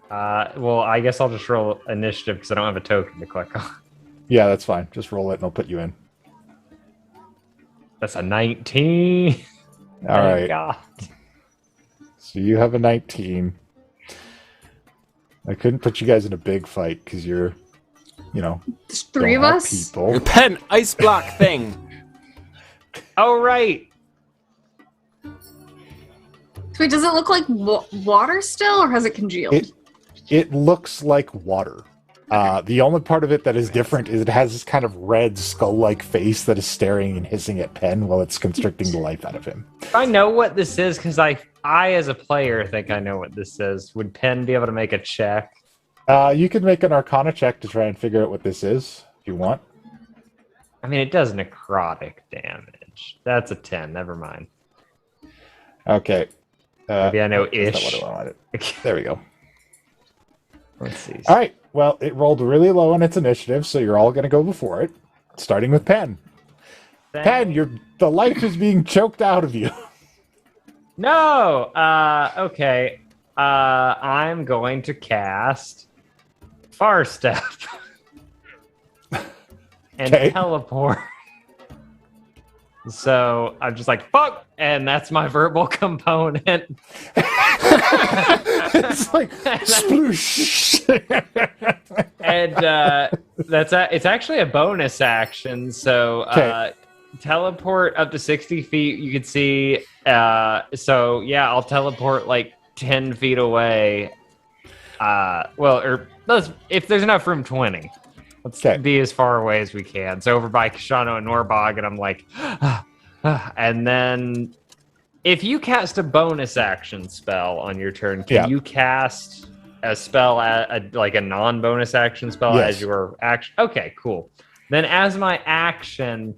Well, I guess I'll just roll initiative because I don't have a token to click on. Yeah, that's fine. Just roll it and I'll put you in. That's a 19. All right. God. So you have a 19. I couldn't put you guys in a big fight because you're, There's three of don't have us. people. Pen ice block thing. Oh, right. So wait, does it look like water still, or has it congealed? It looks like water. The only part of it that is different is it has this kind of red skull-like face that is staring and hissing at Pen while it's constricting the life out of him. I know what this is because I, as a player, think I know what this is. Would Penn be able to make a check? You can make an Arcana check to try and figure out what this is, if you want. I mean, it does necrotic damage. That's a 10. Never mind. Okay. Maybe I know that's ish. not what I wanted. There we go. Let's see. All right. Well, it rolled really low on its initiative, so you're all going to go before it, starting with Pen. Pen, the life is being choked out of you. No. Okay. I'm going to cast Far Step and teleport. So I'm just like, fuck, and that's my verbal component. It's like sploosh. And it's actually a bonus action. So teleport up to 60 feet. You can see. So yeah, I'll teleport like 10 feet away. If there's enough room, 20. Let's be as far away as we can. So over by Kashano and Norbog, and I'm like, and then if you cast a bonus action spell on your turn, can you cast a spell, like a non-bonus action spell as your action? Okay, cool. Then as my action,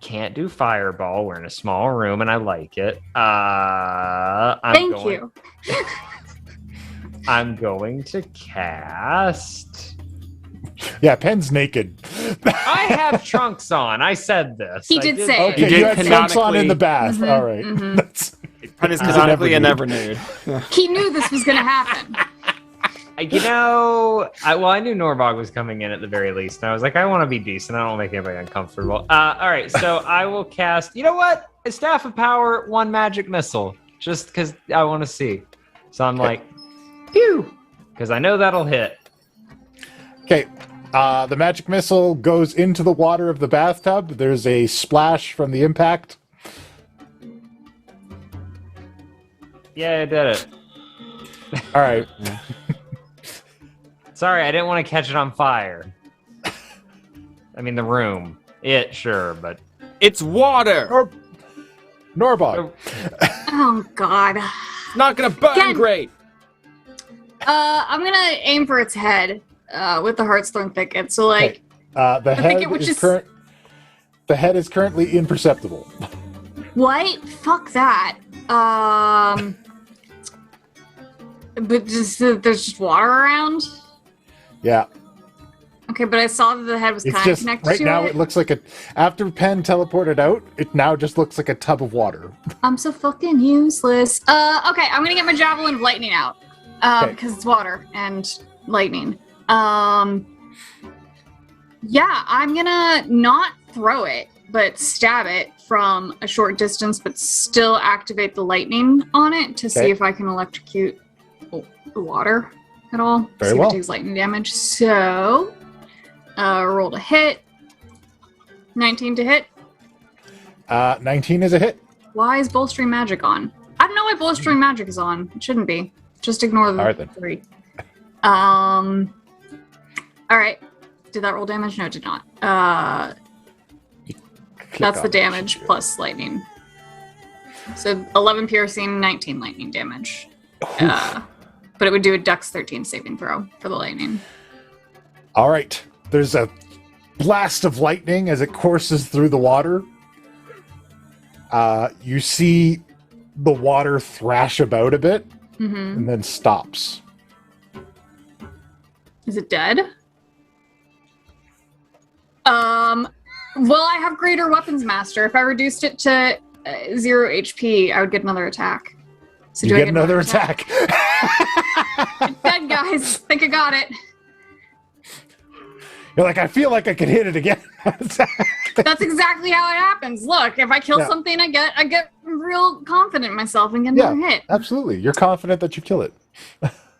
can't do fireball. We're in a small room, and I like it. Thank you. I'm going to cast. Yeah, Pen's naked. I have trunks on. I said this. He did say it. Okay, you had trunks on in the bath. Mhm, All right. mhm. Pen is canonically a never nude. He knew this was going to happen. I knew Norbog was coming in at the very least, and I was like, I want to be decent. I don't want to make anybody uncomfortable. All right, so I will cast. You know what? A Staff of Power, 1 magic missile, just because I want to see. So I'm like, pew, because I know that'll hit. Okay. The magic missile goes into the water of the bathtub. There's a splash from the impact. Yeah, I did it. All right. Sorry, I didn't want to catch it on fire. I mean, the room. Sure, but... It's water! Norbog. Oh, God. Not gonna burn Again. great! I'm gonna aim for its head with the Heartstone thicket. So, like, the head thicket, which is is- the head is currently imperceptible. what? Fuck that. But there's just water around? Yeah. Okay, but I saw that the head was It's kind of just connected right to now. it. It looks like after Pen teleported out. It now just looks like a tub of water. I'm so fucking useless. Okay, I'm gonna get my Javelin of Lightning out. Because it's water and lightning. Yeah, I'm gonna not throw it, but stab it from a short distance, but still activate the lightning on it to see Okay. if I can electrocute the water at all. Very see well. if it takes lightning damage. So, roll to hit. 19 to hit. 19 is a hit. Why is bolstering magic on? I don't know why bolstering magic is on. It shouldn't be. Just ignore the All right, then. 3. All right. Did that roll damage? No, it did not. That's the damage plus lightning. So 11 piercing, 19 lightning damage. But it would do a Dex 13 saving throw for the lightning. All right. There's a blast of lightning as it courses through the water. You see the water thrash about a bit and then stops. Is it dead? Well, I have Greater Weapons Master. If I reduced it to 0 HP, I would get another attack. So You do I get another attack. It's dead, guys. Think I got it. You're like, I feel like I could hit it again. That's exactly how it happens. Look, if I kill Yeah. something, I get real confident in myself and get another hit. Absolutely. You're confident that you kill it.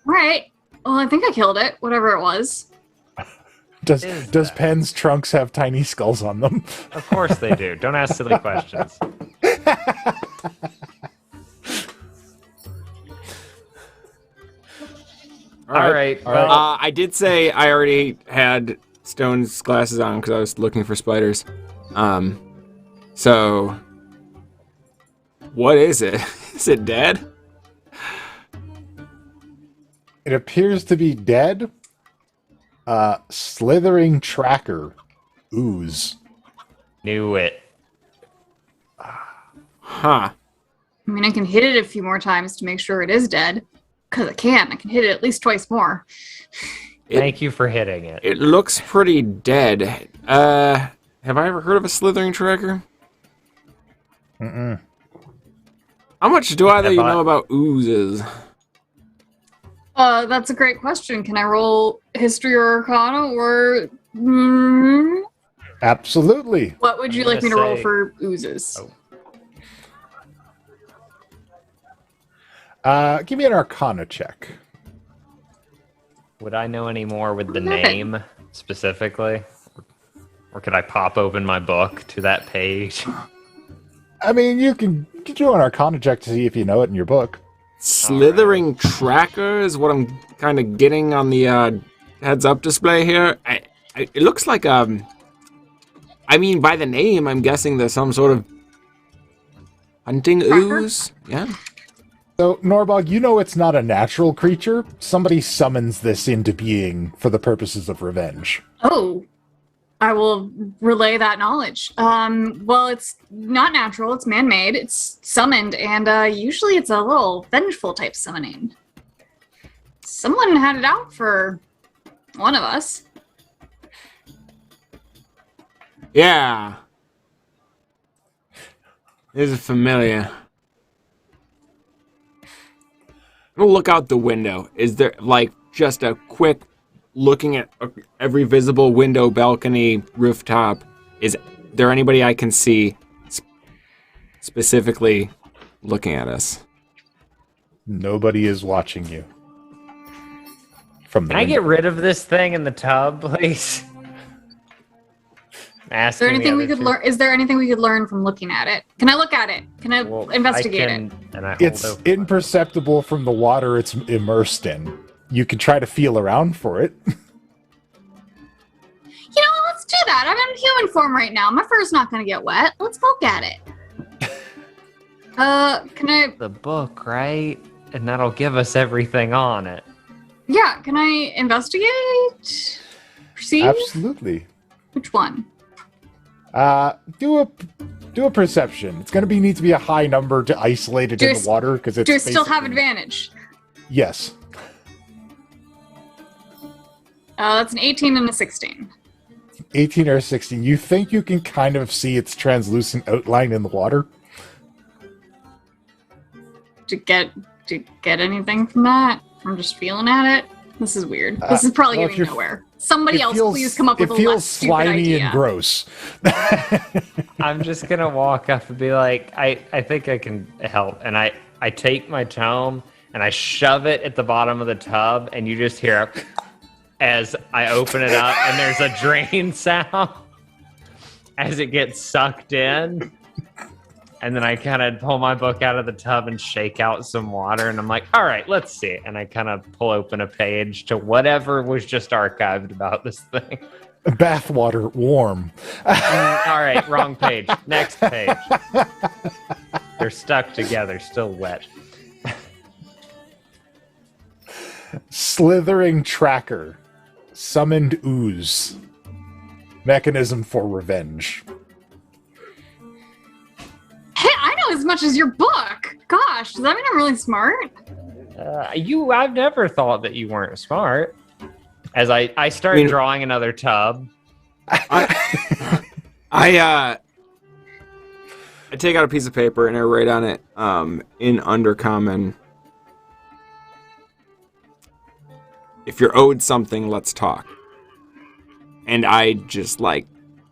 Right. Well, I think I killed it, whatever it was. Does Pen's trunks have tiny skulls on them? Of course they do. Don't ask silly questions. All right. Well, I did say I already had Stone's glasses on because I was looking for spiders. So what is it? Is it dead? It appears to be dead. Slithering tracker. Ooze. Knew it. Huh. I mean, I can hit it a few more times to make sure it is dead. Because I can. I can hit it at least twice more. Thank you for hitting it. It looks pretty dead. Have I ever heard of a slithering tracker? Mm-mm. How much do either you know about oozes? That's a great question. Can I roll History or Arcana or... Absolutely. What would you I'm like me to gonna roll say- for oozes? Give me an Arcana check. Would I know any more with the Nothing. name specifically? Or could I pop open my book to that page? I mean, you can do an Arcana check to see if you know it in your book. Slithering tracker is what I'm kind of getting on the heads-up display here. It looks like I mean, by the name, I'm guessing there's some sort of hunting ooze. Yeah. So, Norbog, you know it's not a natural creature. Somebody summons this into being for the purposes of revenge. Oh, I will relay that knowledge. Well, it's not natural. It's man-made. It's summoned, and usually it's a little vengeful type summoning. Someone had it out for one of us. Yeah. This is familiar. I'm gonna look out the window. Is there, like, just a quick looking at every visible window, balcony, rooftop? Is there anybody I can see specifically looking at us? Nobody is watching you. From the Can I window. get rid of this thing in the tub, please? asking Is there anything the we other could two. learn? Is there anything we could learn from looking at it? Can I look at it? Can I investigate it? And I hold It's open. imperceptible from the water it's immersed in. You can try to feel around for it. You know, let's do that. I'm in human form right now. My fur's not going to get wet. Let's poke at it. Can I? The book, right? And that'll give us everything on it. Yeah, can I investigate? Perceive? Absolutely. Which one? Do a perception. It's going to need to be a high number to isolate it in the water because it's. Do I still have basically- advantage? Yes. That's an 18 and a 16. 18 or 16. You think you can kind of see its translucent outline in the water? To get anything from that? From just feeling at it? This is weird. This is probably well, going nowhere. Somebody else, please come up with a less stupid slimy idea. and gross. I'm just gonna walk up and be like, I think I can help. And I take my tome and I shove it at the bottom of the tub, and you just hear it as I open it up, and there's a drain sound as it gets sucked in. And then I kind of pull my book out of the tub and shake out some water, and I'm like, all right, let's see. And I kind of pull open a page to whatever was just archived about this thing. Bathwater warm. All right, wrong page. Next page. They're stuck together, still wet. Slithering tracker. Summoned ooze. Mechanism for revenge. Hey, I know as much as your book. Gosh, does that mean I'm really smart? I've never thought that you weren't smart. As I start drawing another tub. I take out a piece of paper and I write on it in Undercommon, if you're owed something, let's talk. And I just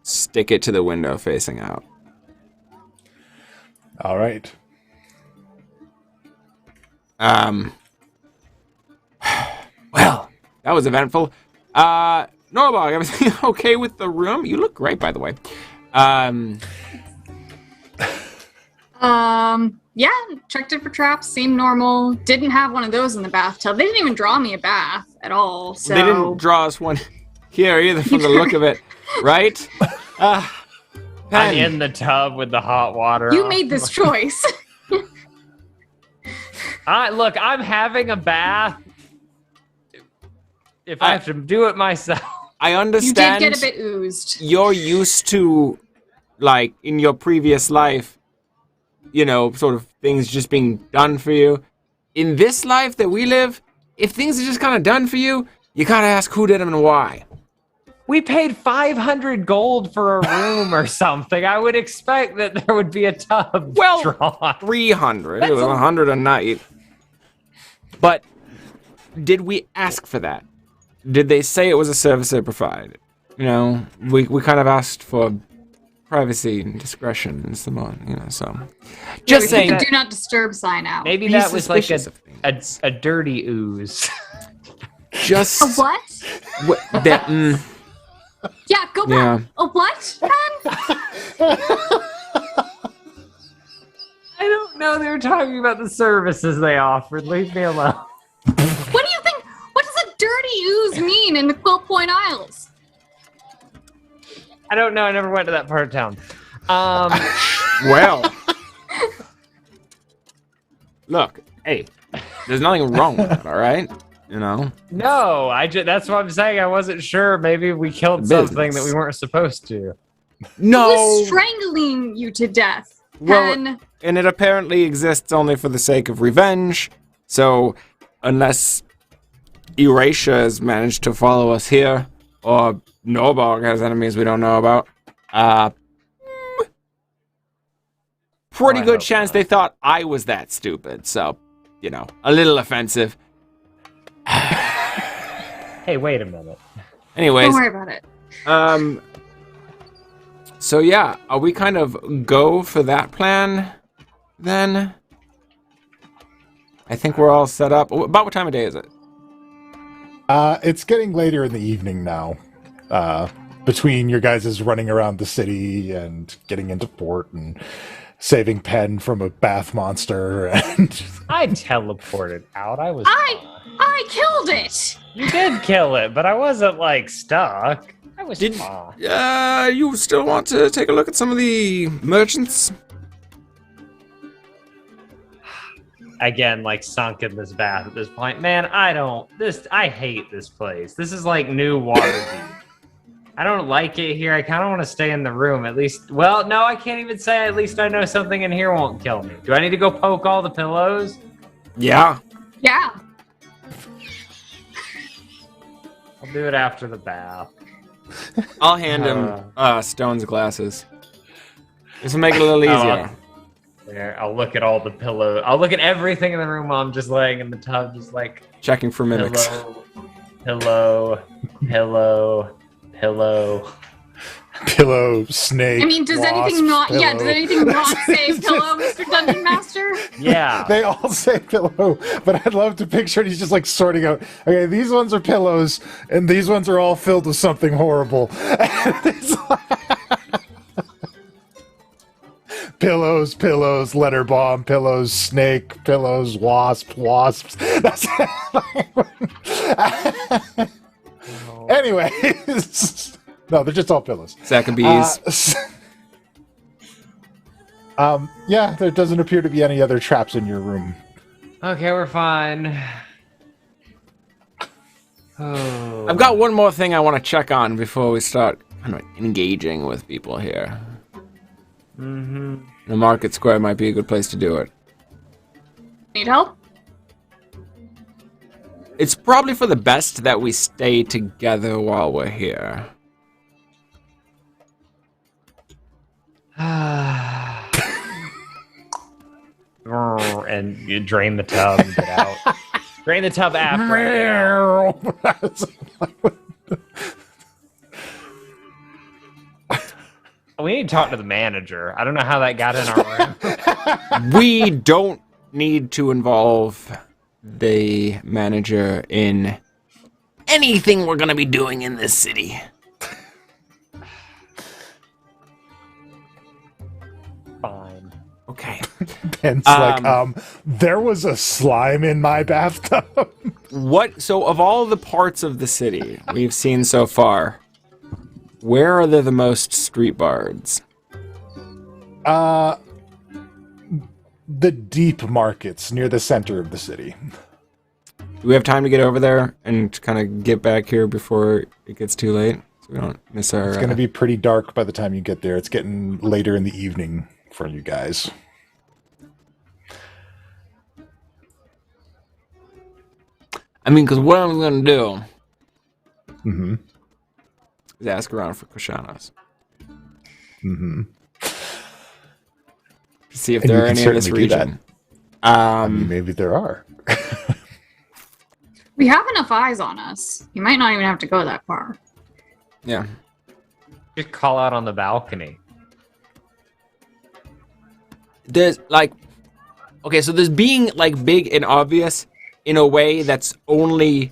stick it to the window facing out. All right. Well, that was eventful. Norbog, everything okay with the room? You look great, by the way. Yeah, checked it for traps, seemed normal. Didn't have one of those in the bathtub. They didn't even draw me a bath at all, so... They didn't draw us one here either from the look of it, right? I'm in the tub with the hot water. You made this choice. Look, I'm having a bath. If I have to do it myself. I understand. You did get a bit oozed. You're used to, in your previous life, sort of things just being done for you. In this life that we live, if things are just kind of done for you, you gotta ask who did them and why. We paid 500 gold for a room or something. I would expect that there would be a tub drawn. 300. It was 100 a night. But did we ask for that? Did they say it was a service they provided? We kind of asked for privacy and discretion and so on, so. Just saying. The do not disturb sign out. Maybe that was like a dirty ooze. A what? Yeah, go back. A what, Ben? I don't know. They were talking about the services they offered. Leave me alone. What do you think? What does a dirty ooze mean in the Quill Point Isles? I don't know. I never went to that part of town. Well. Look, hey, there's nothing wrong with that, all right? No, that's what I'm saying. I wasn't sure. Maybe we killed something that we weren't supposed to. No. He was strangling you to death. Well, and it apparently exists only for the sake of revenge. So, unless Erasure has managed to follow us here, or Norbog has enemies we don't know about, pretty good chance they thought I was that stupid. So, a little offensive. Hey, wait a minute. Anyways. Don't worry about it. So yeah, are we kind of go for that plan then? I think we're all set up. About what time of day is it? It's getting later in the evening now. between your guys' running around the city and getting into port and saving Penn from a bath monster. And I teleported out. I killed it. You did kill it, but I wasn't like stuck. I was fine. You still want to take a look at some of the merchants? Again, like sunk in this bath at this point. Man, I hate this place. This is like new Waterdeep. I don't like it here. I kind of want to stay in the room at least. Well, no, I can't even say at least I know something in here won't kill me. Do I need to go poke all the pillows? Yeah. Yeah. I'll do it after the bath. I'll hand him Stone's glasses. This will make it a little easier. There, I'll look at all the pillows. I'll look at everything in the room while I'm just laying in the tub, just like checking for mimics. Pillow, snake. I mean, does anything not? pillow. Yeah, does anything not say pillow, Mr. Dungeon Master? Yeah, they all say pillow, but I'd love to picture it. He's just like sorting out. Okay, these ones are pillows, and these ones are all filled with something horrible. Pillows, letter bomb, pillows, snake, pillows, wasps. That's anyways. No, they're just all pillows. Sack of bees. Yeah, there doesn't appear to be any other traps in your room. Okay, we're fine. Oh. I've got one more thing I want to check on before we start kind of engaging with people here. Mm-hmm. The market square might be a good place to do it. Need help? It's probably for the best that we stay together while we're here. And you drain the tub and get out. Drain the tub after. We need to talk to the manager. I don't know how that got in our room. We don't need to involve the manager in anything we're going to be doing in this city. Fine. Okay. Ben's like, there was a slime in my bathtub. What? So, of all the parts of the city we've seen so far, where are there the most street bards? The deep markets near the center of the city. Do we have time to get over there and kind of get back here before it gets too late? So we don't miss our... It's going to be pretty dark by the time you get there. It's getting later in the evening for you guys. I mean, because what I'm going to do Mm-hmm. is ask around for Kushanas. Mm-hmm. To see if there are any in this region. I mean, maybe there are. We have enough eyes on us. You might not even have to go that far. Yeah. Just call out on the balcony. There's like... Okay, so there's being like big and obvious in a way that's only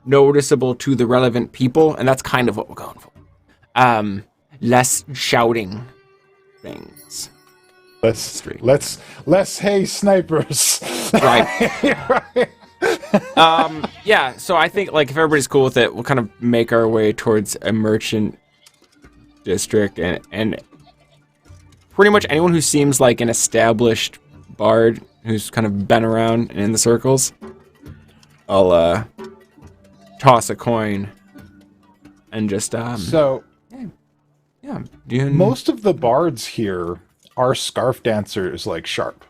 noticeable to the relevant people, and that's kind of what we're going for. Less shouting things. Less hey snipers. Right. Yeah, so I think like if everybody's cool with it, we'll kind of make our way towards a merchant district, and pretty much anyone who seems like an established bard who's kind of been around and in the circles, I'll toss a coin and just so yeah. Most of the bards here are scarf dancers like Sharp.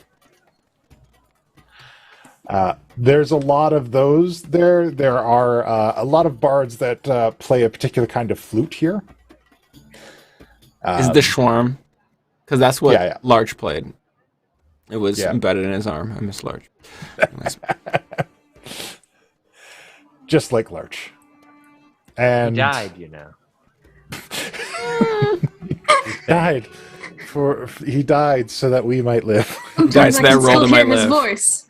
There's a lot of those there. There are a lot of bards that play a particular kind of flute here. Is the Schwarm? Because that's what yeah. Larch played. It was embedded in his arm. I miss Larch. Just like Larch. And he died, you know. He died so that we might live. Sometimes I can still hear his voice.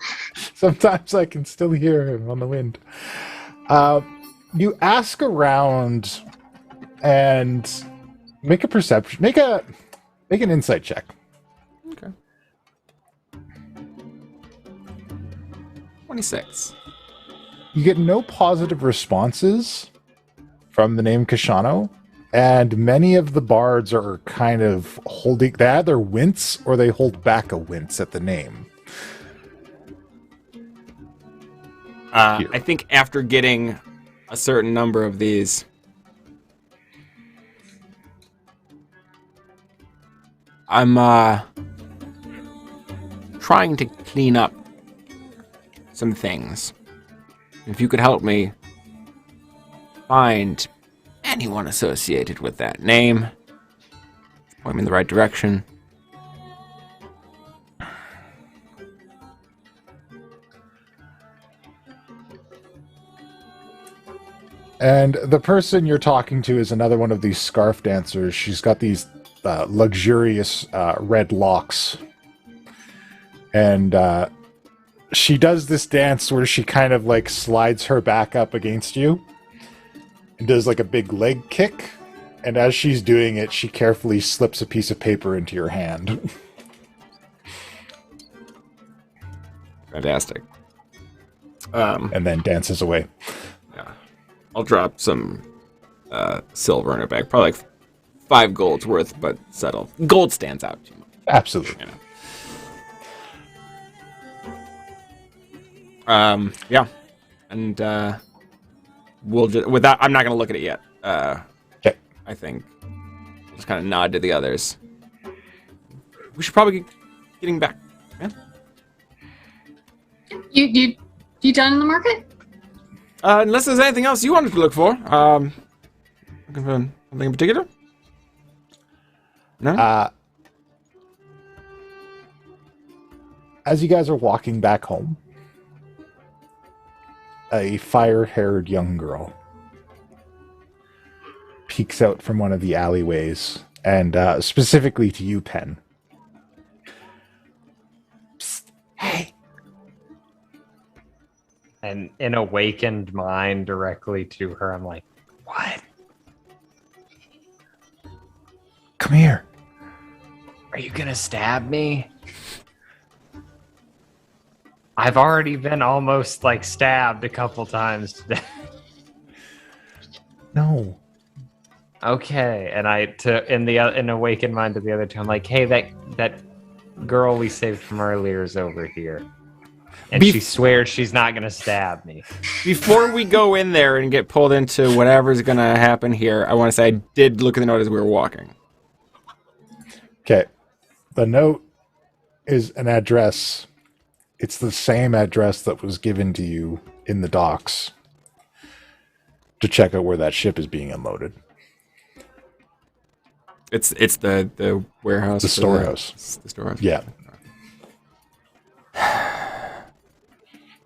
Sometimes I can still hear him on the wind. You ask around and make an insight check. Okay. 26. You get no positive responses from the name Kashano, and many of the bards are kind of holding, they either wince or they hold back a wince at the name. I think after getting a certain number of these, I'm trying to clean up some things. If you could help me find anyone associated with that name, point me in the right direction. And the person you're talking to is another one of these scarf dancers. She's got these luxurious red locks. And she does this dance where she kind of like slides her back up against you and does like a big leg kick. And as she's doing it, she carefully slips a piece of paper into your hand. Fantastic. And then dances away. Yeah. I'll drop some silver in her bag. Probably like 5 gold's worth, but subtle. Gold stands out too much. Absolutely. You know. Yeah. And we'll just, with that, I'm not going to look at it yet. Okay. I think I'll just kind of nod to the others. We should probably get getting back. Yeah? You done in the market? Unless there's anything else you wanted to look for. Looking for something in particular? No? As you guys are walking back home, a fire-haired young girl peeks out from one of the alleyways, and specifically to you, Pen. Psst, hey. And in awakened mind directly to her, I'm like, what? Come here. Are you gonna stab me? I've already been almost like stabbed a couple times today. No. Okay, and in awakened mind to the other two, I'm like, hey, that girl we saved from earlier is over here. And she swears she's not going to stab me. Before we go in there and get pulled into whatever's going to happen here, I want to say I did look at the note as we were walking. Okay. The note is an address. It's the same address that was given to you in the docks to check out where that ship is being unloaded. It's the warehouse. The storehouse. The storehouse. Yeah.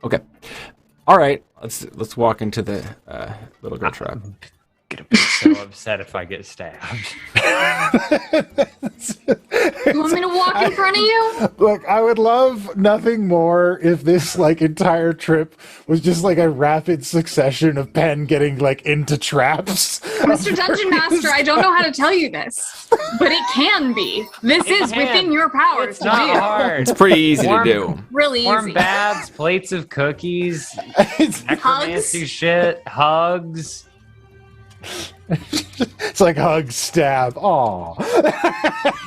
Okay. All right. Let's walk into the little girl trap. I'm gonna be so upset if I get stabbed. You want me to walk in front of you? Look, I would love nothing more if this like entire trip was just like a rapid succession of Pen getting like into traps. Mr. Dungeon Master, I don't know how to tell you this, but it can be. This is within your powers It's to not do. hard. It's pretty easy to do. Really Warm easy. baths, plates of cookies, necromancy shit, hugs. It's like hug, stab. Aw.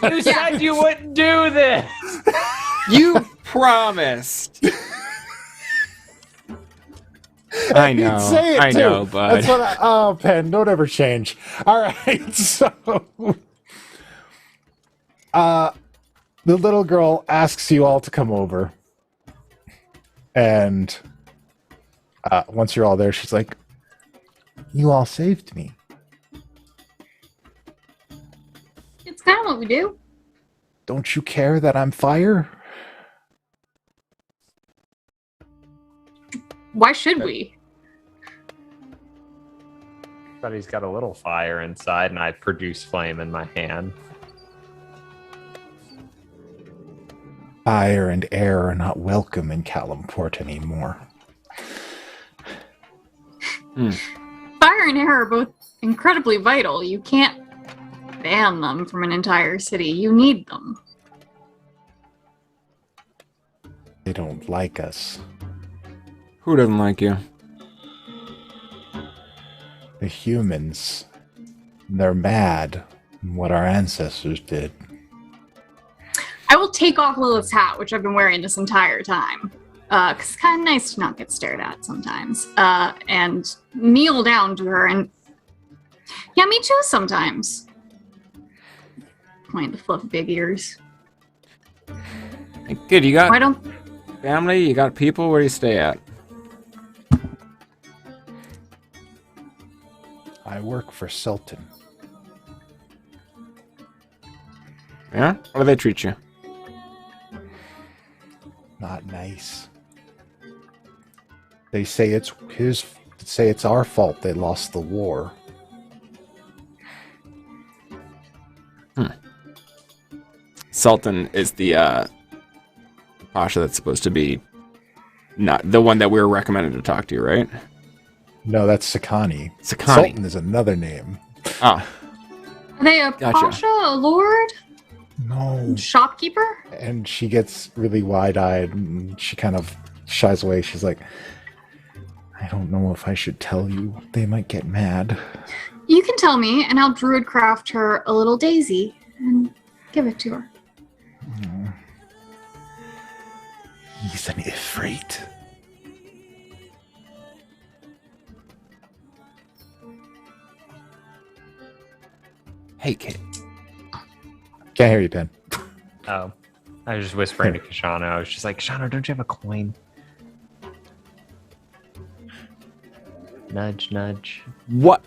You said you wouldn't do this. You promised. I know. You'd say it I too. know, bud. That's what oh, Pen, don't ever change. All right, so the little girl asks you all to come over, and once you're all there, she's like, "You all saved me." It's kind of what we do. Don't you care that I'm fire? Why should we? But he's got a little fire inside, and I produce flame in my hand. Fire and air are not welcome in Calimport anymore. Fire and air are both incredibly vital. You can't ban them from an entire city. You need them. They don't like us. Who doesn't like you? The humans. They're mad at what our ancestors did. I will take off Lilith's hat, which I've been wearing this entire time. Because it's kind of nice to not get stared at sometimes. And kneel down to her and... Yeah, me too sometimes. Point to fluff big ears. Hey, kid, you got Why don't... family? You got people? Where do you stay at? I work for Sultan. Yeah? How do they treat you? Not nice. They say it's our fault they lost the war. Sultan is the Pasha that's supposed to be not the one that we were recommended to talk to, right? No, that's Sakani. Sakani. Sultan is another name. Oh. Are they a Gotcha. pasha, a lord? No. Shopkeeper? And she gets really wide-eyed and she kind of shies away. She's like, I don't know if I should tell you. They might get mad. You can tell me, and I'll druid craft her a little daisy and give it to her. He's an Ifrit. Hey, kid. Can't hear you, Pen. Oh. I was just whispering to Kashana. I was just like, Kashana, don't you have a coin? Nudge, nudge. What?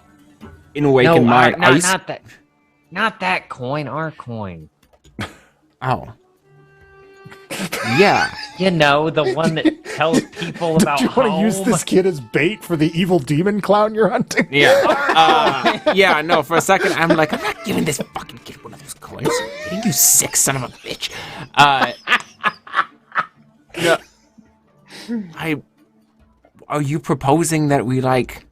In Awakened Mind, ice? Not that coin, our coin. Oh. Yeah. You know, the one that tells people about Do you want to use home. this kid as bait for the evil demon clown you're hunting? Yeah. Yeah, no, for a second, I'm like, I'm not giving this fucking kid one of those coins. You sick son of a bitch. No. Are you proposing that we, like...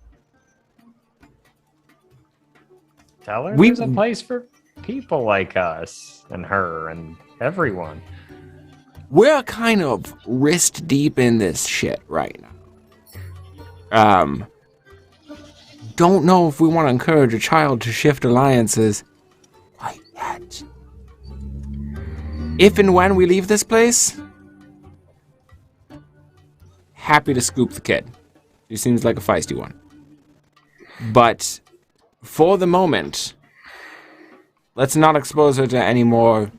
Tell her there's a place for people like us and her and everyone. We're kind of wrist deep in this shit right now. Don't know if we want to encourage a child to shift alliances quite yet. If and when we leave this place, happy to scoop the kid. He seems like a feisty one. But for the moment, let's not expose her to any more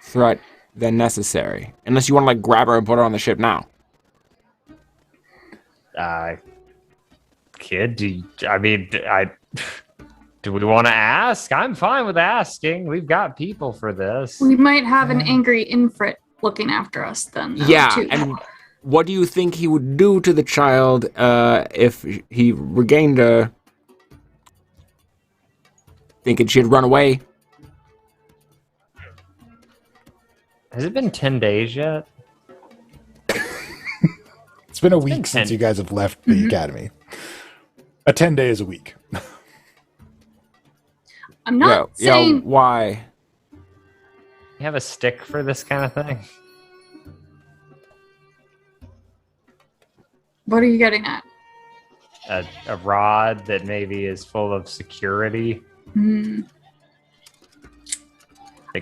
threat than necessary. Unless you want to, like, grab her and put her on the ship now. Kid, do we want to ask? I'm fine with asking. We've got people for this. We might have an angry Infrit looking after us then. Yeah, too. and what do you think he would do to the child if he regained her? Thinking she'd run away? Has it been 10 days yet? It's been a week since you guys have left the academy. A 10-day is a week. I'm not saying... why? You have a stick for this kind of thing? What are you getting at? A rod that maybe is full of security?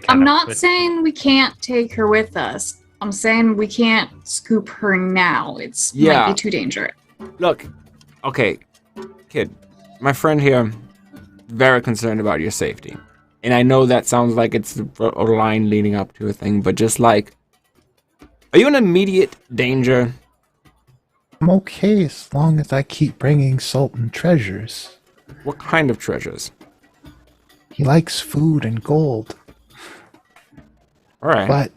I'm not saying we can't take her with us. I'm saying we can't scoop her now. It's might be too dangerous. Look, okay, kid, my friend here, very concerned about your safety. And I know that sounds like it's a line leading up to a thing, but just like, are you in immediate danger? I'm okay as long as I keep bringing Sultan treasures. What kind of treasures? He likes food and gold. All right. But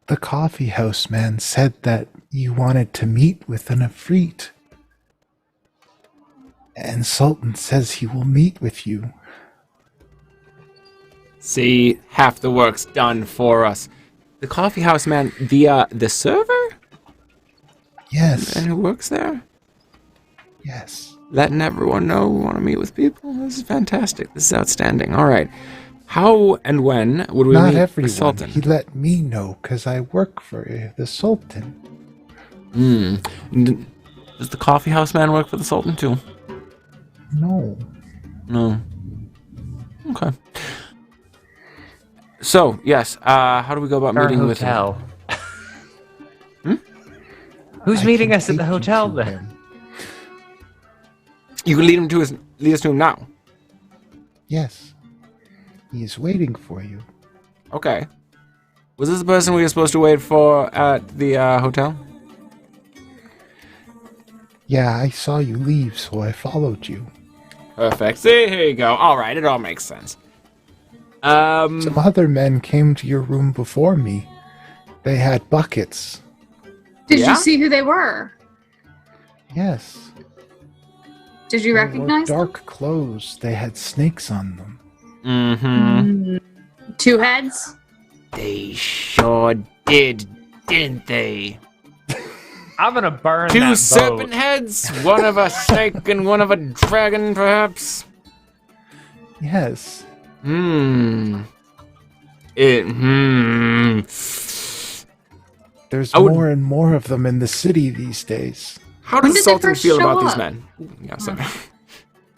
the coffee house man said that you wanted to meet with an Ifrit. And Sultan says he will meet with you. See, half the work's done for us. The coffee house man, the server? Yes. And who works there? Yes. letting everyone know we want to meet with people. This is fantastic. This is outstanding. All right. How and when would we Not meet everyone. the Sultan? He let me know because I work for the Sultan. Does the coffee house man work for the Sultan too? No. No. Okay. So, yes, how do we go about Our meeting with him? hotel. Who's meeting us at the hotel then? You can lead us to him now. Yes. He is waiting for you. Okay. Was this the person we were supposed to wait for at the hotel? Yeah, I saw you leave, so I followed you. Perfect. See, here you go. All right, it all makes sense. Some other men came to your room before me. They had buckets. Did Yeah? you see who they were? Yes. Did you They wore recognize them? dark clothes. They had snakes on them. Mm-hmm. 2 heads? They sure did, didn't they? I'm gonna burn 2 that serpent boat. heads, one of a snake and one of a dragon, perhaps? Yes. There's more and more of them in the city these days. How When does did they Sultan first feel show about these up? men? Yeah, sorry.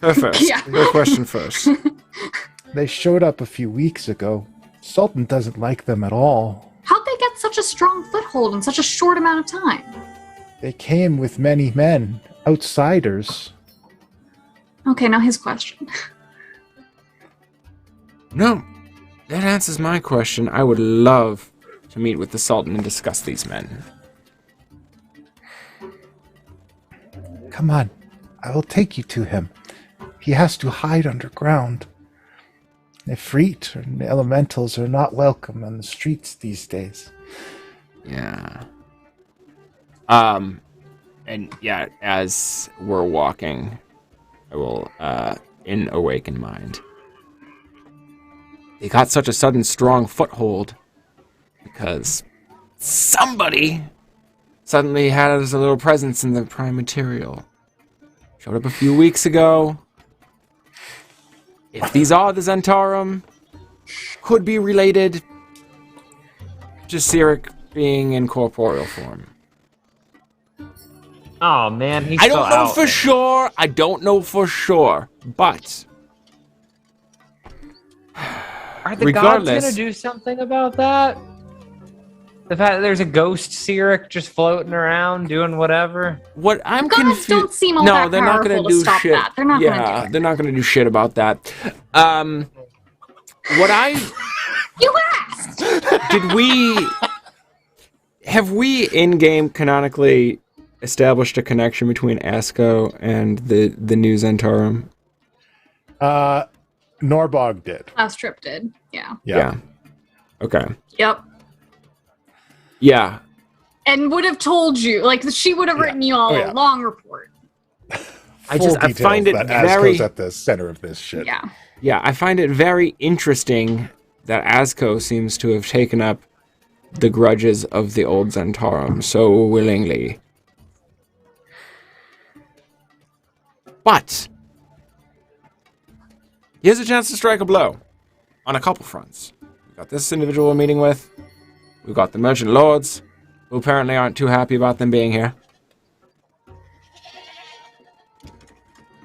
Her first. Yeah. Her question first. They showed up a few weeks ago. Sultan doesn't like them at all. How'd they get such a strong foothold in such a short amount of time? They came with many men, outsiders. Okay, now his question. No, that answers my question. I would love to meet with the Sultan and discuss these men. Come on, I will take you to him. He has to hide underground. Ifrit and elementals are not welcome on the streets these days. Yeah. And yeah, as we're walking, I will, in awakened mind. They got such a sudden strong foothold because somebody suddenly had a little presence in the prime material. Showed up a few weeks ago. If these are the Zentarum, could be related to Cyric being in corporeal form. Oh man, he's I don't still know out. for sure. I don't know for sure. But Are the gods regardless- gonna do something about that? The fact that there's a ghost Cyric just floating around doing whatever. what I'm Gods confused. don't seem all No, that they're not gonna powerful to do stop shit. that. They're not gonna yeah, do it. they're not gonna do shit about that. What I You asked! have we in game canonically established a connection between Asco and the new Zentarum? Norbog did. Last trip did. Yeah. Yeah. Okay. Yep. Yeah. And would have told you, like, she would have written you all Oh, yeah. a long report. I Full find it details that very Asco's at the center of this shit. Yeah. Yeah, I find it very interesting that Asco seems to have taken up the grudges of the old Zentarum so willingly. But here's a chance to strike a blow on a couple fronts. We've got this individual we're meeting with. We've got the merchant lords, who apparently aren't too happy about them being here.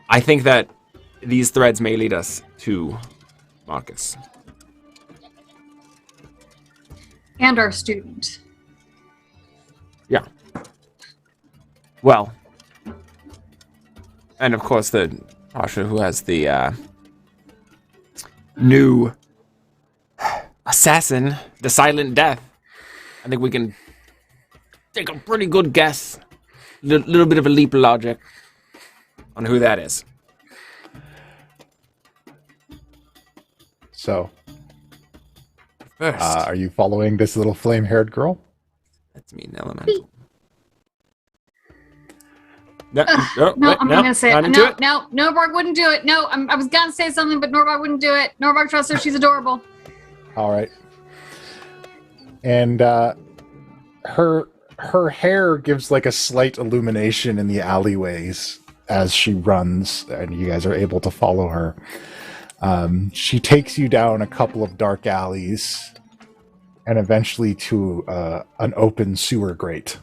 I think that these threads may lead us to Marcus. And our student. Yeah. Well, and of course the Pasha who has the new assassin, the Silent Death. I think we can take a pretty good guess, little bit of a leap of logic on who that is. So, First, are you following this little flame-haired girl? that's me, an elemental. No, No, I'm not gonna say it. into No, Norborg wouldn't do it. No, I was gonna say something, but Norborg wouldn't do it. Norborg trusts her. She's adorable. All right. And her hair gives like a slight illumination in the alleyways as she runs, and you guys are able to follow her. She takes you down a couple of dark alleys and eventually to an open sewer grate.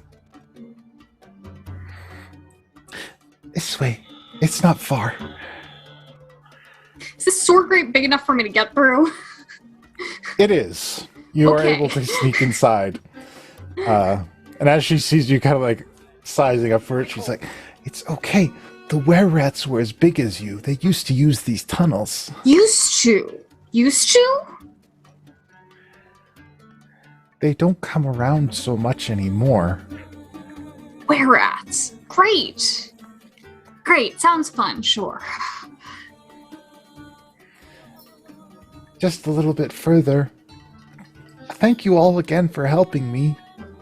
This way. It's not far. Is this sewer grate big enough for me to get through? It is. You are able to sneak inside. And as she sees you kind of like sizing up for it, she's like, it's okay. The were-rats were as big as you. They used to use these tunnels. Used to? Used to? They don't come around so much anymore. Were-rats. Great. Great. Sounds fun, sure. Just a little bit further. Thank you all again for helping me.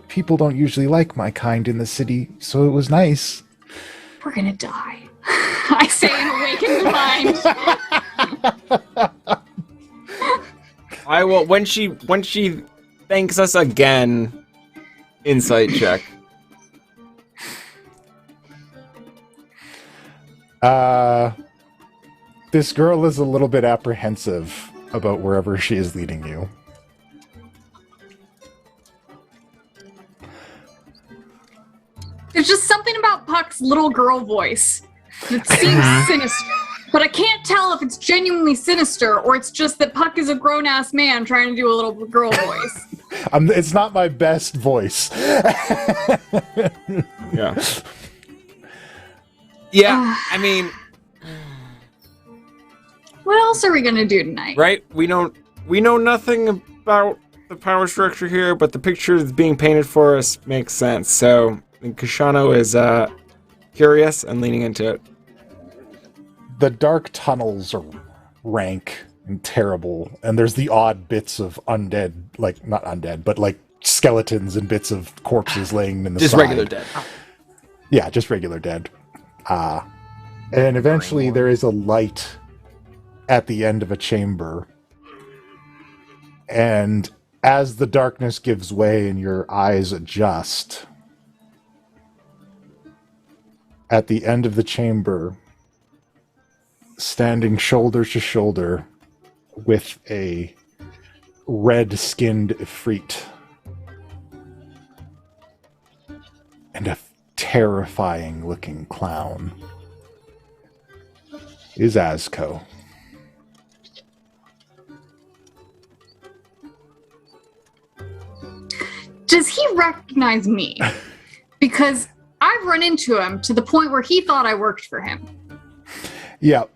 People don't usually like my kind in the city, so it was nice. We're gonna die. I say in awakened mind. I will when she thanks us again. Insight check. This girl is a little bit apprehensive about wherever she is leading you. There's just something about Puck's little girl voice that seems sinister. But I can't tell if it's genuinely sinister or it's just that Puck is a grown-ass man trying to do a little girl voice. It's not my best voice. Yeah. Yeah, I mean... What else are we gonna do tonight? Right? We know nothing about the power structure here, but the picture that's being painted for us makes sense. So, Kashano is curious and leaning into it. The dark tunnels are rank and terrible, and there's the odd bits of undead, like, not undead, but like skeletons and bits of corpses laying in the just side. Regular dead. Yeah, just regular dead. And eventually there is a light at the end of a chamber. And as the darkness gives way and your eyes adjust, at the end of the chamber, standing shoulder to shoulder with a red-skinned Ifrit and a terrifying-looking clown is Azko. Does he recognize me? Because I've run into him to the point where he thought I worked for him. Yep.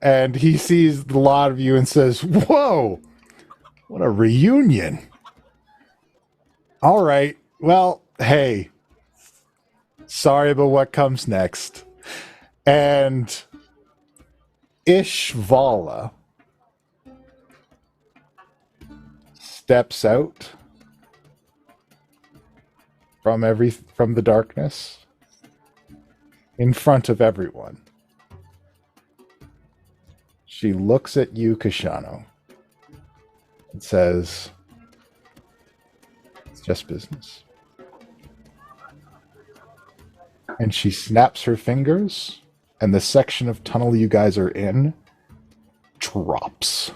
And he sees the lot of you and says, whoa, what a reunion. All right. Well, hey, sorry about what comes next. And Ishvala steps out from the darkness in front of everyone. She looks at you, Kashano, and says, it's just business. And she snaps her fingers, and the section of tunnel you guys are in drops.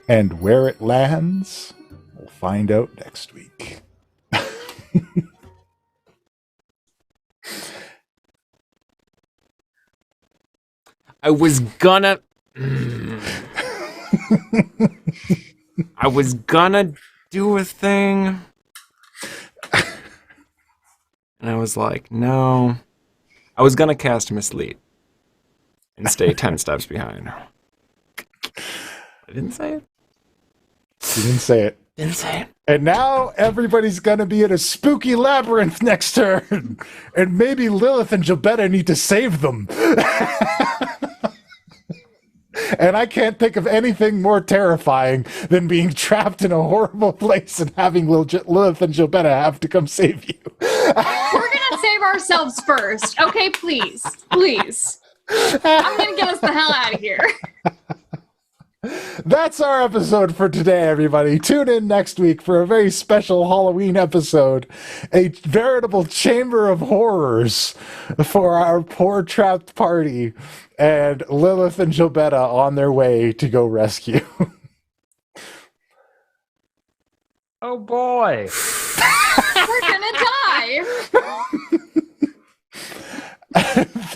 And where it lands, we'll find out next week. I was gonna do a thing. And I was like, no. I was gonna cast Mislead and stay 10 steps behind her. I didn't say it. You didn't say it. Didn't say it. And now everybody's gonna be in a spooky labyrinth next turn. And maybe Lilith and Jabetta need to save them. And I can't think of anything more terrifying than being trapped in a horrible place and having Lilith and Jabetta have to come save you. We're gonna save ourselves first. Okay, please. Please. I'm gonna get us the hell out of here. That's our episode for today, everybody. Tune in next week for a very special Halloween episode, a veritable chamber of horrors for our poor trapped party, and Lilith and Jobetta on their way to go rescue. Oh boy. We're gonna die.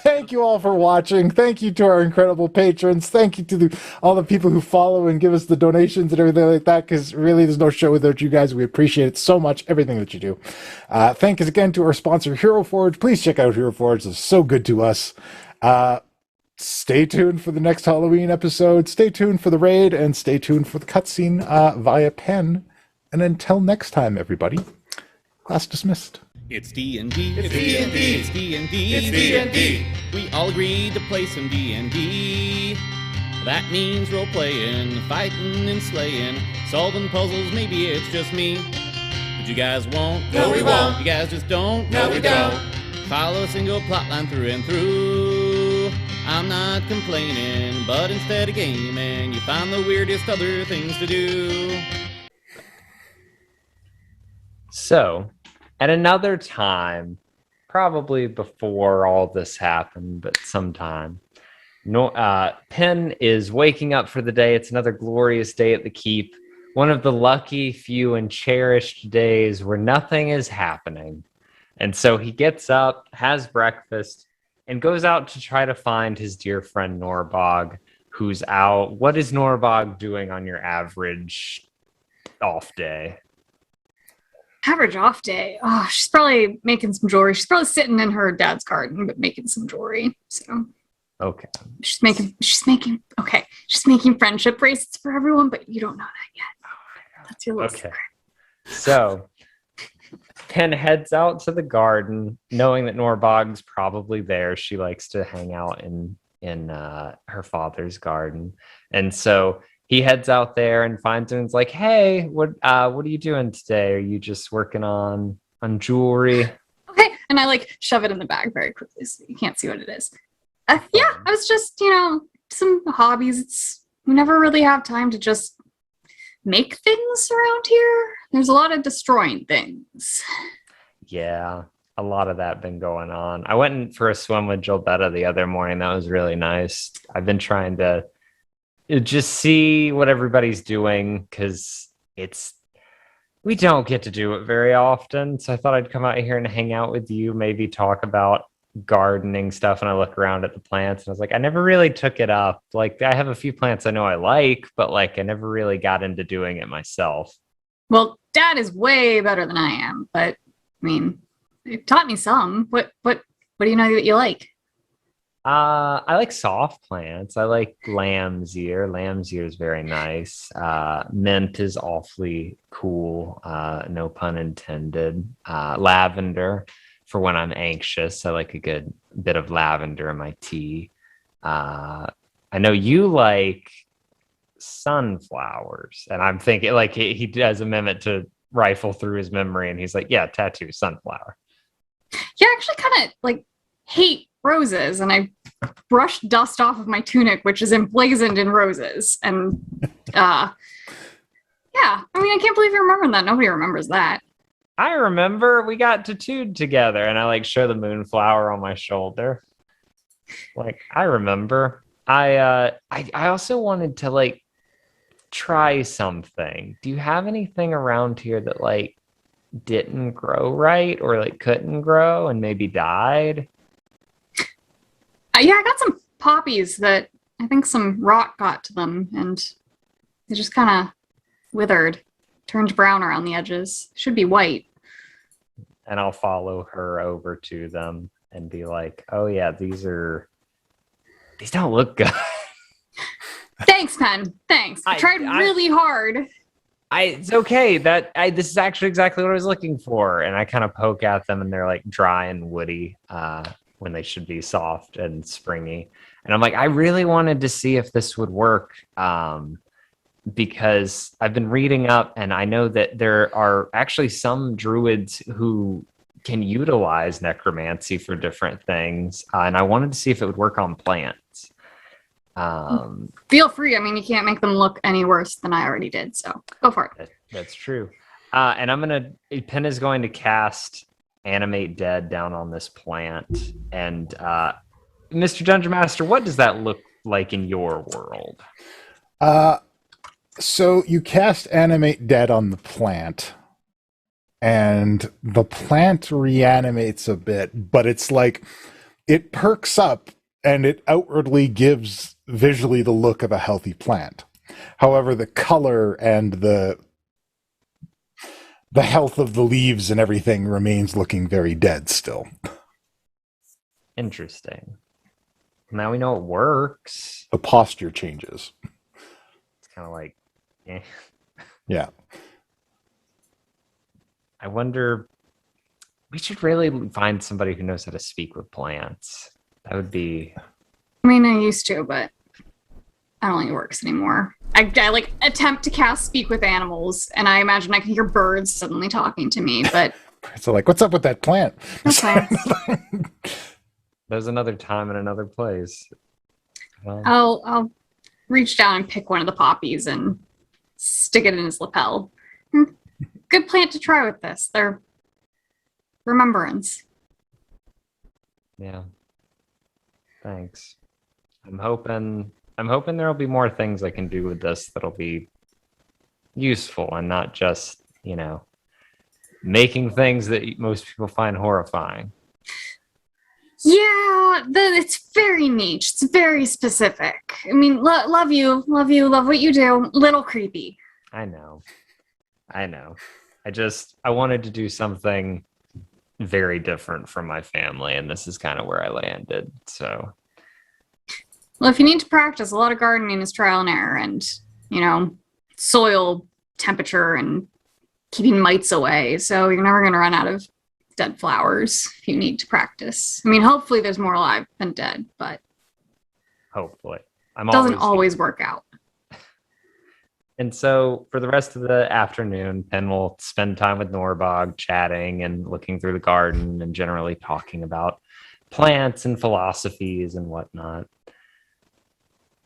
Thank you all for watching. Thank you to our incredible patrons. Thank you to all the people who follow and give us the donations and everything like that, because really there's no show without you guys. We appreciate it so much, everything that you do. Thanks again to our sponsor, Hero Forge. Please check out Hero Forge. It's so good to us. Stay tuned for the next Halloween episode. Stay tuned for the raid, and stay tuned for the cutscene via pen. And until next time, everybody, class dismissed. It's D&D. It's D&D. It's D&D. It's D&D. We all agreed to play some D&D. That means role playing, fighting and slaying, solving puzzles. Maybe it's just me, but you guys won't. No, we won't. You guys just don't. No, we don't. Follow a single plotline through and through. I'm not complaining, but instead of gaming, you find the weirdest other things to do. So, at another time, probably before all this happened, but sometime, Penn is waking up for the day. It's another glorious day at the keep. One of the lucky few and cherished days where nothing is happening. And so he gets up, has breakfast, and goes out to try to find his dear friend Norbog, who's out. What is Norbog doing on your average off day? Average off day. Oh, she's probably making some jewelry. She's probably sitting in her dad's garden, but making some jewelry. So okay, she's making friendship bracelets for everyone, but you don't know that yet. That's your little secret. So Penn heads out to the garden, knowing that Norbog's probably there. She likes to hang out in her father's garden, and so he heads out there and finds her and is like, "Hey, what are you doing today? Are you just working on jewelry?" Okay, and I shove it in the bag very quickly so you can't see what it is. Yeah, I was just some hobbies. We never really have time to just make things around here. There's a lot of destroying things. Yeah, a lot of that been going on. I went for a swim with Jobetta the other morning. That was really nice. I've been trying to just see what everybody's doing, because we don't get to do it very often. So I thought I'd come out here and hang out with you, maybe talk about gardening stuff. And I look around at the plants and I was like, I never really took it up. I have a few plants I know I like, but I never really got into doing it myself. Well, Dad is way better than I am, but I mean, it taught me some. What do you know that you like? I like soft plants. I like lamb's ear. Lamb's ear is very nice. Mint is awfully cool. No pun intended. Lavender for when I'm anxious. I like a good bit of lavender in my tea. I know you like sunflowers, and I'm thinking he does a minute to rifle through his memory, and he's like, yeah, tattoo sunflower. Yeah, I actually kind of hate roses, and I brushed dust off of my tunic, which is emblazoned in roses. And yeah, I mean, I can't believe you're remembering that. Nobody remembers that. I remember we got tattooed together, and I show the moonflower on my shoulder. I remember. I also wanted to try something. Do you have anything around here that didn't grow right, or couldn't grow and maybe died? Yeah, I got some poppies that I think some rot got to them, and they just kind of withered, turned brown around the edges. Should be white. And I'll follow her over to them and be like, oh yeah, these don't look good. Thanks, Pen. Thanks. I tried really hard. It's okay. This is actually exactly what I was looking for. And I kind of poke at them, and they're dry and woody when they should be soft and springy. And I'm like, I really wanted to see if this would work, because I've been reading up, and I know that there are actually some druids who can utilize necromancy for different things. And I wanted to see if it would work on plants. Feel free. I mean, you can't make them look any worse than I already did, so go for it. That's true. And Pen is going to cast Animate Dead down on this plant. And Mr. Dungeon Master, what does that look like in your world? So you cast Animate Dead on the plant, and the plant reanimates a bit, but it's like it perks up and it outwardly gives visually the look of a healthy plant. However, the color and the health of the leaves and everything remains looking very dead still. Interesting. Now we know it works. The posture changes. It's kind of like, eh. Yeah. I wonder, we should really find somebody who knows how to speak with plants. That would be... I mean, I used to, but I don't think it works anymore. I like attempt to cast speak with animals, and I imagine I can hear birds suddenly talking to me, but... So like, what's up with that plant? No plants. There's another time and another place. I'll reach down and pick one of the poppies and stick it in his lapel. Good plant to try with this. They're remembrance. Yeah. Thanks. I'm hoping there'll be more things I can do with this that'll be useful and not just, making things that most people find horrifying. Yeah, it's very niche. It's very specific. I mean, love what you do. Little creepy. I know. I wanted to do something very different from my family, and this is kind of where I landed. So, well, if you need to practice, a lot of gardening is trial and error, and soil temperature and keeping mites away. So you're never going to run out of dead flowers if you need to practice. I mean, hopefully there's more alive than dead, but hopefully, it doesn't always work out. And so for the rest of the afternoon, Penn will spend time with Norbog, chatting and looking through the garden and generally talking about plants and philosophies and whatnot.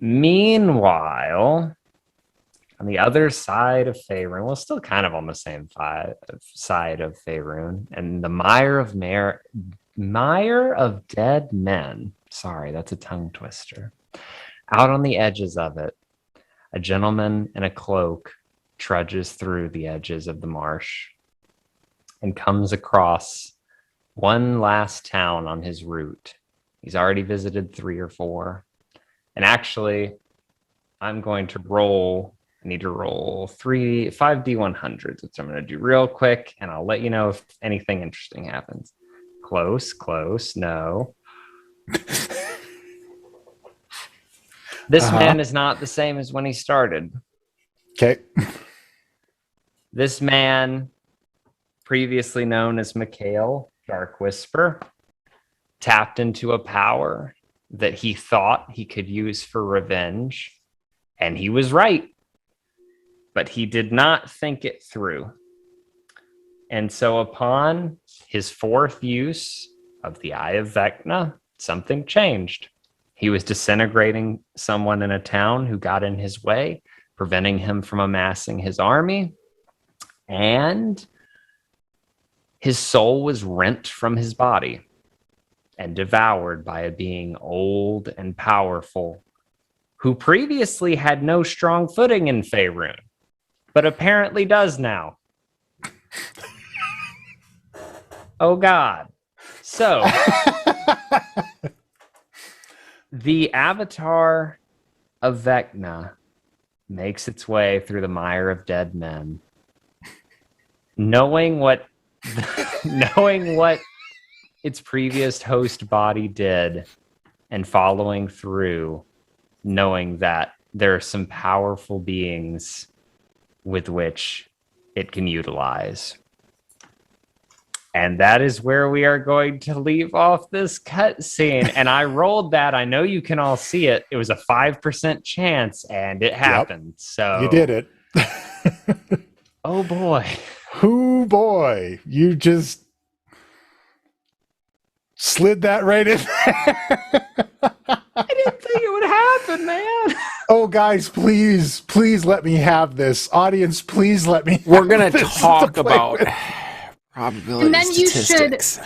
Meanwhile, on the other side of Faerun, well, still kind of on the same side of Faerun, and the mire of dead men. Sorry, that's a tongue twister. Out on the edges of it, a gentleman in a cloak trudges through the edges of the marsh and comes across one last town on his route. He's already visited 3 or 4. And actually, I'm going to roll. I need to roll 5 D100s, which I'm going to do real quick, and I'll let you know if anything interesting happens. Close, no. This man is not the same as when he started. Okay. This man, previously known as Mikhail Dark Whisper, tapped into a power that he thought he could use for revenge, and he was right. But he did not think it through. And so upon his 4th use of the Eye of Vecna, something changed. He was disintegrating someone in a town who got in his way, preventing him from amassing his army. And his soul was rent from his body and devoured by a being old and powerful who previously had no strong footing in Faerun, but apparently does now. Oh, God. So, the avatar of Vecna makes its way through the mire of dead men, knowing what its previous host body did, and following through, knowing that there are some powerful beings with which it can utilize. And that is where we are going to leave off this cutscene. And I rolled that. I know you can all see it. It was a 5% chance, and it happened. Yep. So you did it. Oh boy. Oh boy. You just slid that right in there. I didn't think it would happen, man. Oh, guys, please let me have this. Audience, please let me. We're gonna talk about probability And then statistics.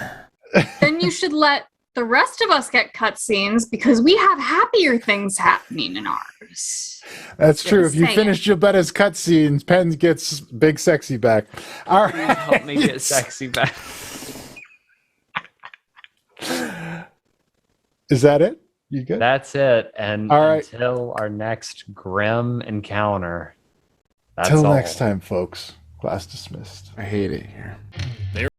you should let the rest of us get cutscenes because we have happier things happening in ours. That's true. If you saying. finish Gilberta's cutscenes, Penn gets Big Sexy back. All right. Help me get sexy back. Is that it? You good? That's it. And all right. Until our next grim encounter. That's Till all. next time, folks. Class dismissed. I hate it here.